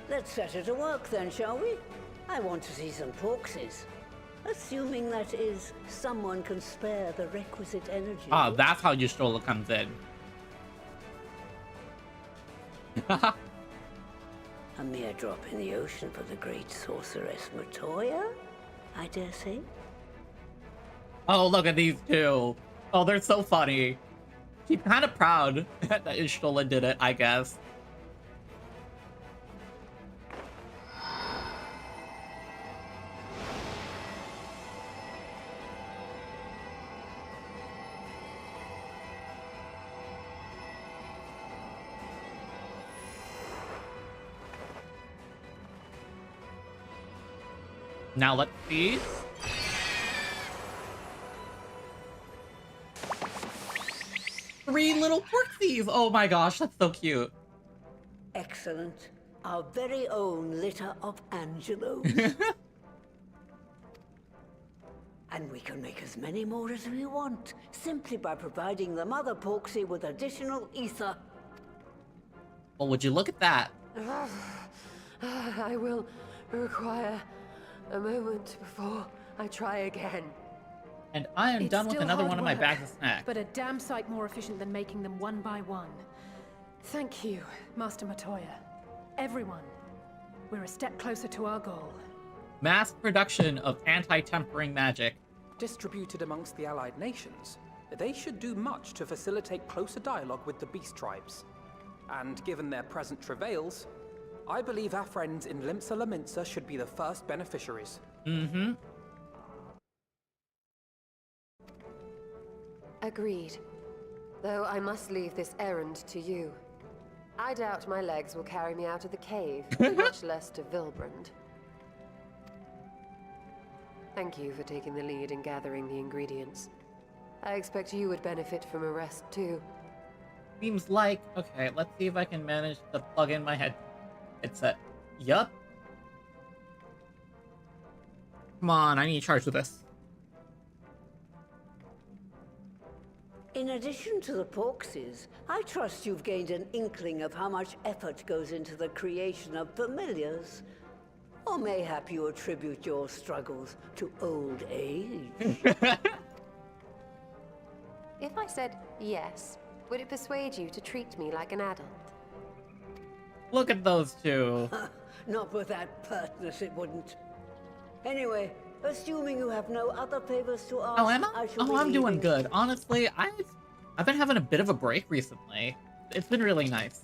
Let's set her to work then, shall we? I want to see some Porksies. Assuming that is, someone can spare the requisite energy. Ah, that's how Yashola comes in. A mere drop in the ocean for the great sorceress Matoya, I dare say. Oh, look at these two. Oh, they're so funny. She's kind of proud that Yashola did it, I guess. Now let's see. Three little porksies! Oh my gosh, that's so cute. Excellent. Our very own litter of Angelos. And we can make as many more as we want, simply by providing the mother porksy with additional ether. Well, would you look at that? I will require a moment before I try again. And I am It's done with still another hard one of my work, bags of snacks. but a damn sight more efficient than making them one by one. Thank you, Master Matoya. Everyone, we're a step closer to our goal. Mass production of anti-tempering magic. Distributed amongst the allied nations, they should do much to facilitate closer dialogue with the beast tribes. And given their present travails, I believe our friends in Limsa Laminsa should be the first beneficiaries. Mm-hmm. Agreed. Though I must leave this errand to you. I doubt my legs will carry me out of the cave, much less to Vilbrand. Thank you for taking the lead in gathering the ingredients. I expect you would benefit from a rest too. Seems like... Okay, let's see if I can manage to plug in my headset. Yup. Come on, I need to charge with this. In addition to the porksies, I trust you've gained an inkling of how much effort goes into the creation of familiars. Or mayhap you attribute your struggles to old age. If I said yes, would it persuade you to treat me like an adult? Look at those two. Not with that pertness, it wouldn't. Anyway, assuming you have no other favors to ask, Oh, am I? shall be Oh, I'm doing leaving. good. Honestly, I've been having a bit of a break recently. It's been really nice.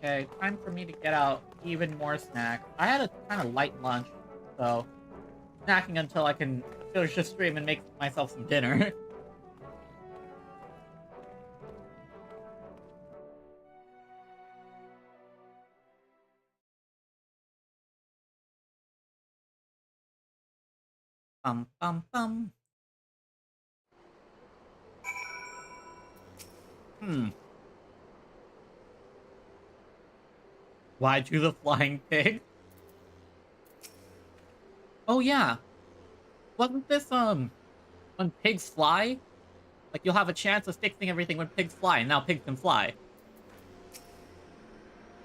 Okay, time for me to get out even more snacks. I had a kind of light lunch, so snacking until I can finish the stream and make myself some dinner. Bum bum bum. Why do the flying pig? Oh yeah. Wasn't this when pigs fly? Like you'll have a chance of fixing everything when pigs fly, and now pigs can fly.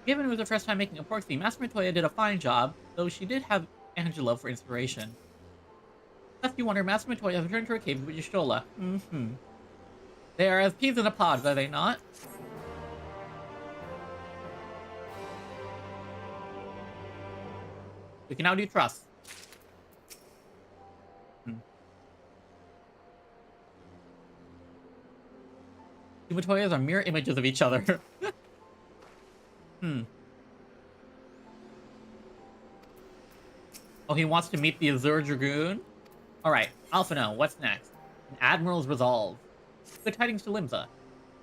Given it was her first time making a porksy, Master Matoya did a fine job, though she did have Angelo for inspiration. Lest you wonder, Master Matoya has returned to her cave with Y'shtola. They are as peas in a pod, are they not? We can now do trust. Two Matoyas are mirror images of each other. Oh, he wants to meet the Azure Dragoon? Alright, Alphino, what's next? An Admiral's Resolve. Good tidings to Limsa.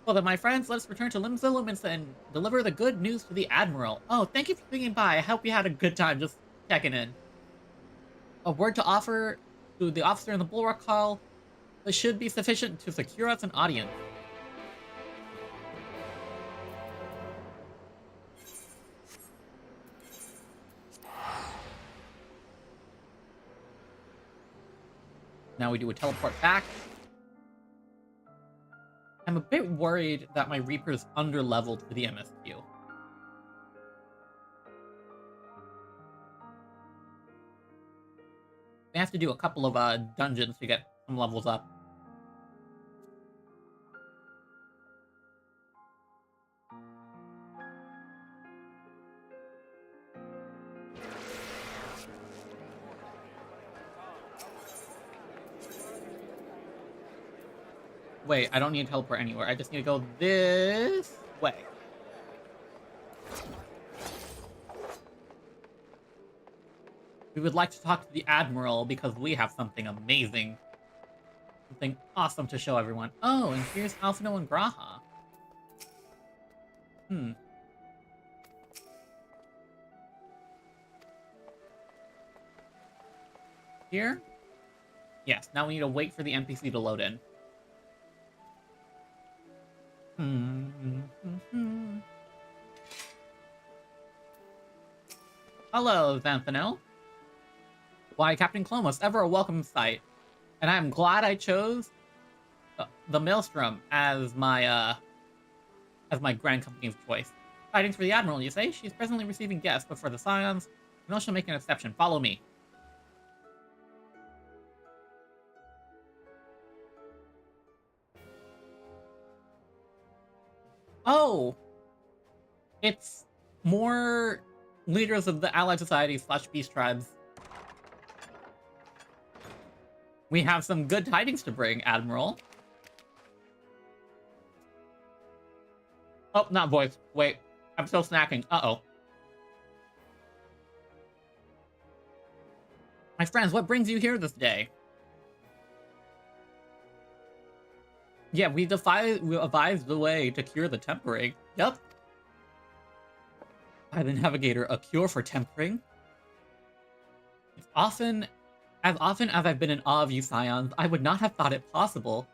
Well then, my friends, let us return to Limsa Luminsa and deliver the good news to the Admiral. Oh, thank you for swinging by. I hope you had a good time just checking in. A word to offer to the officer in the Bulwark Hall. This should be sufficient to secure us an audience. Now we do a teleport back. I'm a bit worried that my Reaper's under-leveled for the MSQ. We have to do a couple of dungeons to get some levels up. Wait, I don't need to teleport anywhere. I just need to go this way. We would like to talk to the Admiral because we have something amazing. Something awesome to show everyone. Oh, and here's Alphino and Graha. Here? Yes, now we need to wait for the NPC to load in. Hello, Xanthanel. Why, Captain Clomos, ever a welcome sight. And I'm glad I chose the Maelstrom as my grand company of choice. Tidings for the Admiral, you say? She's presently receiving guests, but for the Scions, I know she'll make an exception. Follow me. Oh! It's more leaders of the Allied Society / Beast Tribes. We have some good tidings to bring, Admiral. Oh, not voice. Wait, I'm still snacking. Uh-oh. My friends, what brings you here this day? Yeah, we advised the way to cure the tempering. Yep. By the Navigator, a cure for tempering? As often as I've been in awe of you, Scions, I would not have thought it possible.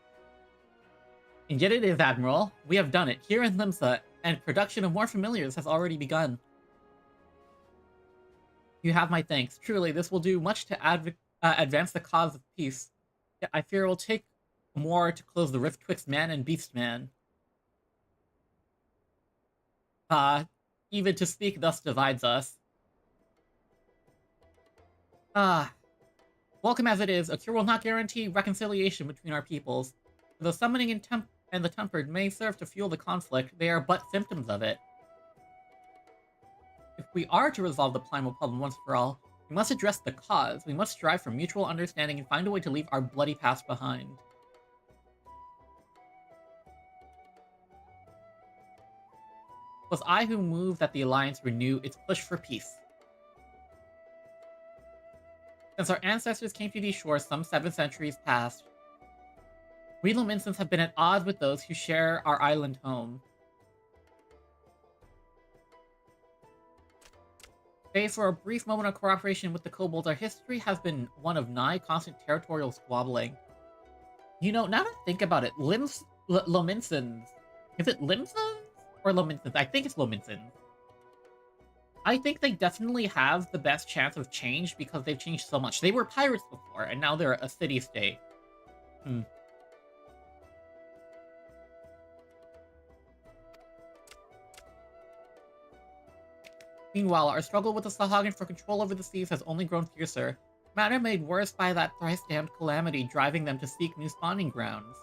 And yet it is, Admiral. We have done it, here in Limsa, and production of more familiars has already begun. You have my thanks. Truly, this will do much to advance the cause of peace. Yet I fear it will take more to close the rift twixt man and beastman. Even to speak thus divides us. Welcome as it is, a cure will not guarantee reconciliation between our peoples. Though summoning and the tempered may serve to fuel the conflict, they are but symptoms of it. If we are to resolve the primal problem once for all, we must address the cause. We must strive for mutual understanding and find a way to leave our bloody past behind. It was I who moved that the Alliance renew its push for peace. Since our ancestors came to these shores some 7 centuries past, we Lominsons have been at odds with those who share our island home. Save for a brief moment of cooperation with the kobolds, our history has been one of nigh constant territorial squabbling. You know, now that I think about it, Lominsons... Is it Limsons or Lominsons? I think it's Lominsons. I think they definitely have the best chance of change because they've changed so much. They were pirates before, and now they're a city-state. Meanwhile, our struggle with the Sahuagin for control over the seas has only grown fiercer, matter made worse by that thrice-damned calamity driving them to seek new spawning grounds.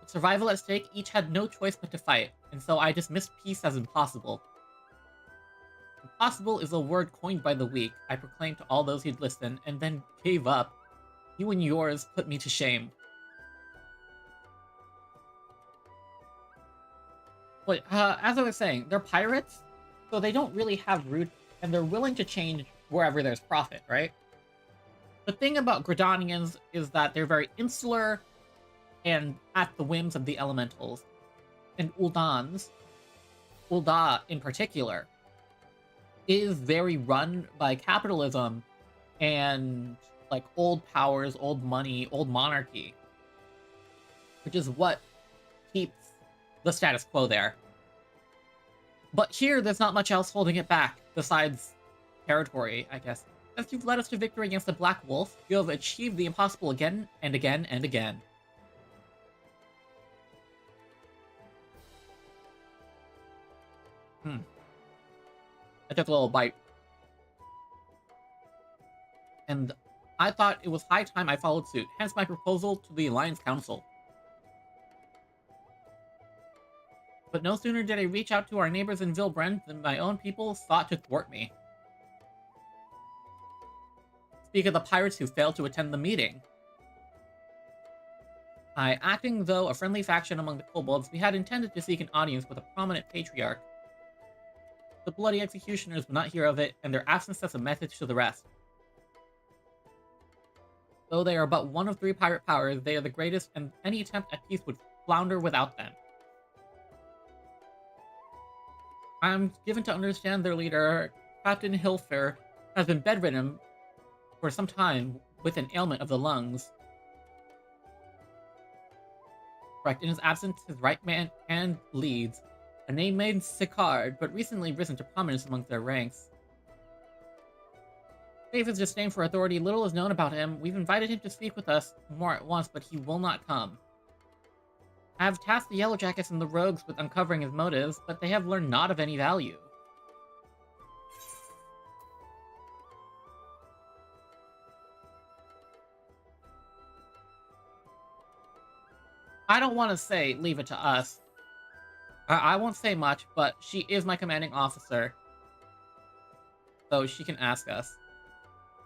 With survival at stake, each had no choice but to fight, and so I dismissed peace as impossible. Impossible is a word coined by the weak, I proclaimed to all those who'd listen, and then gave up. You and yours put me to shame. Wait, as I was saying, they're pirates, so they don't really have roots, and they're willing to change wherever there's profit, right? The thing about Gridanians is that they're very insular and at the whims of the elementals. And Ulda in particular, is very run by capitalism and, like, old powers, old money, old monarchy. Which is what keeps the status quo there. But here, there's not much else holding it back, besides territory, I guess. As you've led us to victory against the Black Wolf, you have achieved the impossible again and again and again. I took a little bite. And I thought it was high time I followed suit, hence my proposal to the Alliance Council. But no sooner did I reach out to our neighbors in Vilbrand than my own people sought to thwart me. Speak of the pirates who failed to attend the meeting. Acting though a friendly faction among the kobolds, we had intended to seek an audience with a prominent patriarch. The bloody executioners would not hear of it, and their absence sets a message to the rest. Though they are but one of 3 pirate powers, they are the greatest, and any attempt at peace would flounder without them. I'm given to understand their leader, Captain Hilfer, has been bedridden for some time with an ailment of the lungs. Correct. In his absence, his right hand leads, a name named Sicard, but recently risen to prominence among their ranks. Save his disdain for authority, little is known about him. We've invited him to speak with us more at once, but he will not come. I have tasked the Yellow Jackets and the Rogues with uncovering his motives, but they have learned naught of any value. I don't want to say leave it to us. I won't say much, but she is my commanding officer. So she can ask us.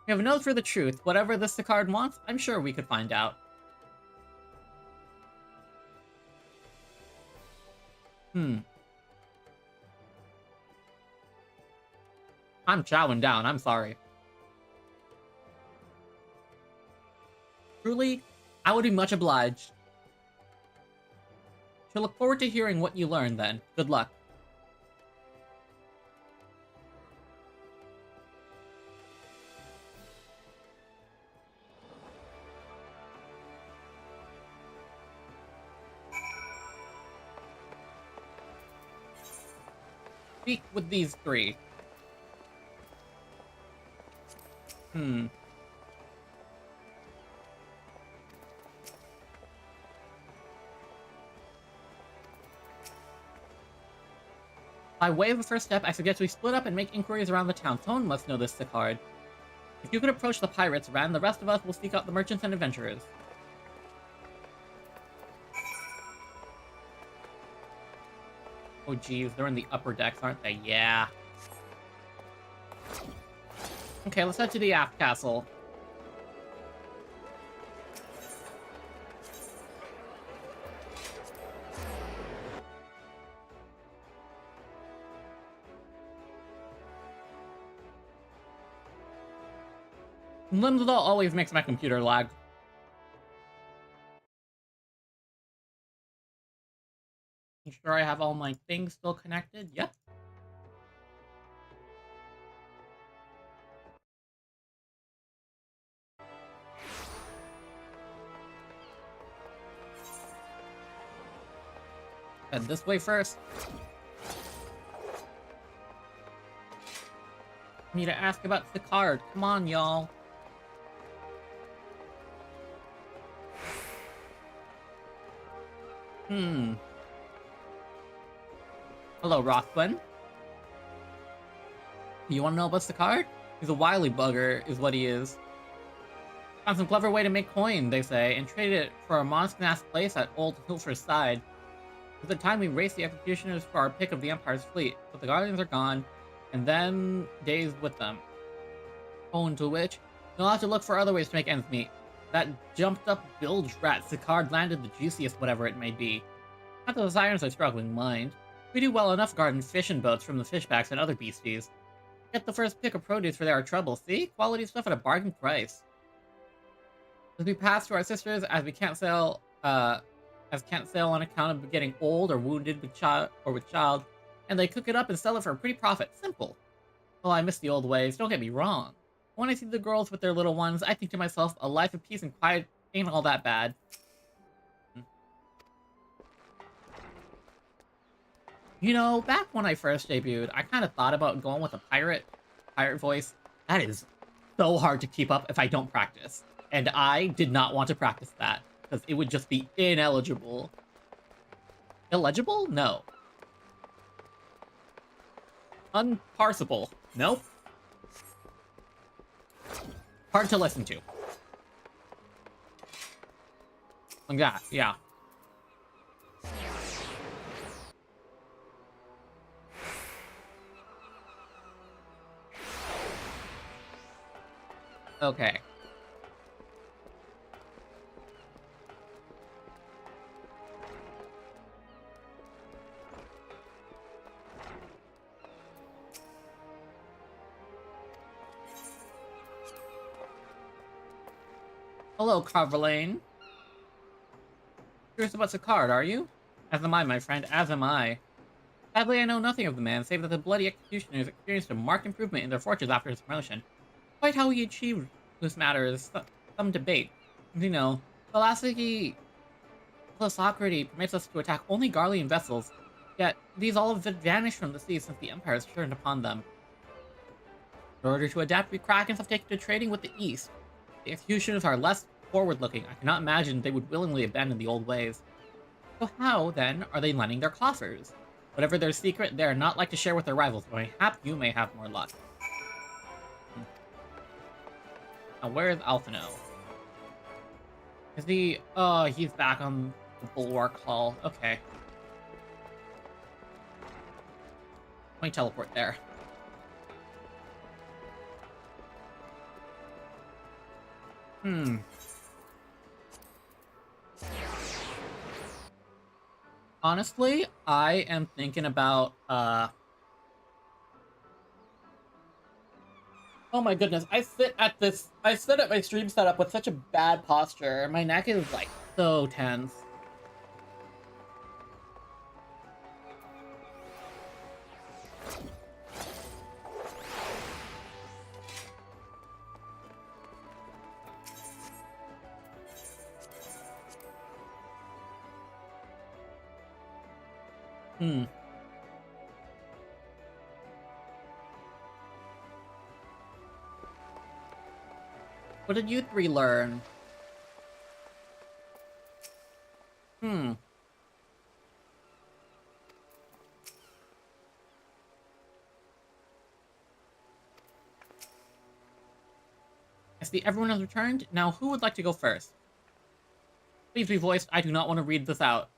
We have a nose for the truth. Whatever this Sicard wants, I'm sure we could find out. I'm chowing down, I'm sorry. Truly, I would be much obliged. Shall look forward to hearing what you learn then. Good luck. Speak with these three. By way of a first step, I suggest we split up and make inquiries around the town. Someone must know this Sicard. If you could approach the pirates, Ran, the rest of us will seek out the merchants and adventurers. Oh geez, they're in the upper decks, aren't they? Yeah. Okay, let's head to the aft castle. Limsdale always makes my computer lag. You sure I have all my things still connected? Yep. Head this way first. I need to ask about the card. Come on, y'all. Hello, Rothwin. You want to know about the card? He's a wily bugger, is what he is. Found some clever way to make coin, they say, and traded it for a Mosknath place at Old Hilfer's side. At the time we raced the executioners for our pick of the Empire's fleet, but the Guardians are gone, and then days with them. Owing to which, you'll have to look for other ways to make ends meet. That jumped-up bilge rat Sicard landed the juiciest whatever it may be. Not that the Sirens are struggling, mind. We do well enough guarding fishing boats from the fishbacks and other beasties. Get the first pick of produce for their trouble, see? Quality stuff at a bargain price. As we pass to our sisters, as we can't sail, on account of getting old or wounded with child, and they cook it up and sell it for a pretty profit. Simple. Well, I miss the old ways, don't get me wrong. When I see the girls with their little ones, I think to myself, a life of peace and quiet ain't all that bad. You know, back when I first debuted, I kind of thought about going with a pirate voice. That is so hard to keep up if I don't practice. And I did not want to practice that, because it would just be ineligible. Illegible? No. Unparsable? Nope. Hard to listen to. Like that, yeah. Okay. Hello, Carverlane. Curious about the card, are you? As am I, my friend, as am I. Sadly, I know nothing of the man, save that the bloody executioners experienced a marked improvement in their fortunes after his promotion. Quite how he achieved this matter is some debate. You know, Philosocrates permits us to attack only Garlean vessels, yet these all have vanished from the sea since the Empire has turned upon them. In order to adapt, we Krakens have taken to trading with the East. The executioners are less forward-looking. I cannot imagine they would willingly abandon the old ways. So how, then, are they lining their coffers? Whatever their secret, they are not like to share with their rivals, but mayhap you may have more luck. Now, where is Alphino? Is he... Oh, he's back on the Bulwark Hall. Okay. Let me teleport there. Honestly, I am thinking about, oh my goodness, I sit at my stream setup with such a bad posture. My neck is, like, so tense. What did you three learn? I see everyone has returned. Now, who would like to go first? Please be voiced. I do not want to read this out.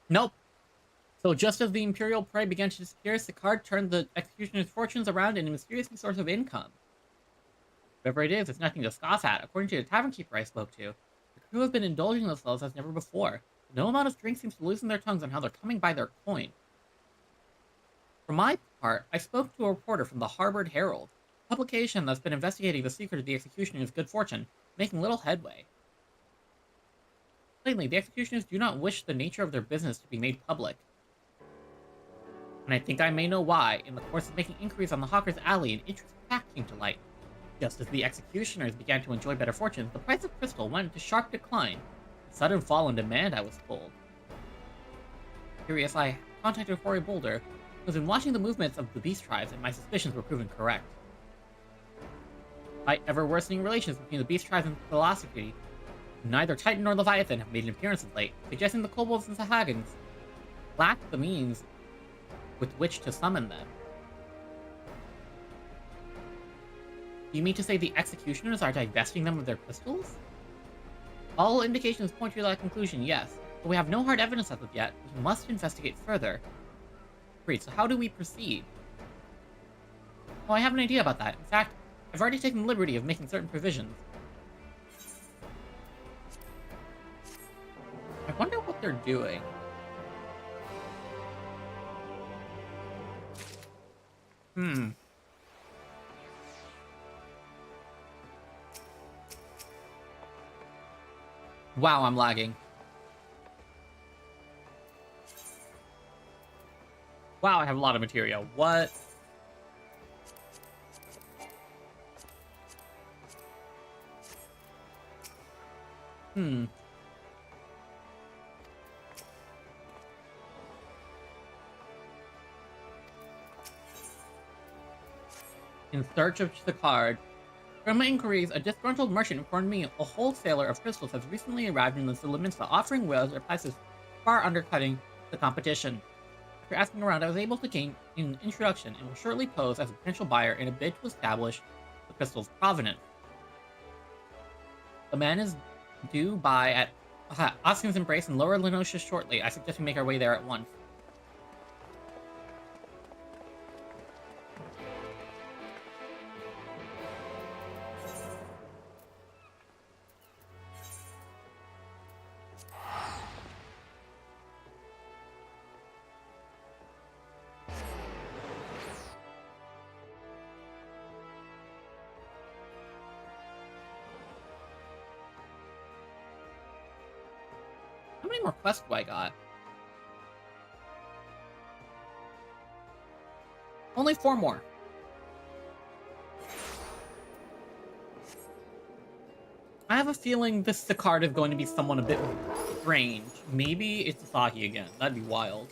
Nope. So just as the Imperial prey began to disappear, Sicard turned the executioner's fortunes around in a mysterious source of income. Whatever it is, it's nothing to scoff at. According to the tavern keeper I spoke to, the crew have been indulging themselves as never before. No amount of drink seems to loosen their tongues on how they're coming by their coin. For my part, I spoke to a reporter from the Harvard Herald, a publication that's been investigating the secret of the executioner's good fortune, making little headway. Plainly, the executioners do not wish the nature of their business to be made public. And I think I may know why. In the course of making inquiries on the Hawker's Alley, an interesting fact came to light. Just as the executioners began to enjoy better fortunes, the price of crystal went into sharp decline. A sudden fall in demand, I was told. Curious, I contacted Hoary Boulder, who was in watching the movements of the beast tribes, and my suspicions were proven correct. Despite ever-worsening relations between the beast tribes and philosophy, neither Titan nor Leviathan have made an appearance of late, suggesting the kobolds and Sahagins lack the means with which to summon them. Do you mean to say the executioners are divesting them of their crystals? All indications point to that conclusion, yes, but we have no hard evidence as of yet. We must investigate further. Great, so how do we proceed? Well, I have an idea about that. In fact, I've already taken the liberty of making certain provisions. I wonder what they're doing. Wow, I'm lagging. Wow, I have a lot of material. What? In search of the card. From my inquiries, a disgruntled merchant informed me a wholesaler of crystals has recently arrived in the Ziliminsa, offering whales at prices far undercutting the competition. After asking around, I was able to gain an introduction and will shortly pose as a potential buyer in a bid to establish the crystal's provenance. The man is due by at Oskin's Embrace in Lower Lenosha shortly. I suggest we make our way there at once. more quests do I got? Only 4 more. I have a feeling this card is going to be someone a bit strange. Maybe it's Asahi again. That'd be wild.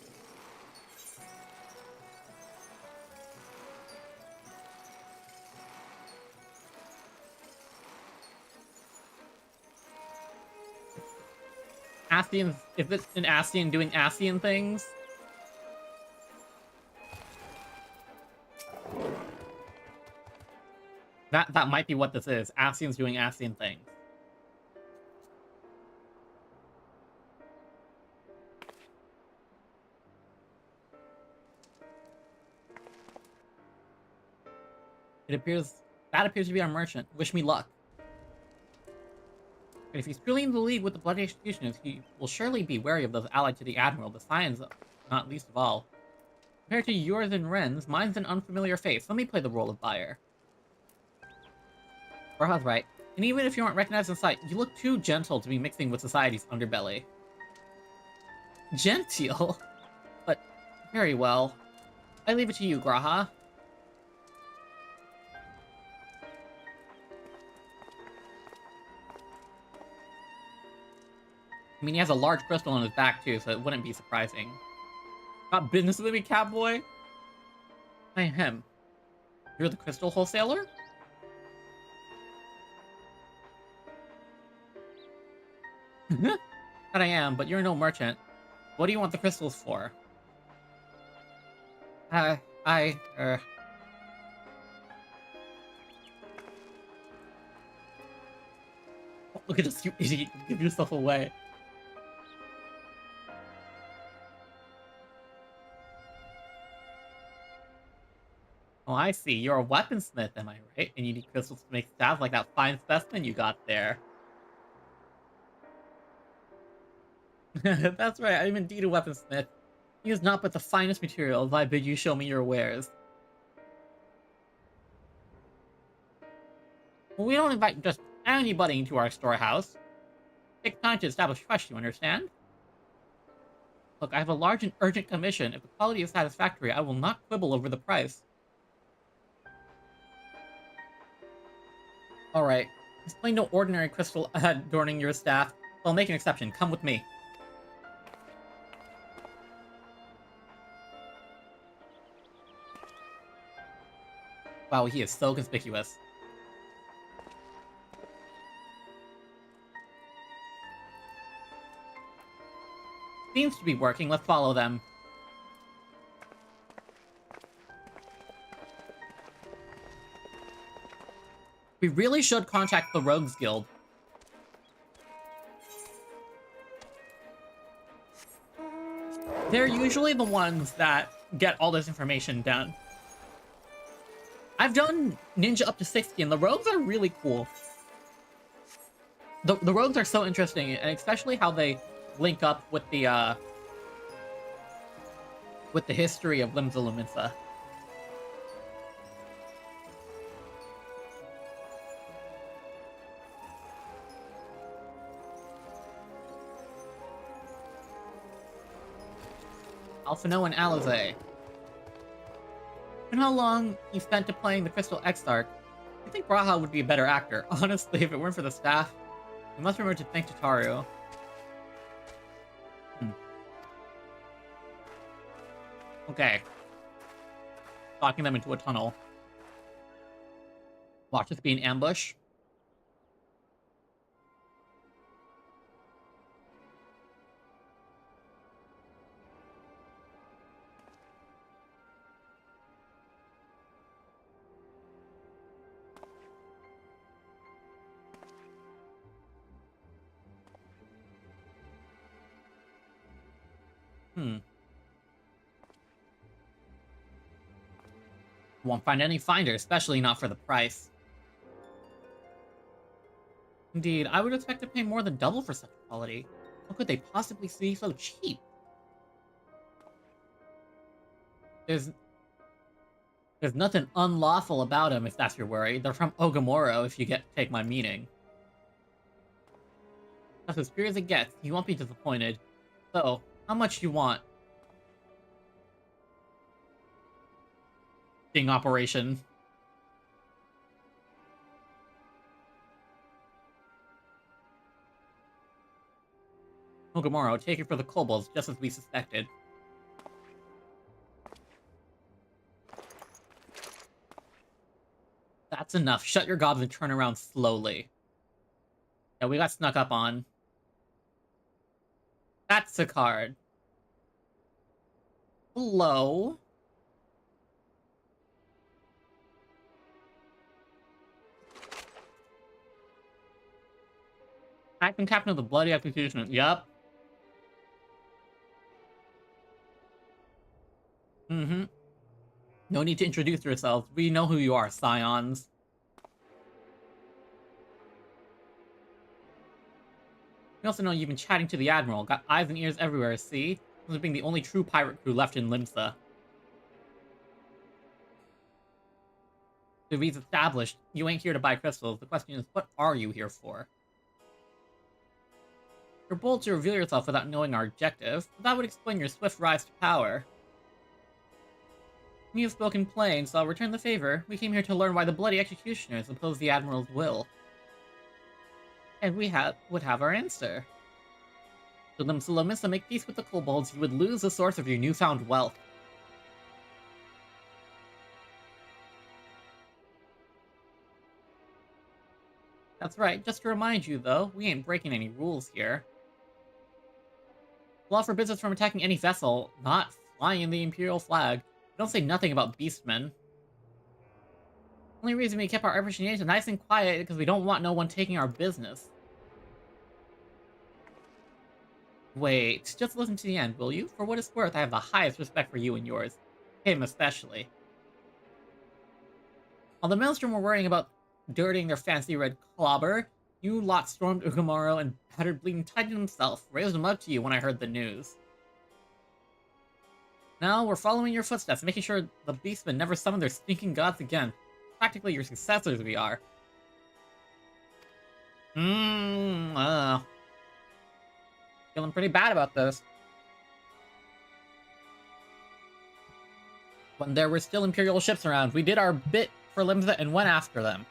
Ascian, if it's an Ascian doing Ascian things. That might be what this is. Ascian's doing Ascian things. That appears to be our merchant. Wish me luck. But if he's truly in the league with the Bloody Executioners, he will surely be wary of those allied to the Admiral, the Scions not least of all. Compared to yours and Ren's, mine's an unfamiliar face. Let me play the role of buyer. Raha's right. And even if you aren't recognized in sight, you look too gentle to be mixing with society's underbelly. Genteel? But, very well. I leave it to you, Graha. I mean, he has a large crystal on his back, too, so it wouldn't be surprising. Got business with me, catboy? Ahem. You're the crystal wholesaler? That I am, but you're no merchant. What do you want the crystals for? Look at this, you idiot. Give yourself away. Oh, I see. You're a weaponsmith, am I right? And you need crystals to make staves like that fine specimen you got there. That's right, I am indeed a weaponsmith. Use not but the finest materials, I bid you show me your wares. Well, we don't invite just anybody into our storehouse. Takes time to establish trust, you understand? Look, I have a large and urgent commission. If the quality is satisfactory, I will not quibble over the price. Alright, this plain no ordinary crystal adorning your staff. So I'll make an exception. Come with me. Wow, he is so conspicuous. Seems to be working. Let's follow them. We really should contact the Rogues Guild. They're usually the ones that get all this information done. I've done Ninja up to 60, and the Rogues are really cool. The Rogues are so interesting, and especially how they link up with the history of Limsa Luminsa. Alphino and Alizé. And how long you spent to playing the Crystal Exarch, I think Braha would be a better actor. Honestly, if it weren't for the staff, we must remember to thank Tataru. Okay. Locking them into a tunnel. Watch this be an ambush. Won't find any finder, especially not for the price. Indeed, I would expect to pay more than double for such quality. How could they possibly be so cheap? There's nothing unlawful about them, if that's your worry. They're from Ogamoro, if you take my meaning. That's as pure as it gets. You won't be disappointed. So, how much you want? Sting operation. Ogamoro, take it for the kobolds, just as we suspected. That's enough. Shut your gobs and turn around slowly. Yeah, we got snuck up on. That's a card. Hello? Acting Captain of the Bloody Executioner. Yup. Mm-hmm. No need to introduce yourselves. We know who you are, Scions. We also know you've been chatting to the Admiral. Got eyes and ears everywhere, see? This being the only true pirate crew left in Limsa. The reads established. You ain't here to buy crystals. The question is, what are you here for? You're bold to reveal yourself without knowing our objective, but that would explain your swift rise to power. You have spoken plain, so I'll return the favor. We came here to learn why the Bloody Executioners oppose the Admiral's will. And we would have our answer. Should Limsa make peace with the kobolds, you would lose the source of your newfound wealth. That's right, just to remind you though, we ain't breaking any rules here. Law forbids us from attacking any vessel, not flying the Imperial flag. Don't say nothing about beastmen. Only reason we kept our reputation nice and quiet is because we don't want no one taking our business. Wait, just listen to the end, will you? For what it's worth, I have the highest respect for you and yours. Him especially. While the Maelstrom were worrying about dirtying their fancy red clobber, you lot stormed Ugamaro and battered Bleeding Titan himself. Raised him up to you when I heard the news. Now, we're following your footsteps, making sure the beastmen never summon their stinking gods again. Practically your successors we are. Feeling pretty bad about this. When there were still Imperial ships around, we did our bit for Limsa and went after them.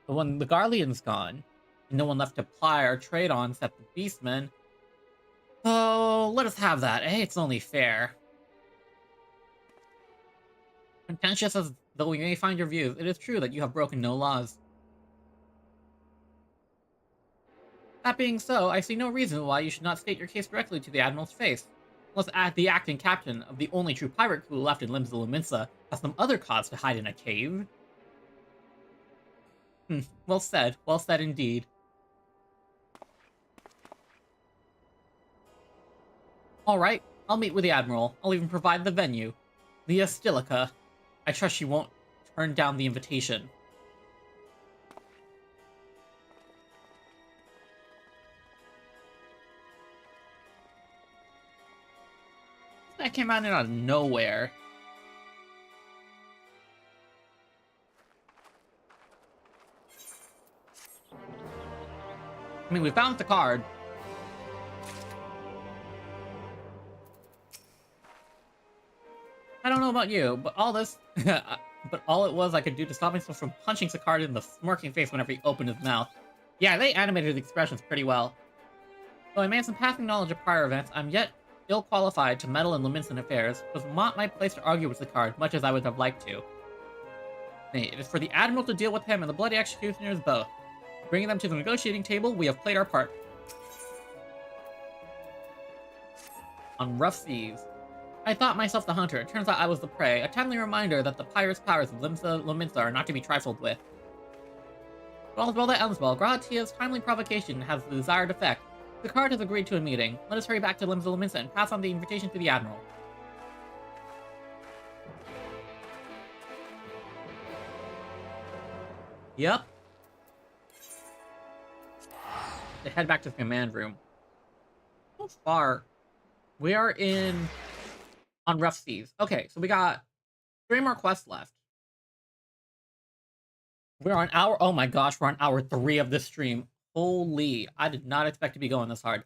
But when the Garlean's gone, and no one left to ply our trade on except the beastmen, so let us have that, eh? It's only fair. Contentious as though we may find your views, it is true that you have broken no laws. That being so, I see no reason why you should not state your case directly to the Admiral's face. Unless the acting captain of the only true pirate crew left in Limsa Luminsa has some other cause to hide in a cave. Well said indeed. Alright, I'll meet with the Admiral. I'll even provide the venue. The Astilica. I trust she won't turn down the invitation. That came out of nowhere. I mean, we found the card. I don't know about you, but all this... but all it was I could do to stop myself from punching Sicard in the smirking face whenever he opened his mouth. Yeah, they animated the expressions pretty well. Though I may have some passing knowledge of prior events, I'm yet ill-qualified to meddle in Luminsan affairs. It was not my place to argue with Sicard, much as I would have liked to. Nay, it is for the Admiral to deal with him and the Bloody Executioners both. Bringing them to the negotiating table, we have played our part. On rough seas. I thought myself the hunter. It turns out I was the prey. A timely reminder that the pirates' powers of Luminsa are not to be trifled with. But all's well that ends well. Gratia's timely provocation has the desired effect. Sicard has agreed to a meeting. Let us hurry back to Luminsa and pass on the invitation to the Admiral. Yep. They head back to the command room. So far, we are on rough seas. Okay, so we got 3 more quests left. We're on hour... Oh my gosh, we're on hour 3 of this stream. Holy, I did not expect to be going this hard.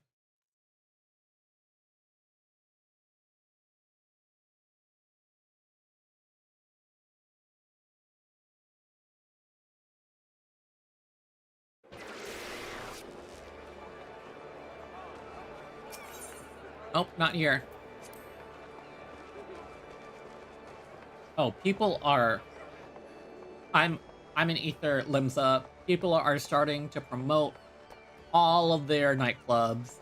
Nope, not here. Oh, people are... I'm in Ether, Limsa. People are starting to promote all of their nightclubs.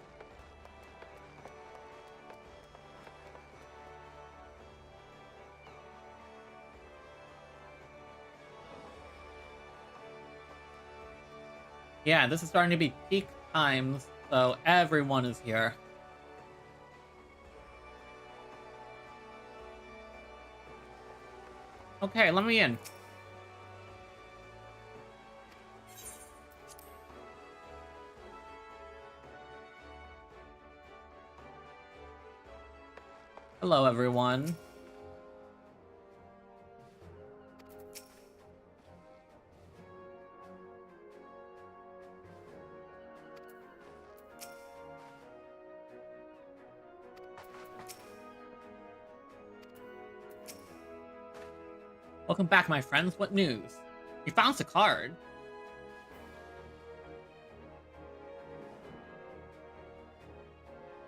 Yeah, this is starting to be peak times, so everyone is here. Okay, let me in. Hello, everyone. Welcome back, my friends. What news? We found a card.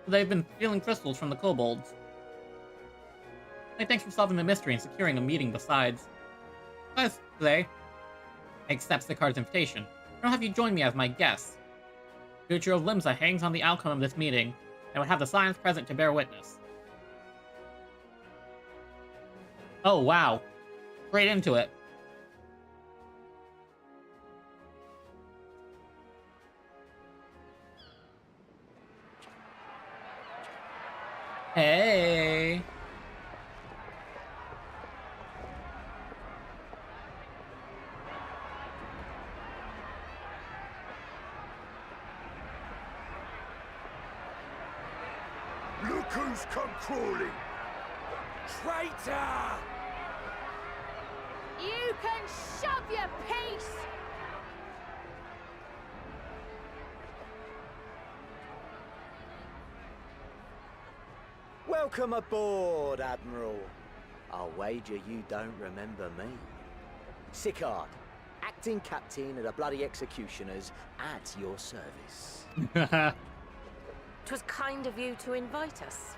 They've been stealing crystals from the kobolds. Hey, thanks for solving the mystery and securing a meeting besides. Today accepts the card's invitation. I'll have you join me as my guest. The future of Limsa hangs on the outcome of this meeting, and would have the signs present to bear witness. Oh, wow. Straight into it. Hey. Look who's come crawling! Traitor! You can shove your piece! Welcome aboard, Admiral. I'll wager you don't remember me. Sickard, acting captain of the bloody executioners, at your service. 'Twas kind of you to invite us.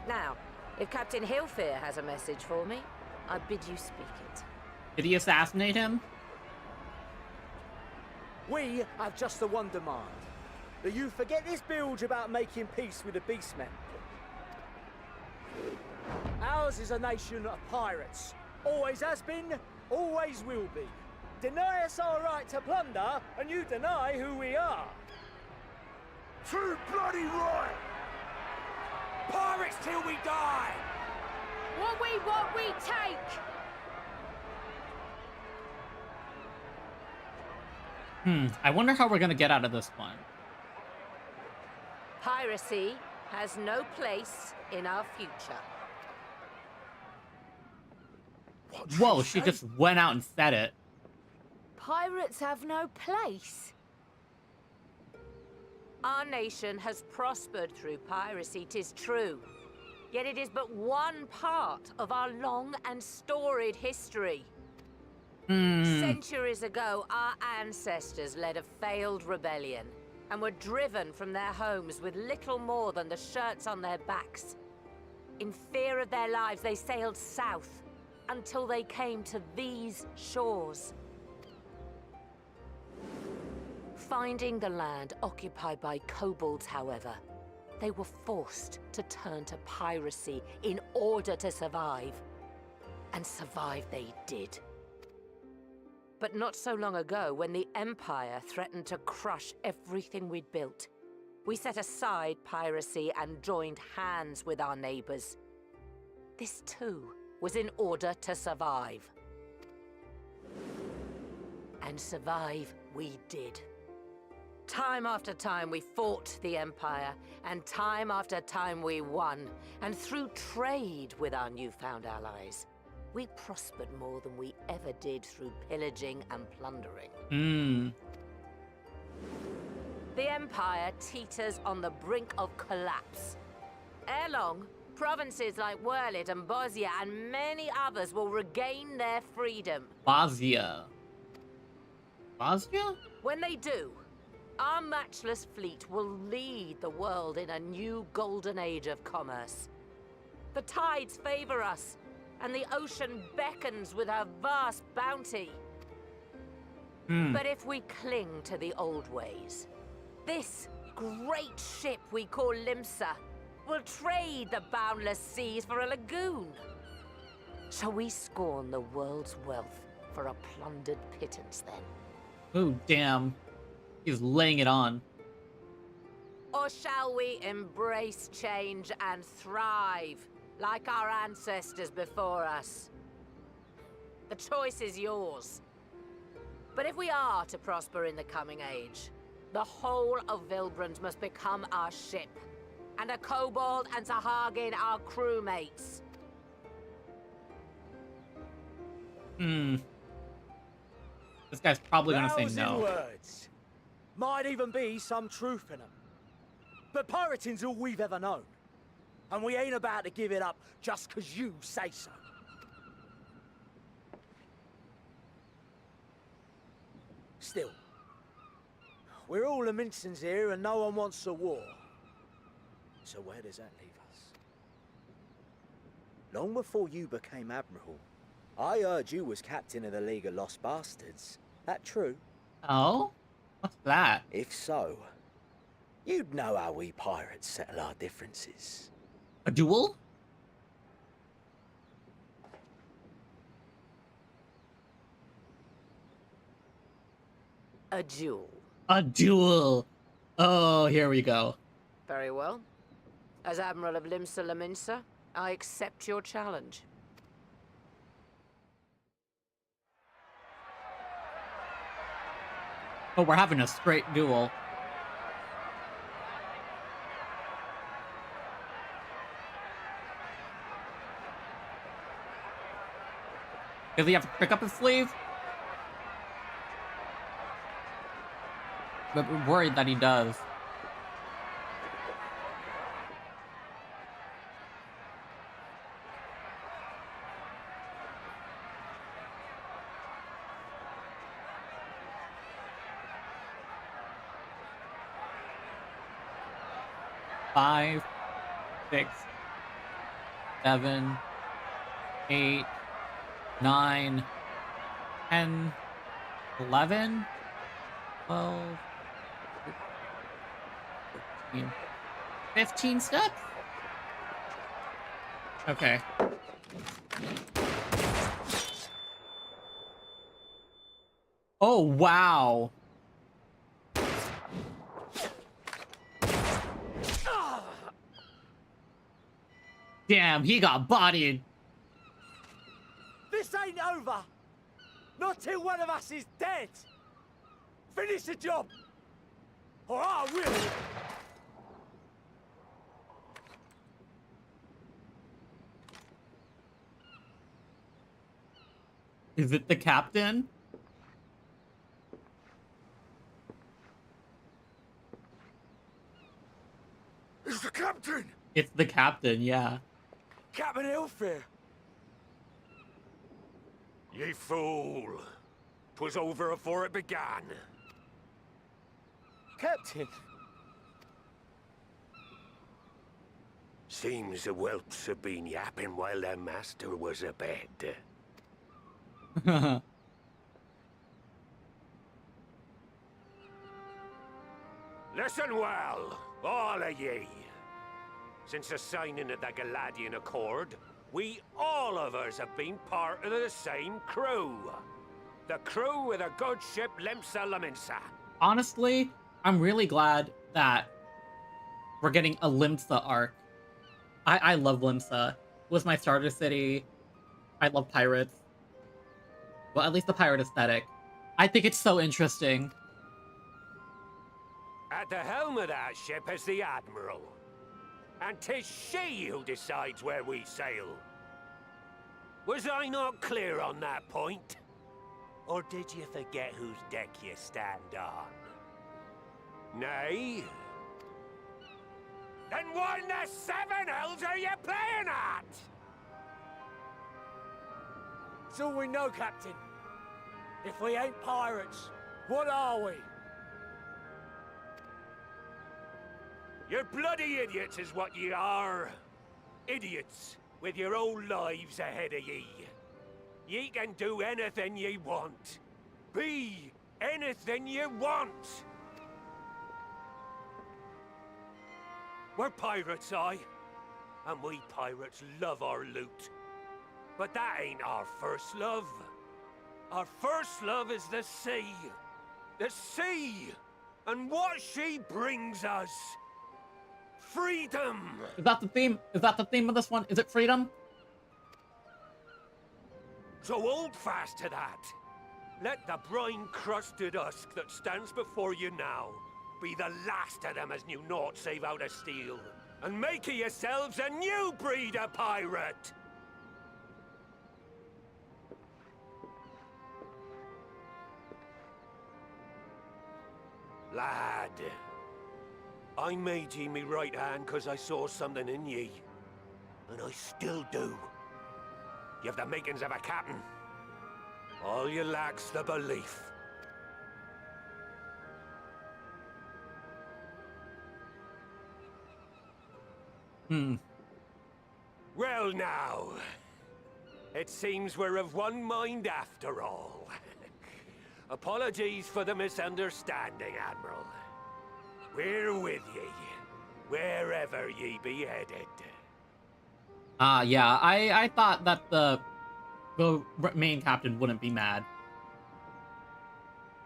Now, if Captain Hillfear has a message for me, I bid you speak it. Did he assassinate him? We have just the one demand. That you forget this bilge about making peace with the beastmen. Ours is a nation of pirates. Always has been, always will be. Deny us our right to plunder, and you deny who we are. Too bloody right! Pirates till we die! What we take! I wonder how we're gonna get out of this one. Piracy has no place in our future. Whoa, she just went out and said it. Pirates have no place. Our nation has prospered through piracy, 'tis true. Yet it is but one part of our long and storied history. Centuries ago, our ancestors led a failed rebellion and were driven from their homes with little more than the shirts on their backs. In fear of their lives, they sailed south until they came to these shores. Finding the land occupied by kobolds, however, they were forced to turn to piracy in order to survive. And survive they did. But not so long ago, when the Empire threatened to crush everything we'd built, we set aside piracy and joined hands with our neighbors. This too was in order to survive. And survive we did. Time after time we fought the Empire, and time after time we won. And through trade with our newfound allies, we prospered more than we ever did through pillaging and plundering. The Empire teeters on the brink of collapse. Ere long, provinces like Whirlit and Bosnia and many others will regain their freedom. Bosnia? Bosnia? When they do, Our matchless fleet will lead the world in a new golden age of commerce. The tides favor us, and the ocean beckons with her vast bounty. But if we cling to the old ways, this great ship we call Limsa will trade the boundless seas for a lagoon. Shall we scorn the world's wealth for a plundered pittance then? Oh, damn. He's laying it on. Or shall we embrace change and thrive, like our ancestors before us? The choice is yours. But if we are to prosper in the coming age, the whole of Vilbrand must become our ship, and a kobold and Sahagin our crewmates. This guy's probably gonna say Rousing no. words. Might even be some truth in them. But pirating's all we've ever known. And we ain't about to give it up just 'cause you say so. Still, we're all the Mincins here and no one wants a war. So where does that leave us? Long before you became Admiral, I heard you was captain of the League of Lost Bastards. That true? Oh? What's that? If so, you'd know how we pirates settle our differences. A duel? A duel. A duel! Oh, here we go. Very well. As Admiral of Limsa Laminsa, I accept your challenge. Oh, we're having a straight duel. Does he have to pick up his sleeve? But we're worried that he does. Five, 6, 7, 8, 9, 10, 11, 12, 13, 15 steps? Okay. Oh, wow. Damn, he got bodied. This ain't over! Not till one of us is dead! Finish the job! Or I will! Is it the captain? It's the captain! It's the captain, yeah. Captain Elfir! Ye fool! 'Twas over afore it began. Captain! Seems the whelps have been yapping while their master was abed. Listen well, all of ye. Since the signing of the Galadian Accord, we all of us have been part of the same crew. The crew with a good ship Limsa Laminsa. Honestly, I'm really glad that we're getting a Limsa arc. I love Limsa. It was my starter city. I love pirates. Well, at least the pirate aesthetic. I think it's so interesting. At the helm of that ship is the Admiral. And 'tis she who decides where we sail. Was I not clear on that point? Or did you forget whose deck you stand on? Nay? Then what in the seven hells are you playing at? It's all we know, Captain. If we ain't pirates, what are we? You're bloody idiots is what ye are. Idiots with your own lives ahead of ye. Ye can do anything ye want. Be anything ye want. We're pirates, aye. And we pirates love our loot. But that ain't our first love. Our first love is the sea. The sea! And what she brings us. Freedom! Is that the theme? Is that the theme of this one? Is it freedom? So hold fast to that. Let the brine-crusted husk that stands before you now be the last of them as knew naught save out of steel. And make of yourselves a new breed of pirate! Lad, I made ye me right hand cause I saw something in ye. And I still do. You have the makings of a captain. All you lack's the belief. Well now, it seems we're of one mind after all. Apologies for the misunderstanding, Admiral. We're with ye, wherever ye be headed. Yeah, I thought that the main captain wouldn't be mad.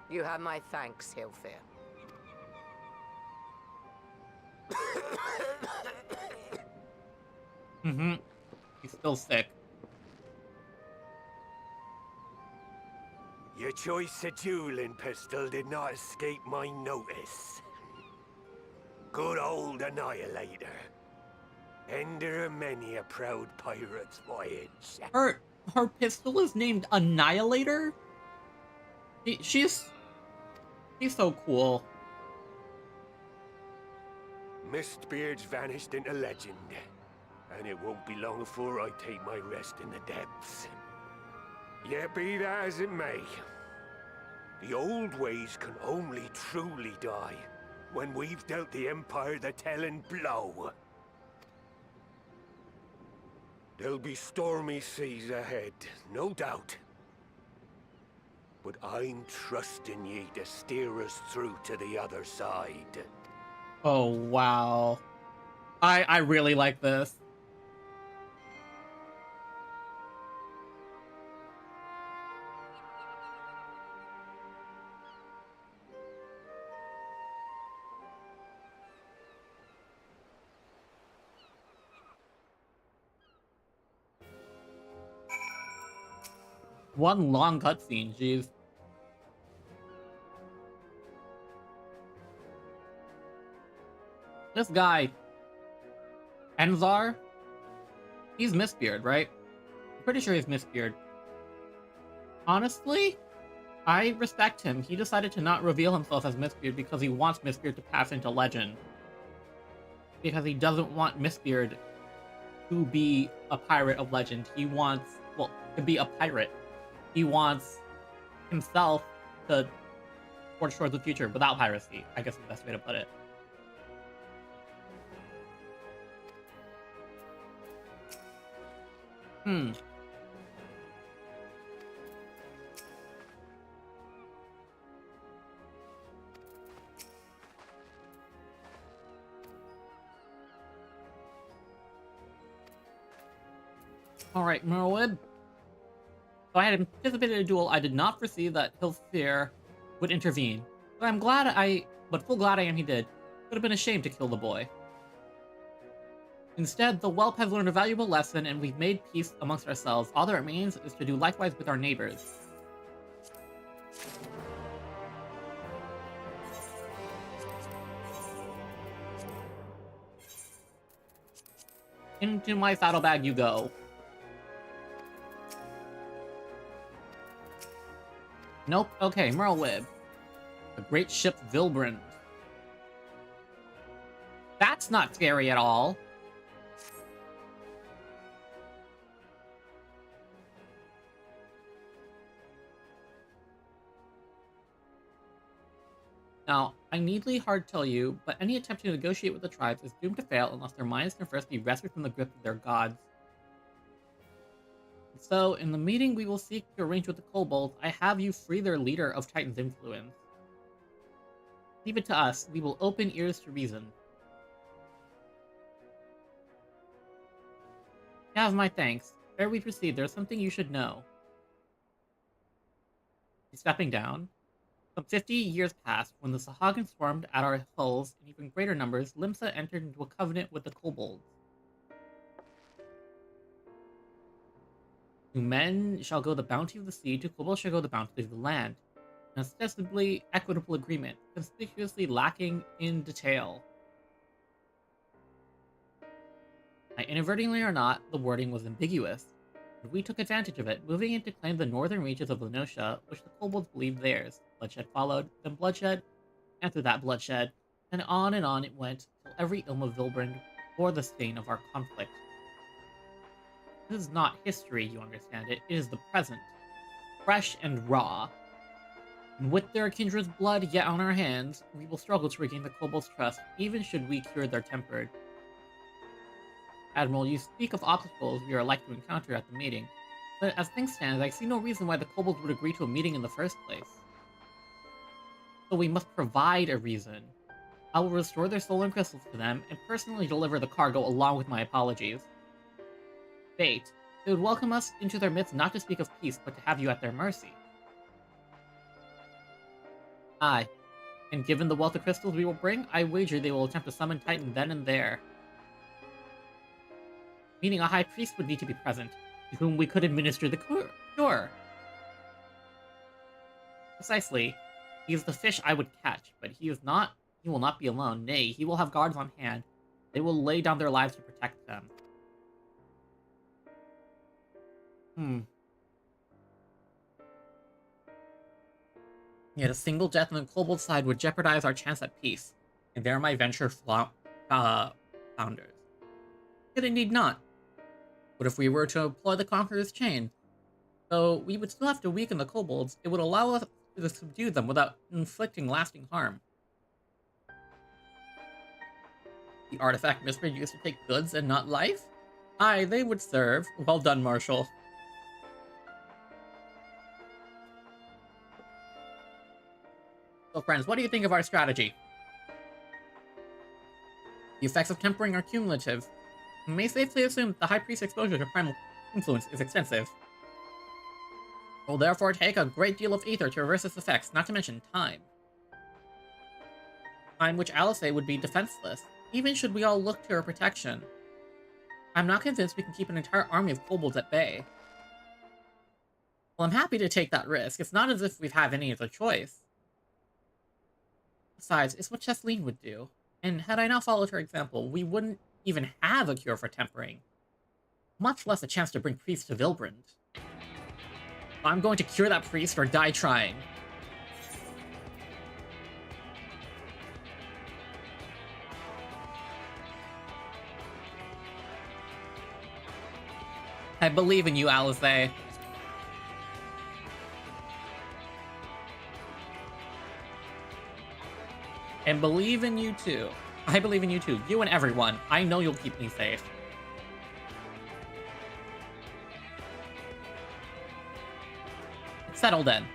You have my thanks, Hilfir. He's still sick. Your choice of dueling pistol did not escape my notice. Good old Annihilator. Ender of many a proud pirate's voyage. Her pistol is named Annihilator? She's so cool. Mistbeard's vanished into legend. And it won't be long before I take my rest in the depths. Yet be that as it may, the old ways can only truly die when we've dealt the Empire the telling blow. There'll be stormy seas ahead, no doubt. But I'm trusting ye to steer us through to the other side. Oh, wow. I really like this. One long cutscene, jeez. This guy, Enzar, he's Mistbeard, right? I'm pretty sure he's Mistbeard. Honestly, I respect him. He decided to not reveal himself as Mistbeard because he wants Mistbeard to pass into legend. Because he doesn't want Mistbeard to be a pirate of legend. He wants, well, to be a pirate. He wants himself to forge towards the future without piracy, I guess is the best way to put it. Alright, Merwib. So I had anticipated a duel. I did not foresee that Hilfir would intervene. But I'm glad full glad I am he did. It would have been a shame to kill the boy. Instead, the whelp has learned a valuable lesson and we've made peace amongst ourselves. All that remains is to do likewise with our neighbors. Into my saddlebag you go. Nope. Okay, Merlwib. The great ship Vilbrand. That's not scary at all. Now, I needly hard tell you, but any attempt to negotiate with the tribes is doomed to fail unless their minds can first be rescued from the grip of their gods. So, in the meeting we will seek to arrange with the kobolds, I have you free their leader of Titan's influence. Leave it to us. We will open ears to reason. You have my thanks. Ere we proceed, there's something you should know. Stepping down. Some 50 years passed, when the Sahagin swarmed at our hulls in even greater numbers, Limsa entered into a covenant with the kobolds. To men shall go the bounty of the sea, to kobolds shall go the bounty of the land. An ostensibly equitable agreement, conspicuously lacking in detail. Inadvertently or not, the wording was ambiguous, and we took advantage of it, moving in to claim the northern reaches of Lenosha, which the kobolds believed theirs. Bloodshed followed, then bloodshed, and through that bloodshed, and on it went, till every ilm of Vilbrand bore the stain of our conflict. This is not history, you understand it is the present. Fresh and raw. And with their kindred's blood yet on our hands, we will struggle to regain the kobolds' trust, even should we cure their temper. Admiral, you speak of obstacles we are likely to encounter at the meeting, but as things stand, I see no reason why the kobolds would agree to a meeting in the first place. So we must provide a reason. I will restore their stolen crystals to them, and personally deliver the cargo along with my apologies. Fate. They would welcome us into their midst not to speak of peace, but to have you at their mercy. Aye. And given the wealth of crystals we will bring, I wager they will attempt to summon Titan then and there. Meaning a high priest would need to be present, to whom we could administer the cure. Precisely. He is the fish I would catch, but he will not be alone. Nay, he will have guards on hand. They will lay down their lives to protect them. Yet a single death on the kobold side would jeopardize our chance at peace, and there my venture founders. Yet it need not. What if we were to employ the Conqueror's Chain? Though we would still have to weaken the kobolds, it would allow us to subdue them without inflicting lasting harm. The artifact Mistred used to take goods and not life? Aye, they would serve. Well done, Marshal. So friends, what do you think of our strategy? The effects of tempering are cumulative. We may safely assume that the High Priest's exposure to primal influence is extensive. It will therefore take a great deal of ether to reverse its effects, not to mention time. Time which Alice would be defenseless, even should we all look to her protection. I'm not convinced we can keep an entire army of kobolds at bay. Well, I'm happy to take that risk. It's not as if we have any other choice. Besides, it's what Chesleen would do. And had I not followed her example, we wouldn't even have a cure for tempering. Much less a chance to bring priests to Vilbrand. I'm going to cure that priest or die trying. I believe in you, Alice. And believe in you too. I believe in you too. You and everyone. I know you'll keep me safe. Settle then.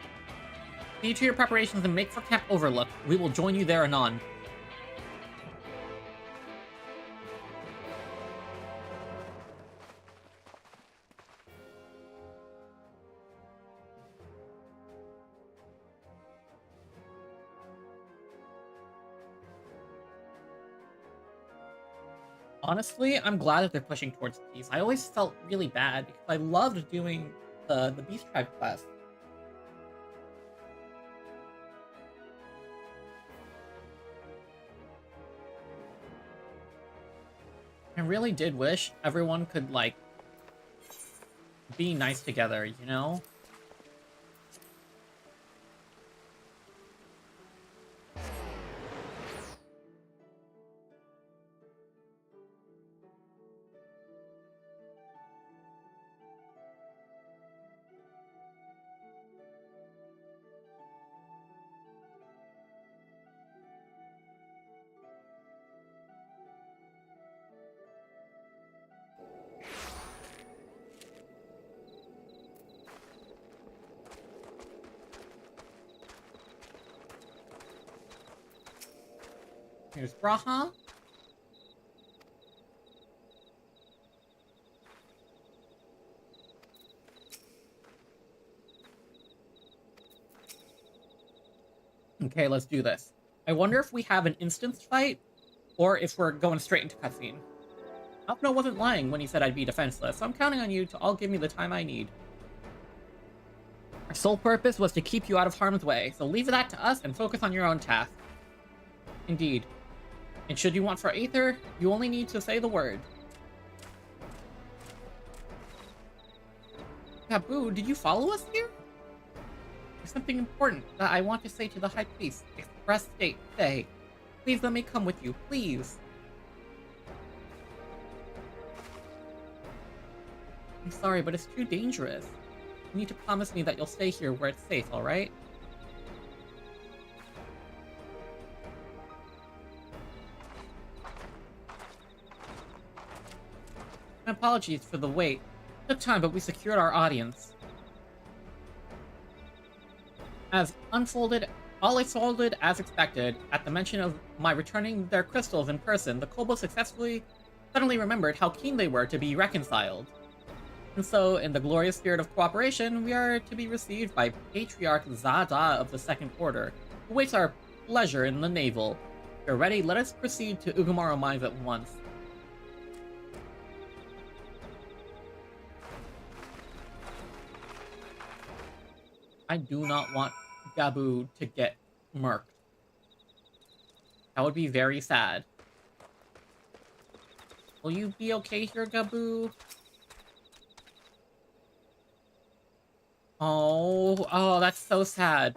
See to your preparations and make for Camp Overlook. We will join you there anon. Honestly, I'm glad that they're pushing towards peace. I always felt really bad because I loved doing the Beast Tribe quest. I really did wish everyone could, like, be nice together, you know? Here's Braha. Okay, let's do this. I wonder if we have an instance fight, or if we're going straight into cutscene. Alpno wasn't lying when he said I'd be defenseless, so I'm counting on you to all give me the time I need. Our sole purpose was to keep you out of harm's way, so leave that to us and focus on your own task. Indeed. And should you want for Aether, you only need to say the word. Taboo, did you follow us here? There's something important that I want to say to the High Priest. Express state, say. Please let me come with you, please. I'm sorry, but it's too dangerous. You need to promise me that you'll stay here where it's safe, alright? Apologies for the wait. It took time, but we secured our audience. All unfolded as expected. At the mention of my returning their crystals in person, the Clomos suddenly remembered how keen they were to be reconciled. And so, in the glorious spirit of cooperation, we are to be received by Patriarch Zada of the Second Order, who waits our pleasure in the navel. If you're ready, let us proceed to Ugamaro Mines at once. I do not want Gabu to get murked. That would be very sad. Will you be okay here, Gabu? Oh, that's so sad.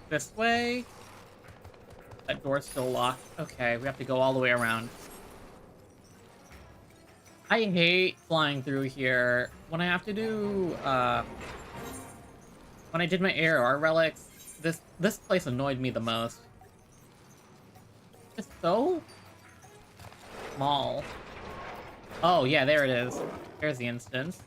This way. That door's still locked. Okay, we have to go all the way around. I hate flying through here. When I have to do, when I did my AR relics, this place annoyed me the most. It's so small. Oh, yeah, there it is. There's the instance.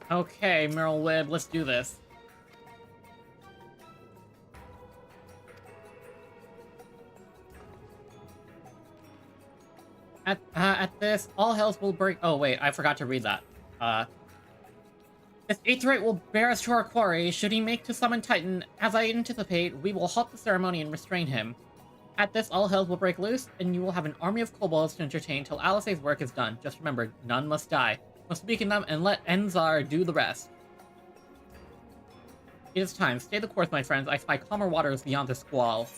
Okay, Meryl Webb, let's do this. At this, all hells will break. Oh wait, I forgot to read that. This Aetherite will bear us to our quarry. Should he make to summon Titan, as I anticipate, we will halt the ceremony and restrain him. At this, all hells will break loose, and you will have an army of kobolds to entertain till Alice's work is done. Just remember, none must die. Must weaken them and let Enzar do the rest. It is time. Stay the course, my friends. I spy calmer waters beyond the squall.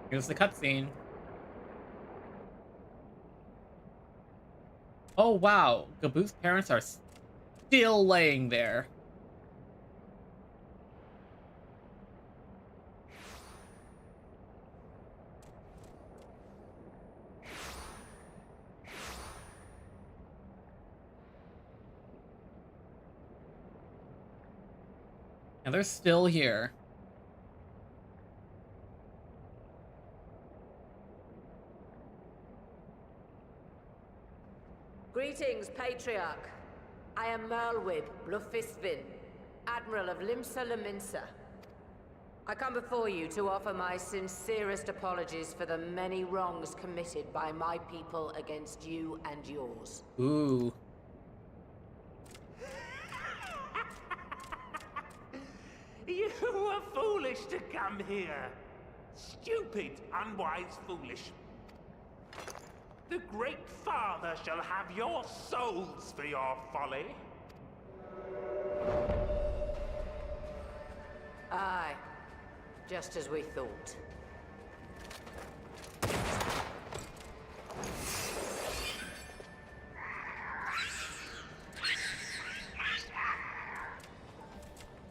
Here's the cutscene. Oh wow, Gabu's parents are still laying there. And they're still here. Greetings, Patriarch. I am Merlwib Blufisvin, Admiral of Limsa Laminsa. I come before you to offer my sincerest apologies for the many wrongs committed by my people against you and yours. Ooh. You were foolish to come here. Stupid, unwise, foolish. The Great Father shall have your souls for your folly. Aye. Just as we thought.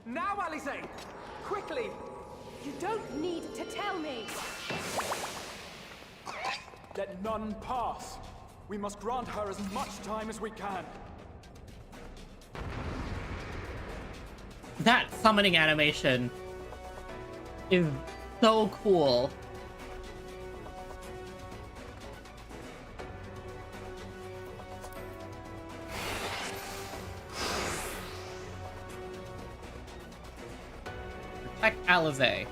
Now, Alice! Quickly! You don't need to tell me! Let none pass. We must grant her as much time as we can. That summoning animation is so cool. Protect Alize.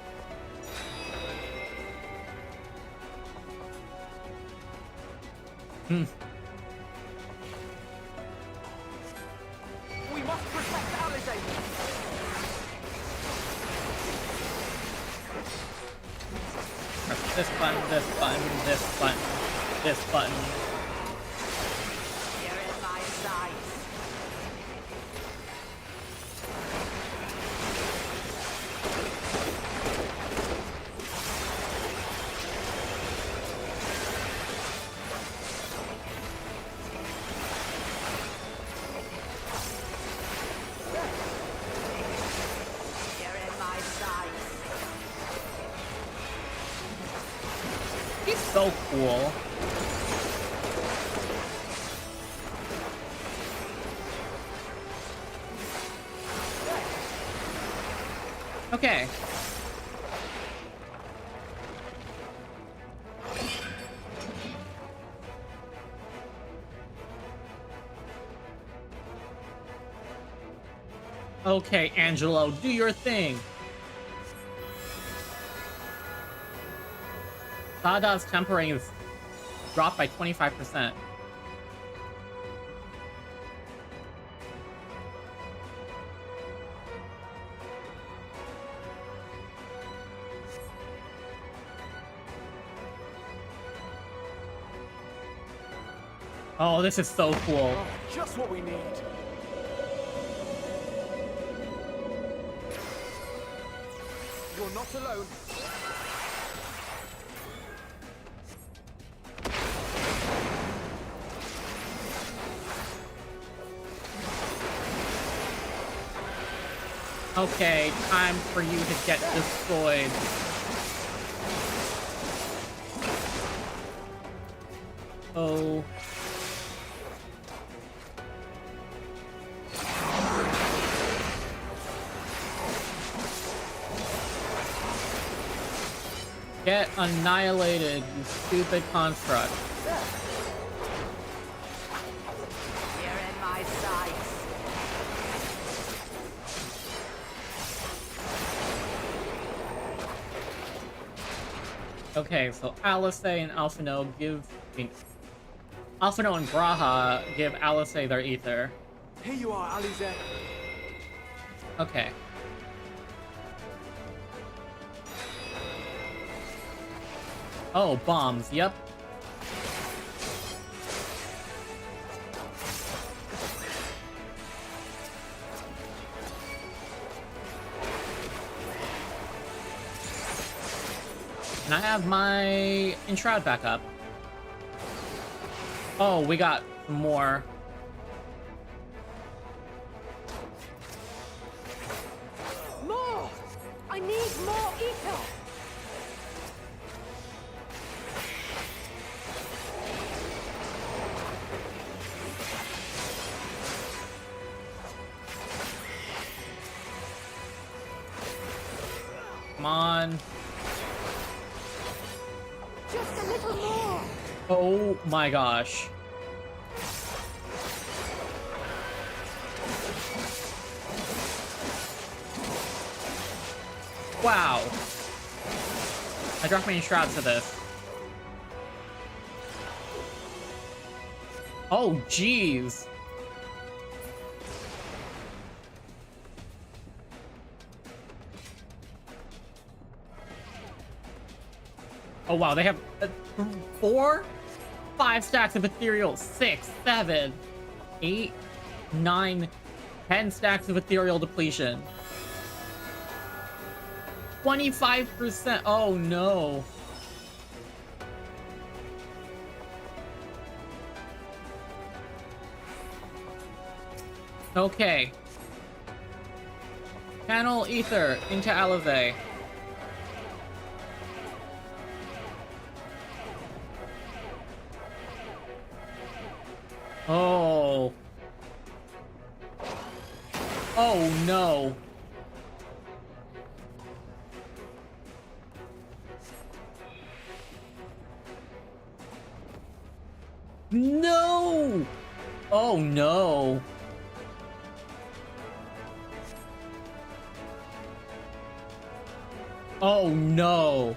We must protect Alize! Press this button, this button, this button, this button. You're in my sights. You're in my sights. He's so cool. Okay. Okay, Angelo, do your thing. Sada's tempering is dropped by 25%. Oh, this is so cool. Just what we need. You're not alone. Okay, time for you to get destroyed. Oh. Get annihilated, you stupid construct. You're in my sights. Okay, so Alice and Alphino Alphino and Braha give Alice their ether. Here you are, Alize. Okay. Oh, bombs, yep. And I have my Enshroud back up. Oh, we got more. More! I need more ether! Come on. Just a little more! Oh my gosh. Wow. I dropped my Enshroud to this. Oh, jeez. Oh wow, they have 4, 5 stacks of ethereal, 6, 7, 8, 9, 10 stacks of ethereal depletion. 25%. Oh no. Okay. Channel ether into Alave. Oh. Oh no. No! Oh no. Oh no.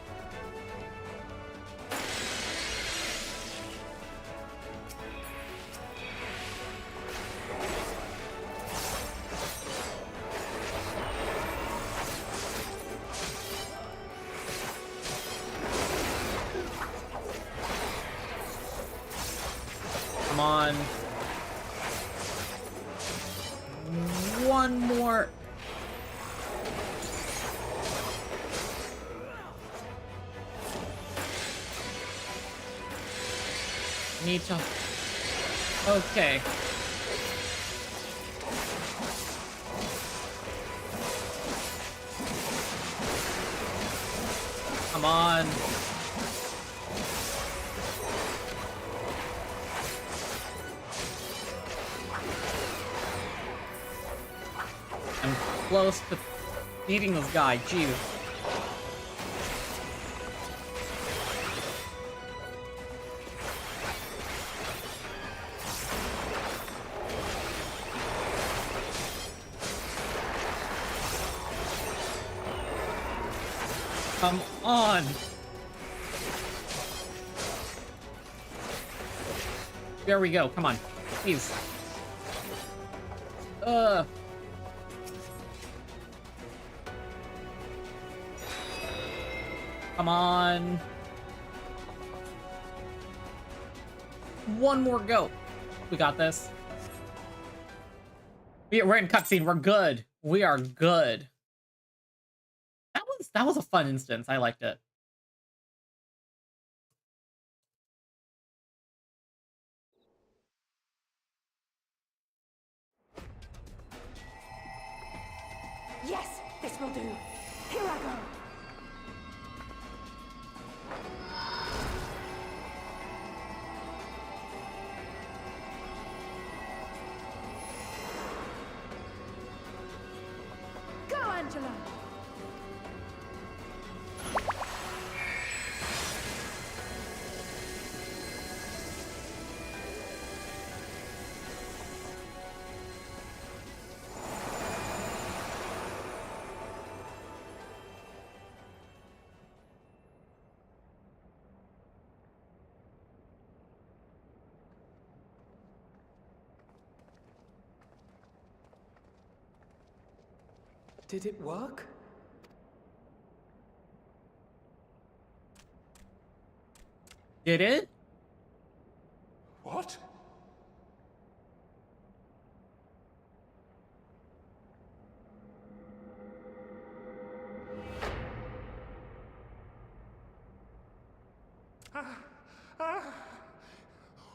Come on. One more. Need to. Okay. Come on. I'm close to beating this guy. Jeez. Come on! There we go, come on. Please. Come on. One more go. We got this. We're in cutscene, we're good. We are good. That was a fun instance. I liked it. Yes, this will do. Here I go. Go, Angela. Did it work? Did it? What?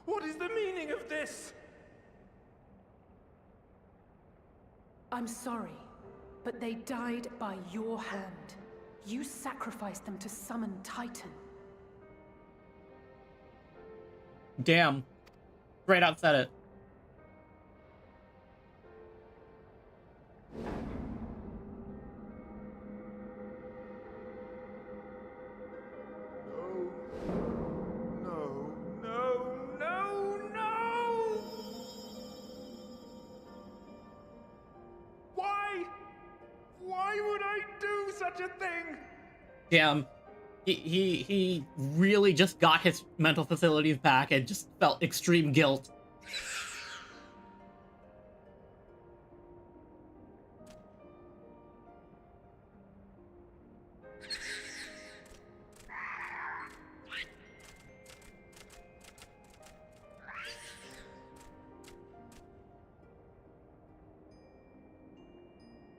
What is the meaning of this? I'm sorry, but they died by your hand. You sacrificed them to summon Titan. Damn. Straight out said it. Damn. He really just got his mental facilities back and just felt extreme guilt.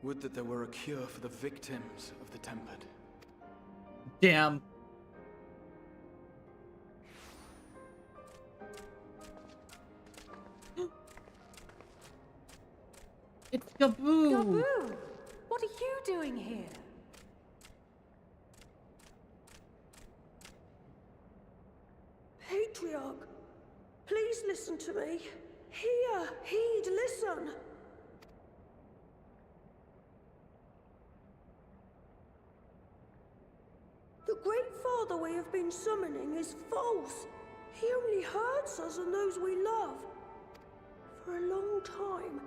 Would that there were a cure for the victims of the Tempered. Damn. It's Gaboo! Gaboo! What are you doing here? Patriarch, please listen to me. Hear, heed, listen. The Great Father we have been summoning is false. He only hurts us and those we love. For a long time,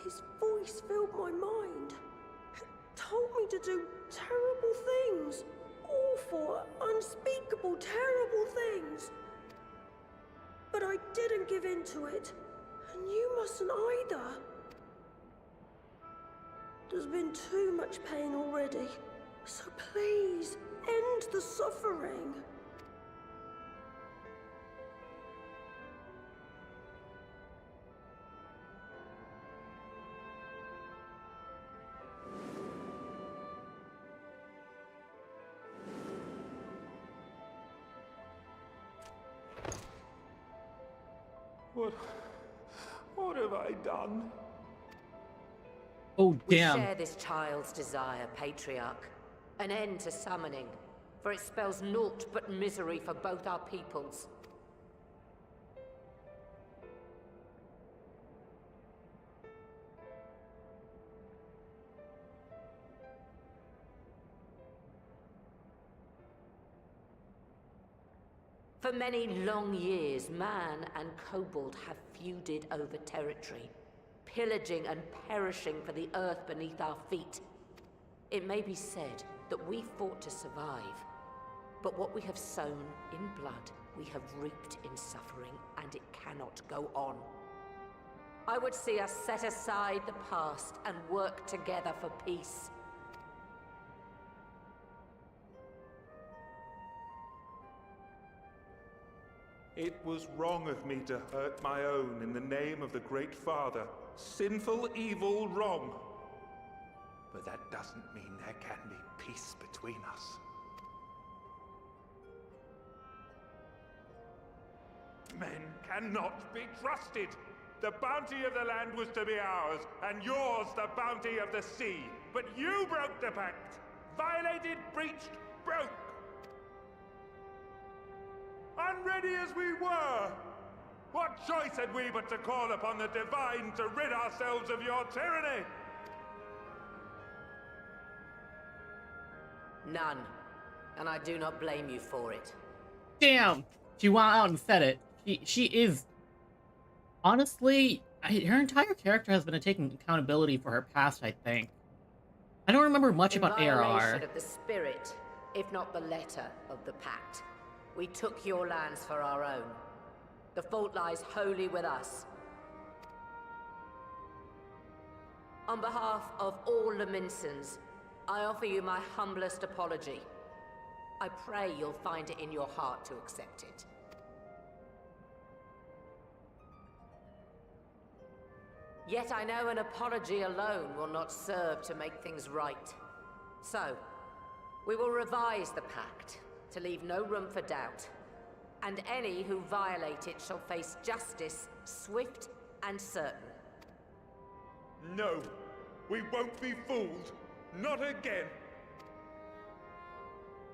his voice filled my mind. It told me to do terrible things. Awful, unspeakable, terrible things. But I didn't give in to it. And you mustn't either. There's been too much pain already. So please, end the suffering. What have I done? Oh, damn. We share this child's desire, Patriarch. An end to summoning, for it spells naught but misery for both our peoples. For many long years, man and kobold have feuded over territory, pillaging and perishing for the earth beneath our feet. It may be said that we fought to survive, but what we have sown in blood, we have reaped in suffering, and it cannot go on. I would see us set aside the past and work together for peace. It was wrong of me to hurt my own in the name of the Great Father. Sinful, evil, wrong. But that doesn't mean there can be peace between us. Men cannot be trusted. The bounty of the land was to be ours, and yours the bounty of the sea. But you broke the pact. Violated, breached, broke. Unready as we were, what choice had we but to call upon the divine to rid ourselves of your tyranny? None. And I do not blame you for it. Damn! She went out and said it. She is... Honestly, her entire character has been taking accountability for her past, I think. I don't remember much about ARR. In violation of the spirit, if not the letter of the pact, we took your lands for our own. The fault lies wholly with us. On behalf of all Laminsons, I offer you my humblest apology. I pray you'll find it in your heart to accept it. Yet I know an apology alone will not serve to make things right. So, we will revise the pact to leave no room for doubt. And any who violate it shall face justice, swift and certain. No, we won't be fooled. Not again.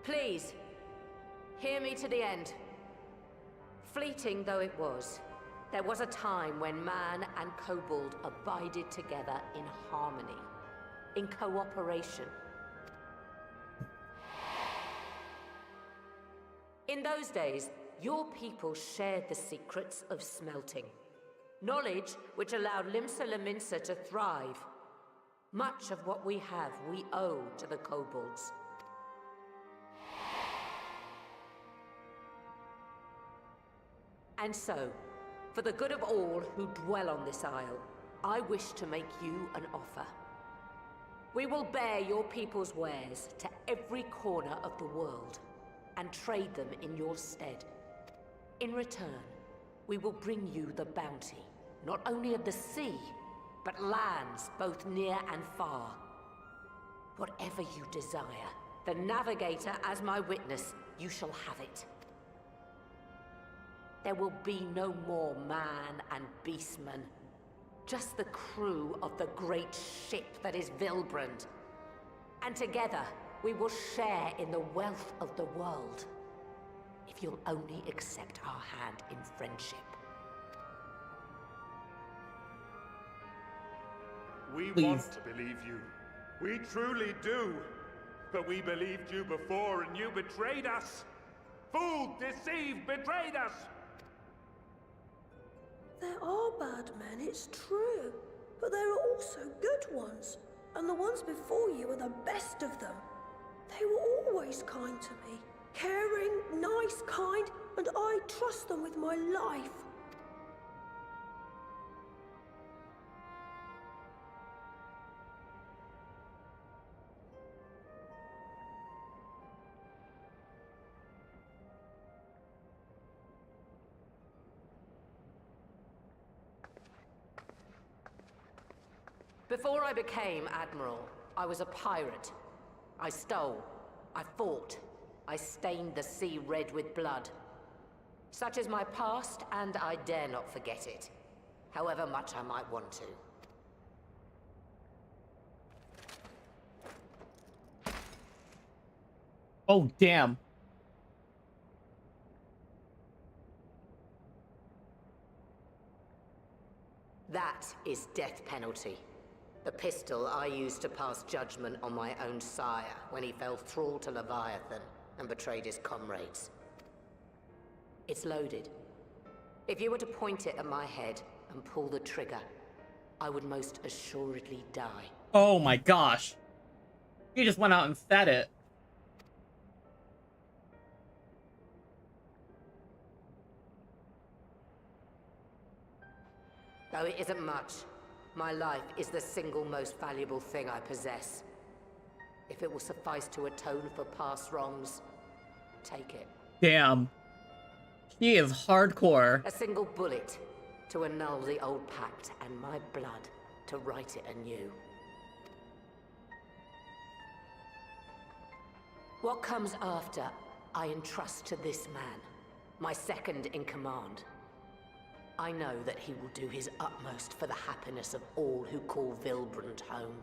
Please, hear me to the end. Fleeting though it was, there was a time when man and kobold abided together in harmony, in cooperation. In those days, your people shared the secrets of smelting. Knowledge which allowed Limsa Laminsa to thrive. Much of what we have, we owe to the kobolds. And so, for the good of all who dwell on this isle, I wish to make you an offer. We will bear your people's wares to every corner of the world, and trade them in your stead. In return, we will bring you the bounty, not only of the sea, but lands both near and far. Whatever you desire, the Navigator as my witness, you shall have it. There will be no more man and beastman. Just the crew of the great ship that is Vilbrand. And together, we will share in the wealth of the world. If you'll only accept our hand in friendship. We want to believe you. We truly do. But we believed you before and you betrayed us. Fooled, deceived, betrayed us. There are bad men, it's true. But there are also good ones. And the ones before you are the best of them. They were always kind to me. Caring, nice, kind, and I trust them with my life. Before I became Admiral, I was a pirate. I stole. I fought. I stained the sea red with blood. Such is my past, and I dare not forget it, however much I might want to. Oh, damn. That is death penalty. The pistol I used to pass judgment on my own sire when he fell thrall to Leviathan and betrayed his comrades. It's loaded. If you were to point it at my head and pull the trigger, I would most assuredly die. Oh my gosh. You just went out and said it. Though it isn't much, my life is the single most valuable thing I possess. If it will suffice to atone for past wrongs, take it. Damn. He is hardcore. A single bullet to annul the old pact, and my blood to write it anew. What comes after, I entrust to this man, my second in command. I know that he will do his utmost for the happiness of all who call Vilbrand home.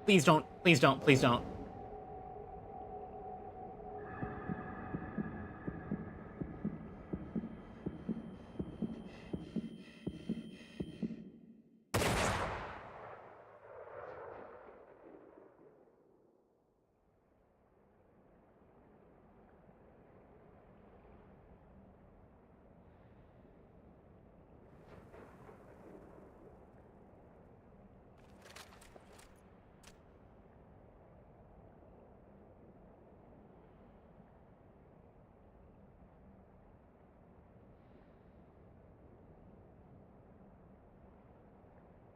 Please don't, please don't, please don't.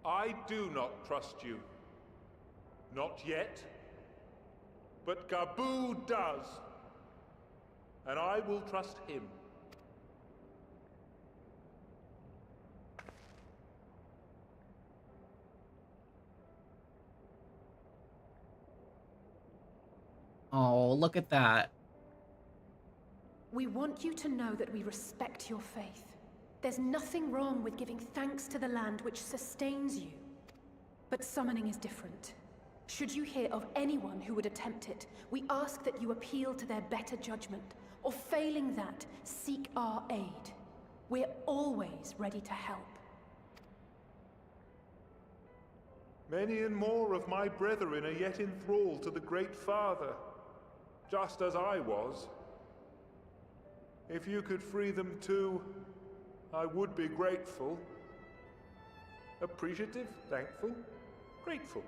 I do not trust you. Not yet. But Gaboo does. And I will trust him. Oh, look at that. We want you to know that we respect your faith. There's nothing wrong with giving thanks to the land which sustains you. But summoning is different. Should you hear of anyone who would attempt it, we ask that you appeal to their better judgment, or failing that, seek our aid. We're always ready to help. Many and more of my brethren are yet enthralled to the Great Father, just as I was. If you could free them too, I would be grateful. Appreciative, thankful, grateful.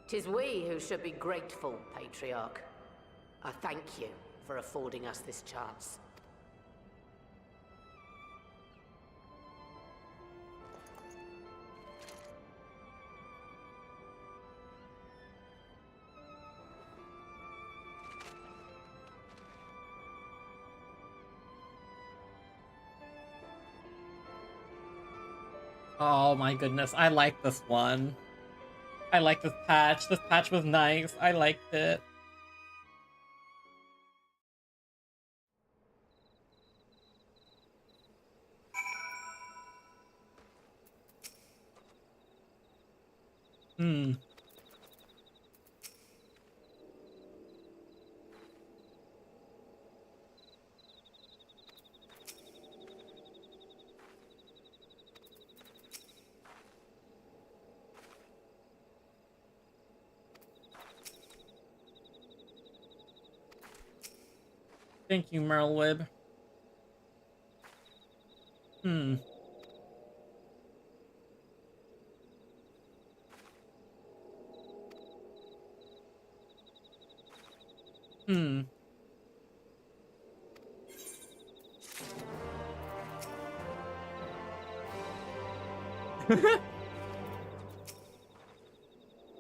Tis we who should be grateful, Patriarch. I thank you for affording us this chance. Oh my goodness, I like this one. I like this patch. This patch was nice. I liked it. Hmm. Thank you, Merlwib. Hmm. Hmm.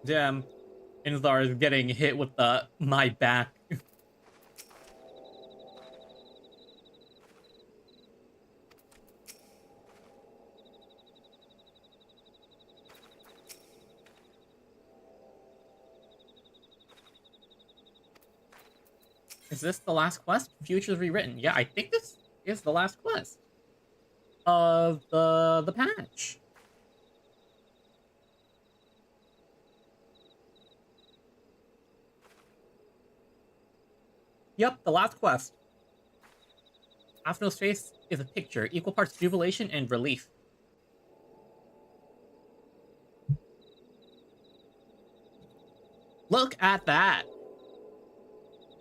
Damn. Inzar is getting hit with the my back. Is this the last quest? Futures Rewritten. Yeah, I think this is the last quest of the patch. Yep, the last quest. Astro's face is a picture, equal parts jubilation and relief. Look at that!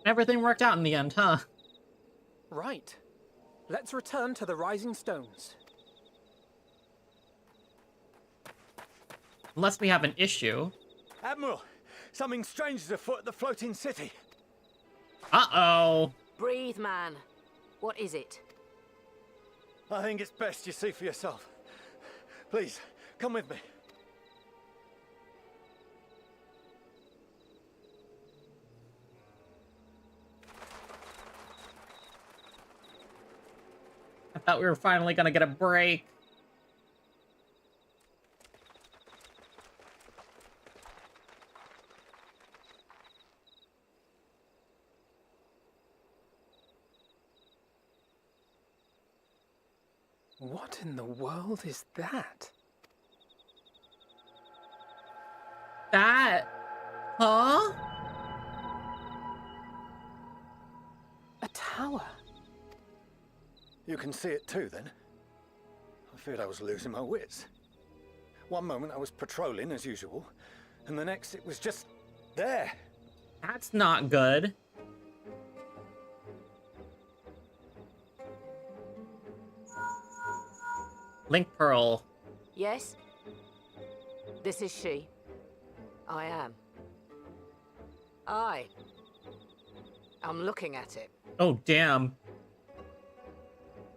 Everything worked out in the end, huh? Right. Let's return to the Rising Stones. Unless we have an issue. Admiral, something strange is afoot at the floating city. Uh-oh. Breathe, man. What is it? I think it's best you see for yourself. Please, come with me. I thought we were finally gonna get a break. What in the world is that? That? Huh? A tower. You can see it too, then? I feared I was losing my wits. One moment I was patrolling as usual, and the next it was just there. That's not good. Link Pearl. Yes? This is she. I am. I'm looking at it. Oh, damn.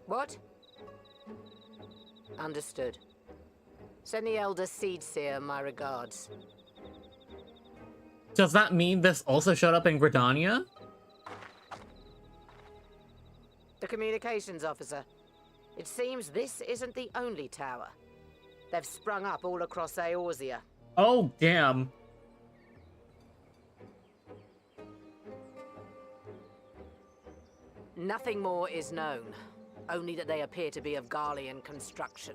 What? Understood. Send the Elder Seedseer my regards. Does that mean this also showed up in Gridania? The communications officer. It seems this isn't the only tower. They've sprung up all across Eorzea. Oh, damn. Nothing more is known. Only that they appear to be of Garlean construction.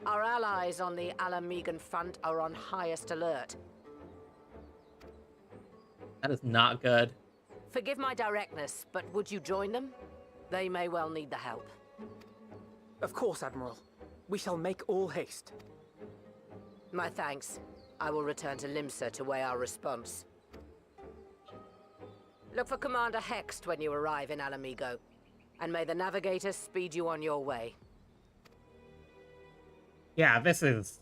Our allies on the Alamegan front are on highest alert. That is not good. Forgive my directness, but would you join them? They may well need the help. Of course, Admiral. We shall make all haste. My thanks. I will return to Limsa to weigh our response. Look for Commander Hext when you arrive in Alamigo, and may the Navigator speed you on your way. Yeah, that is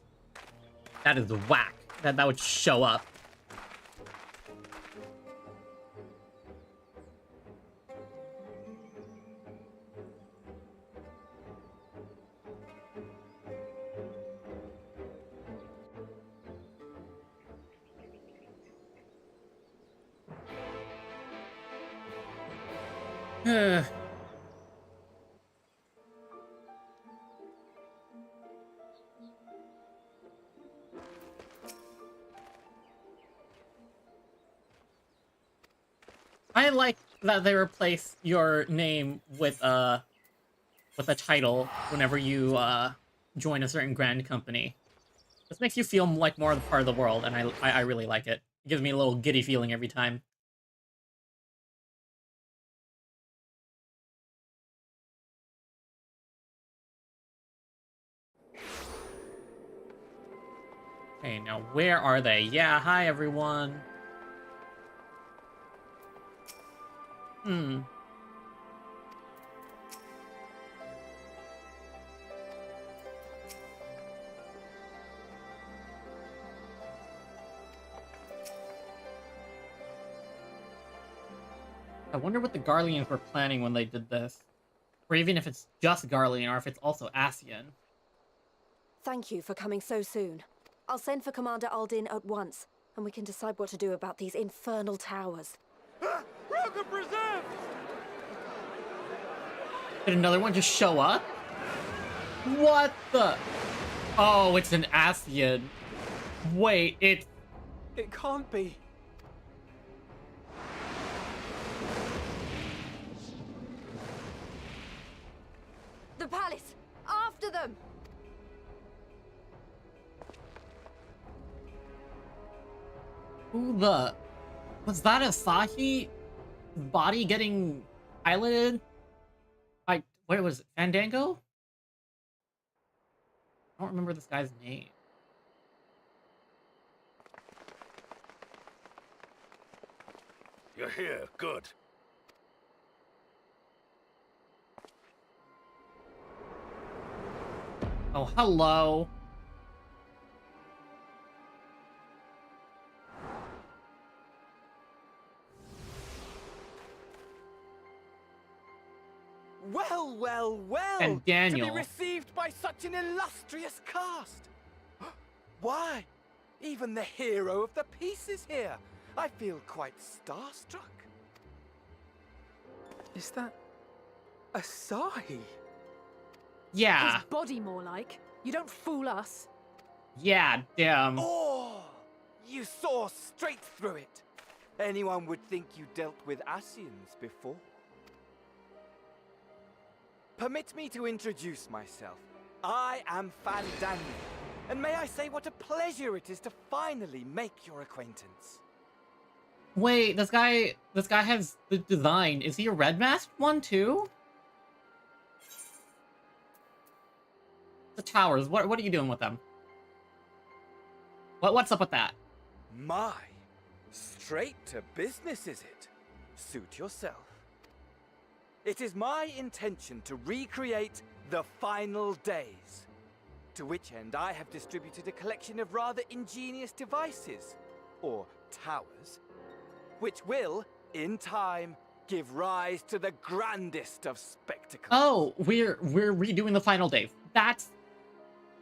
whack. That would show up. I like that they replace your name with a title whenever you join a certain grand company. This makes you feel like more of the part of the world, and I really like it. It gives me a little giddy feeling every time. Okay, now where are they? Yeah, hi everyone. I wonder what the Garleans were planning when they did this. Or even if it's just Garlean, or if it's also Ascian. Thank you for coming so soon. I'll send for Commander Aldin at once, and we can decide what to do about these infernal towers. Broken preserve! Did another one just show up? What the? Oh, it's an Ascian. Wait, It can't be. The palace! After them! Who the... Was that Asahi? Body getting piloted? What was it? Fandango? I don't remember this guy's name. You're here. Good. Oh, hello. Well, well, well! And Daniel. To be received by such an illustrious cast! Why? Even the hero of the piece is here! I feel quite starstruck. Is that... Asahi? Yeah. His body more like. You don't fool us. Yeah, damn. Oh! You saw straight through it! Anyone would think you dealt with Ascians before. Permit me to introduce myself. I am Fandango, and may I say what a pleasure it is to finally make your acquaintance. Wait, this guy has the design. Is he a red masked one too? The towers, what are you doing with them? What's up with that? My, straight to business is it? Suit yourself. It is my intention to recreate the final days. To which end I have distributed a collection of rather ingenious devices, or towers, which will, in time, give rise to the grandest of spectacles. Oh, we're redoing the final day. That's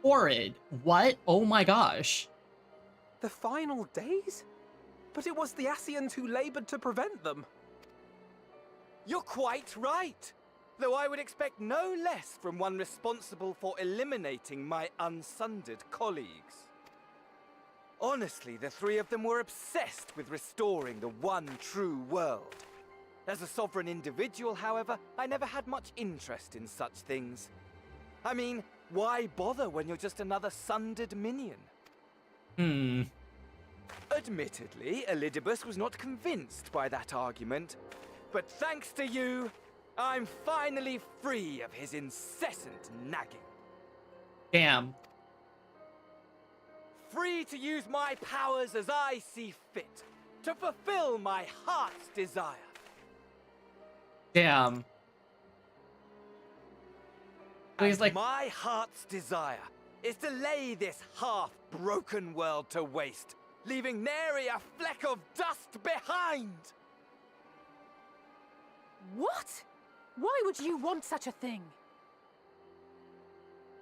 horrid. What? Oh my gosh. The final days? But it was the Ascians who labored to prevent them. You're quite right. Though I would expect no less from one responsible for eliminating my unsundered colleagues. Honestly, the three of them were obsessed with restoring the one true world. As a sovereign individual, however, I never had much interest in such things. I mean, why bother when you're just another sundered minion? Admittedly, Elidibus was not convinced by that argument, but thanks to you, I'm finally free of his incessant nagging. Damn. Free to use my powers as I see fit, to fulfill my heart's desire. Damn. So he's like, my heart's desire is to lay this half-broken world to waste, leaving nary a fleck of dust behind! What? Why would you want such a thing?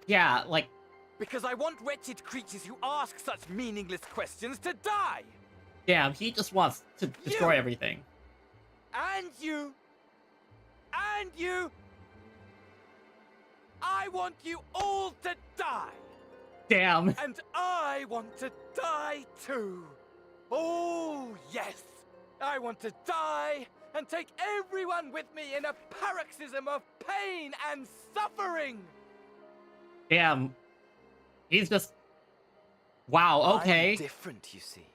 yeah, like, Because I want wretched creatures who ask such meaningless questions to die! damn, he just wants to destroy everything. And you! And you! I want you all to die! Damn. And I want to die too! Oh, yes! I want to die and take everyone with me in a paroxysm of pain and suffering! Damn. He's just... Wow, okay. I'm different, you see.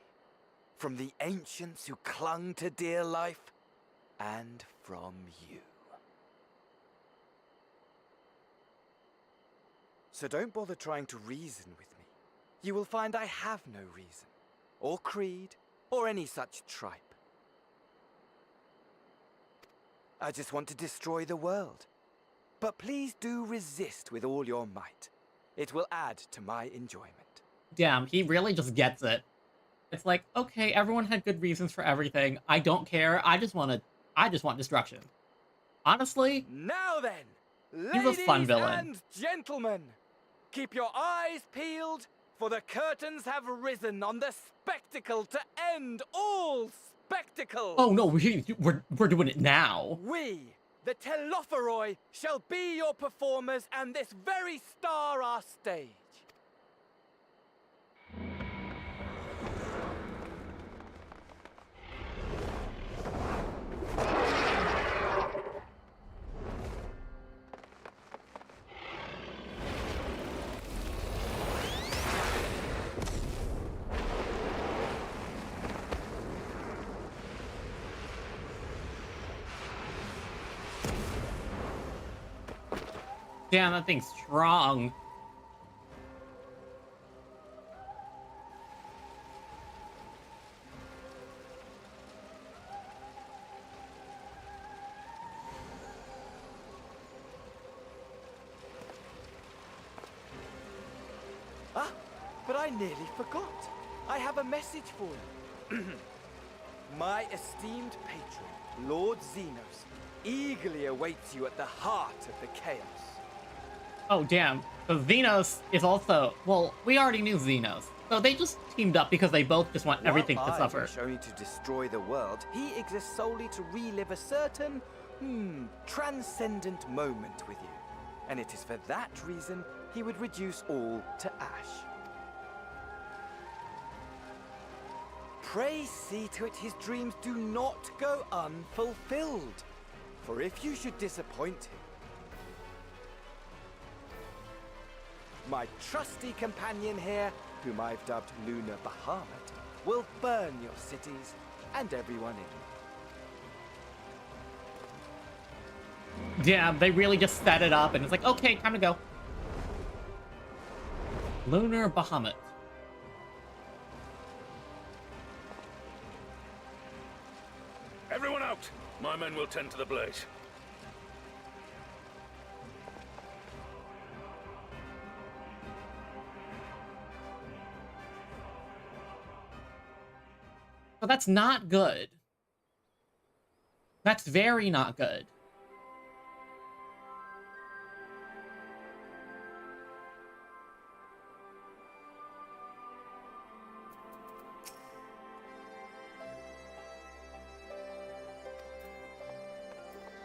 From the ancients who clung to dear life, and from you. So don't bother trying to reason with me. You will find I have no reason, or creed, or any such tripe. I just want to destroy the world. But please do resist with all your might. It will add to my enjoyment. Damn, he really just gets it. It's like, okay, everyone had good reasons for everything. I don't care. I just want destruction. Honestly, now then, he's a fun villain. and gentlemen, keep your eyes peeled, for the curtains have risen on the spectacle to end all spectacle. Oh no, we're doing it now. We, the Telophoroi, shall be your performers, and this very star our stage. Damn, that thing's strong. Ah, but I nearly forgot. I have a message for you. My esteemed patron, Lord Xenos, eagerly awaits you at the heart of the chaos. Oh, damn. So Xenos is also... Well, we already knew Xenos. So they just teamed up because they both just want everything to suffer. I wish only to destroy the world, he exists solely to relive a certain, transcendent moment with you. And it is for that reason he would reduce all to ash. Pray see to it his dreams do not go unfulfilled. For if you should disappoint him, my trusty companion here, whom I've dubbed Lunar Bahamut, will burn your cities and everyone in. Damn, they really just set it up and it's like, okay, time to go. Lunar Bahamut. Everyone out! My men will tend to the blaze. So that's not good. That's very not good.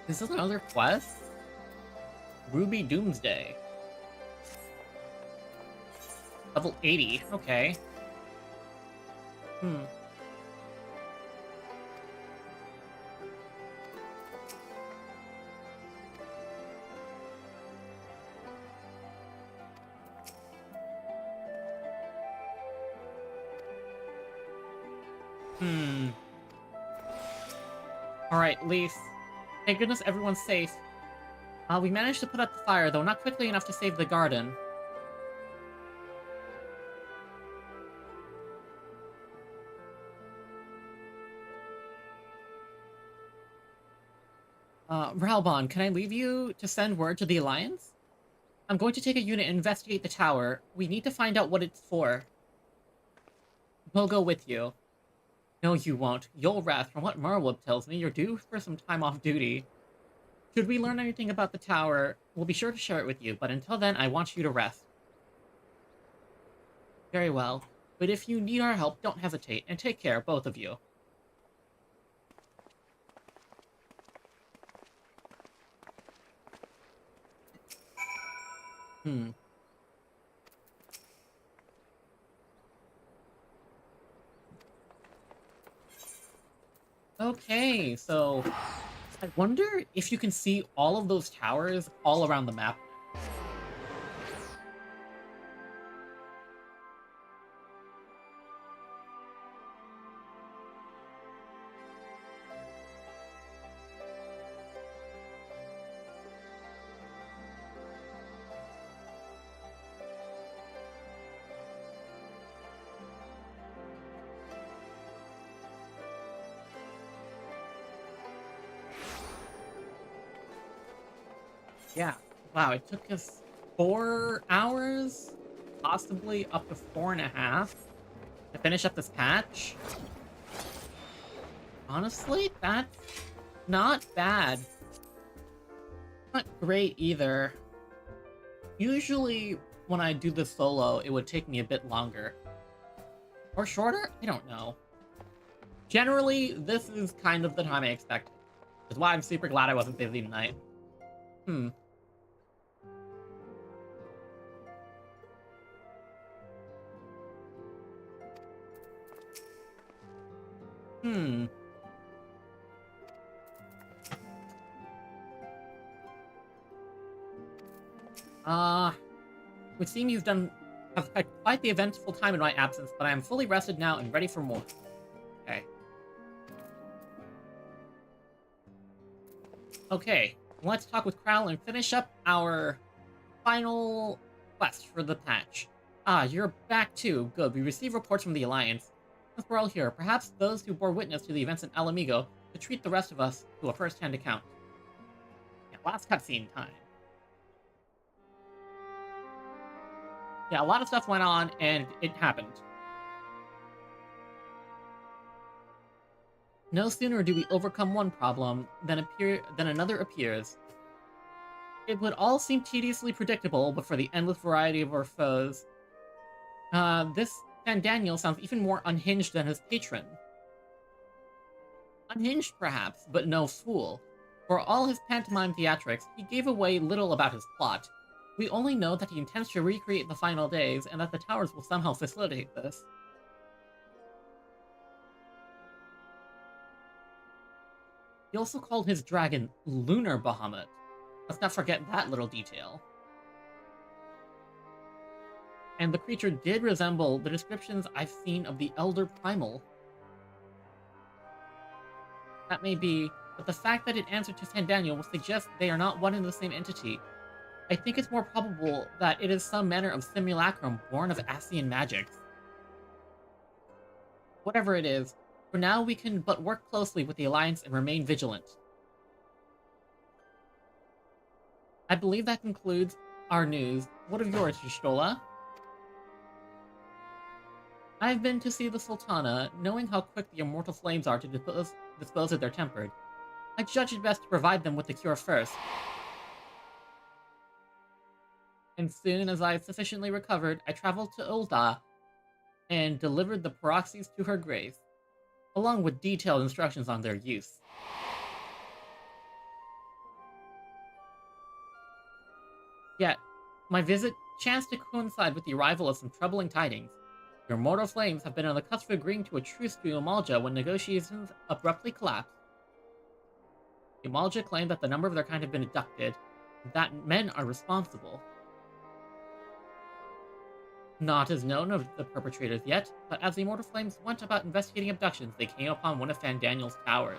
Is this another quest? Ruby Doomsday. Level 80, okay. Alright, Leaf. Thank goodness everyone's safe. We managed to put out the fire, though not quickly enough to save the garden. Ralbon, can I leave you to send word to the Alliance? I'm going to take a unit and investigate the tower. We need to find out what it's for. We'll go with you. No, you won't. You'll rest. From what Marwood tells me, you're due for some time off duty. Should we learn anything about the tower, we'll be sure to share it with you, but until then, I want you to rest. Very well. But if you need our help, don't hesitate, and take care, both of you. Okay, so I wonder if you can see all of those towers all around the map. Yeah, wow, it took us 4 hours, possibly up to 4.5, to finish up this patch. Honestly, that's not bad. Not great either. Usually, when I do this solo, it would take me a bit longer. Or shorter? I don't know. Generally, this is kind of the time I expected. Which is why I'm super glad I wasn't busy tonight. Would seem you've have had quite the eventful time in my absence, but I am fully rested now and ready for more. Okay. Okay, let's talk with Crowl and finish up our final quest for the patch. Ah, you're back too. Good. We received reports from the Alliance. Since we're all here, perhaps those who bore witness to the events in Alamigo could treat the rest of us to a first-hand account. Yeah, last cutscene time. Yeah, a lot of stuff went on, and it happened. No sooner do we overcome one problem than another appears. It would all seem tediously predictable, but for the endless variety of our foes. This Daniel sounds even more unhinged than his patron. Unhinged, perhaps, but no fool. For all his pantomime theatrics, he gave away little about his plot. We only know that he intends to recreate the final days, and that the towers will somehow facilitate this. He also called his dragon Lunar Bahamut. Let's not forget that little detail. And the creature did resemble the descriptions I've seen of the Elder Primal. That may be, but the fact that it answered to San Daniel will suggest they are not one and the same entity. I think it's more probable that it is some manner of simulacrum born of Ascian magics. Whatever it is, for now we can but work closely with the Alliance and remain vigilant. I believe that concludes our news. What of yours, Y'shtola? I've been to see the Sultana, knowing how quick the immortal flames are to dispose of their tempered. I judge it best to provide them with the cure first. And soon as I had sufficiently recovered, I traveled to Ul'dah and delivered the Paroxys to her grace, along with detailed instructions on their use. Yet, my visit chanced to coincide with the arrival of some troubling tidings. Your mortal flames have been on the cusp of agreeing to a truce to Umalja when negotiations abruptly collapsed. Umalja claimed that the number of their kind have been abducted, and that men are responsible. Not as known of the perpetrators yet, but as the Immortal Flames went about investigating abductions, they came upon one of Fandaniel's towers.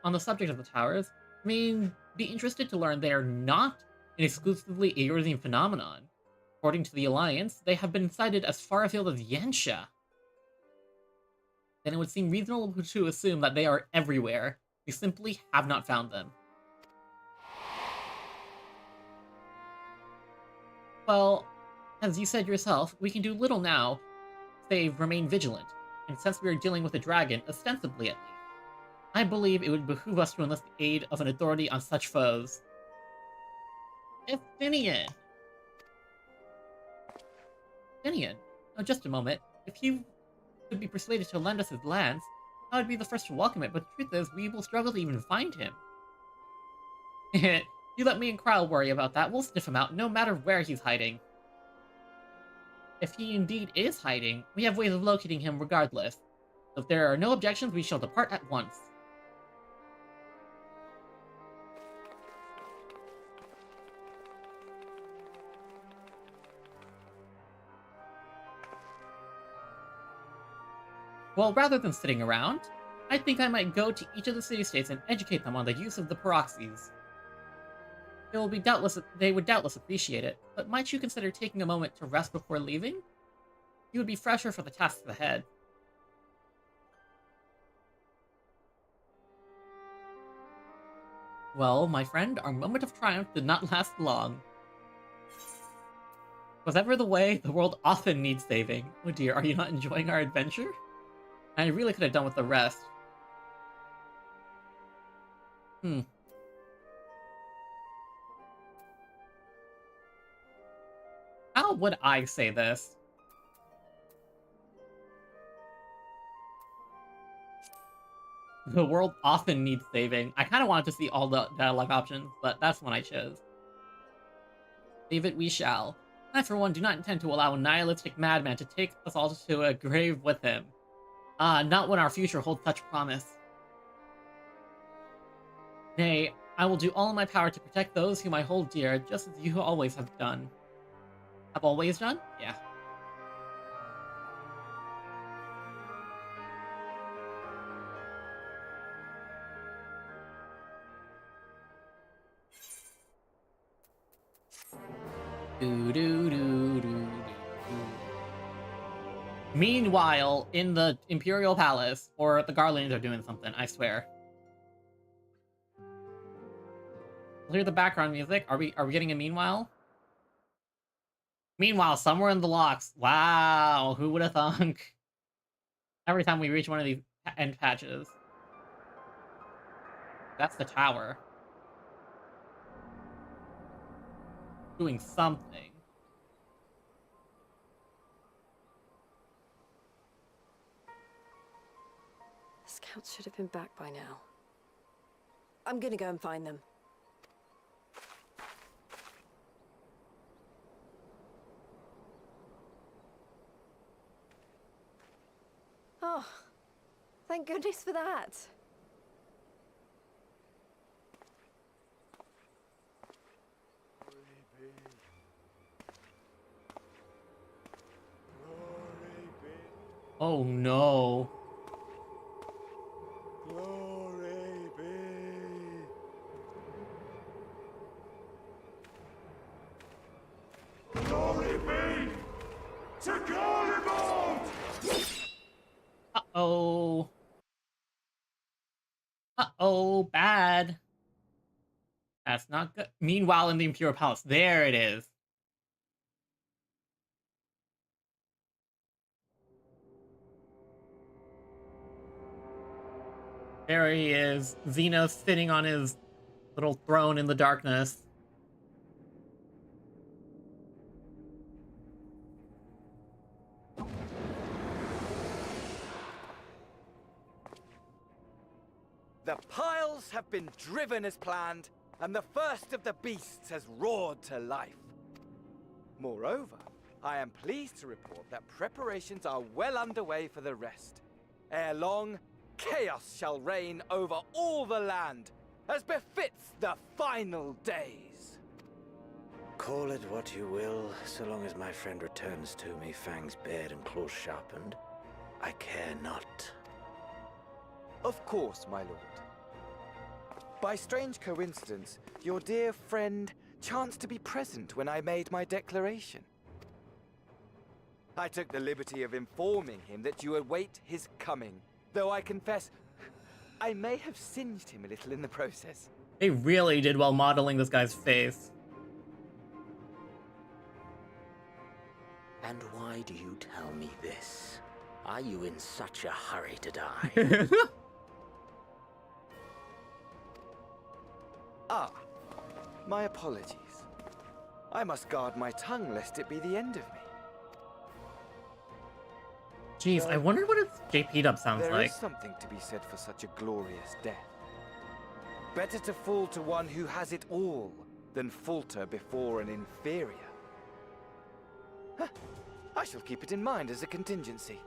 On the subject of the towers, be interested to learn they are not an exclusively Eorzean phenomenon. According to the Alliance, they have been sighted as far afield as Yansha. Then it would seem reasonable to assume that they are everywhere. We simply have not found them. Well, as you said yourself, we can do little now, save remain vigilant, and since we are dealing with a dragon, ostensibly at least, I believe it would behoove us to enlist the aid of an authority on such foes. Finian! Finian, oh, just a moment. If he could be persuaded to lend us his lands, I would be the first to welcome it, but the truth is, we will struggle to even find him. You let me and Kryle worry about that, we'll sniff him out no matter where he's hiding. If he indeed is hiding, we have ways of locating him regardless. So if there are no objections, we shall depart at once. Well, rather than sitting around, I think I might go to each of the city-states and educate them on the use of the peroxies. They would doubtless appreciate it, but might you consider taking a moment to rest before leaving? You would be fresher for the tasks ahead. Well, my friend, our moment of triumph did not last long. Was ever the way, the world often needs saving. Oh dear, are you not enjoying our adventure? I really could have done with the rest. How would I say this? The world often needs saving. I kind of wanted to see all the dialogue options, but that's one I chose. Save it we shall. I, for one, do not intend to allow a nihilistic madman to take us all to a grave with him. Not when our future holds such promise. Nay, I will do all in my power to protect those whom I hold dear, just as you always have done. Have always done? Yeah. Meanwhile, in the Imperial Palace, or the Garlands are doing something, I swear. Hear the background music. Are we getting a meanwhile? Meanwhile, somewhere in the locks. Wow, who would have thunk? Every time we reach one of these end patches. That's the tower. Doing something. The scouts should have been back by now. I'm gonna go and find them. Oh, thank goodness for that. Oh no. Glory be. Glory be to Garlemald! Uh-oh. Uh-oh, bad. That's not good. Meanwhile, in the Imperial Palace, there it is. There he is. Xenos sitting on his little throne in the darkness. The piles have been driven as planned, and the first of the beasts has roared to life. Moreover, I am pleased to report that preparations are well underway for the rest. Ere long, chaos shall reign over all the land, as befits the final days. Call it what you will, so long as my friend returns to me, fangs bared and claws sharpened. I care not. Of course, my lord. By strange coincidence, your dear friend chanced to be present when I made my declaration. I took the liberty of informing him that you await his coming, though I confess, I may have singed him a little in the process. They really did well modeling this guy's face. And why do you tell me this? Are you in such a hurry to die? Ah, my apologies. I must guard my tongue lest it be the end of me. Jeez, I wonder what its JP dub sounds There like. is something to be said for such a glorious death. Better to fall to one who has it all than falter before an inferior. Huh. I shall keep it in mind as a contingency.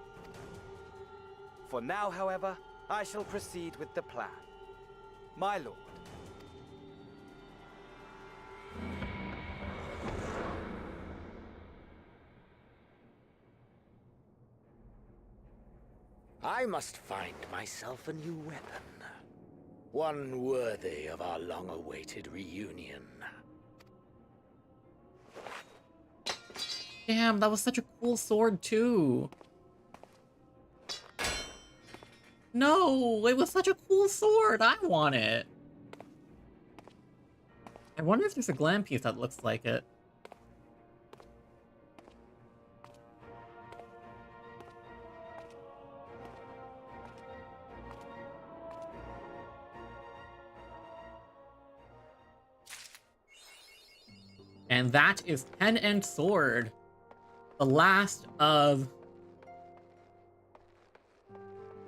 For now, however, I shall proceed with the plan. My lord. I must find myself a new weapon. One worthy of our long-awaited reunion. Damn, that was such a cool sword too. No, it was such a cool sword. I want it. I wonder if there's a glam piece that looks like it. And that is Ten-End Sword. The last of...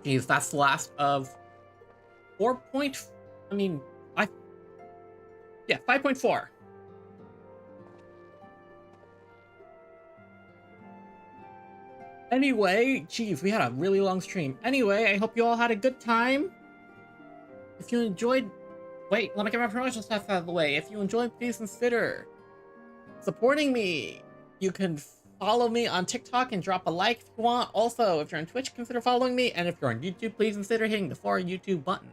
Geez, that's the last of 5.4. Anyway, geez, we had a really long stream. Anyway, I hope you all had a good time. If you enjoyed... Wait, let me get my promotional stuff out of the way. If you enjoyed, please consider supporting me. You can follow me on TikTok and drop a like if you want. Also, if you're on Twitch, consider following me. And if you're on YouTube, please consider hitting the 4 YouTube buttons.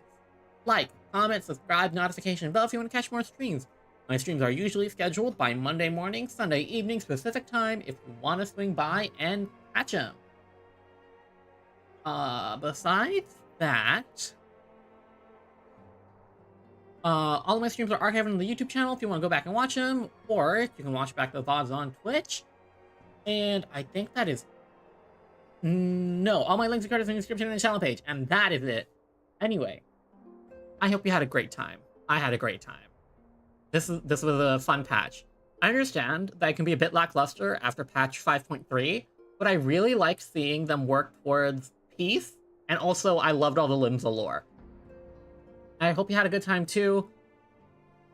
Like, comment, subscribe, notification bell if you want to catch more streams. My streams are usually scheduled by Monday morning, Sunday evening, Pacific time if you want to swing by and catch them. Besides that... all of my streams are archived on the YouTube channel if you want to go back and watch them, or you can watch back the VODs on Twitch. And I think that is... No, all my links are carded in the description and the channel page, and that is it. Anyway, I hope you had a great time. I had a great time. This was a fun patch. I understand that it can be a bit lackluster after patch 5.3, but I really liked seeing them work towards peace, and also I loved all the limbs lore. I hope you had a good time too.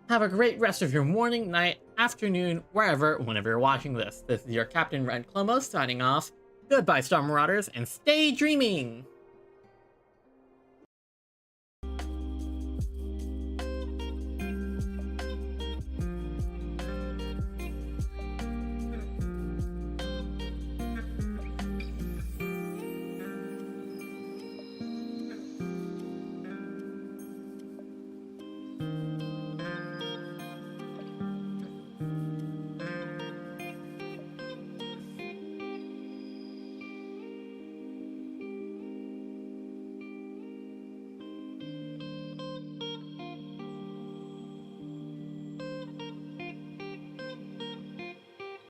Have a great rest of your morning, night, afternoon, whenever you're watching this. This is your Captain Red Clomos signing off. Goodbye, Star Marauders, and stay dreaming!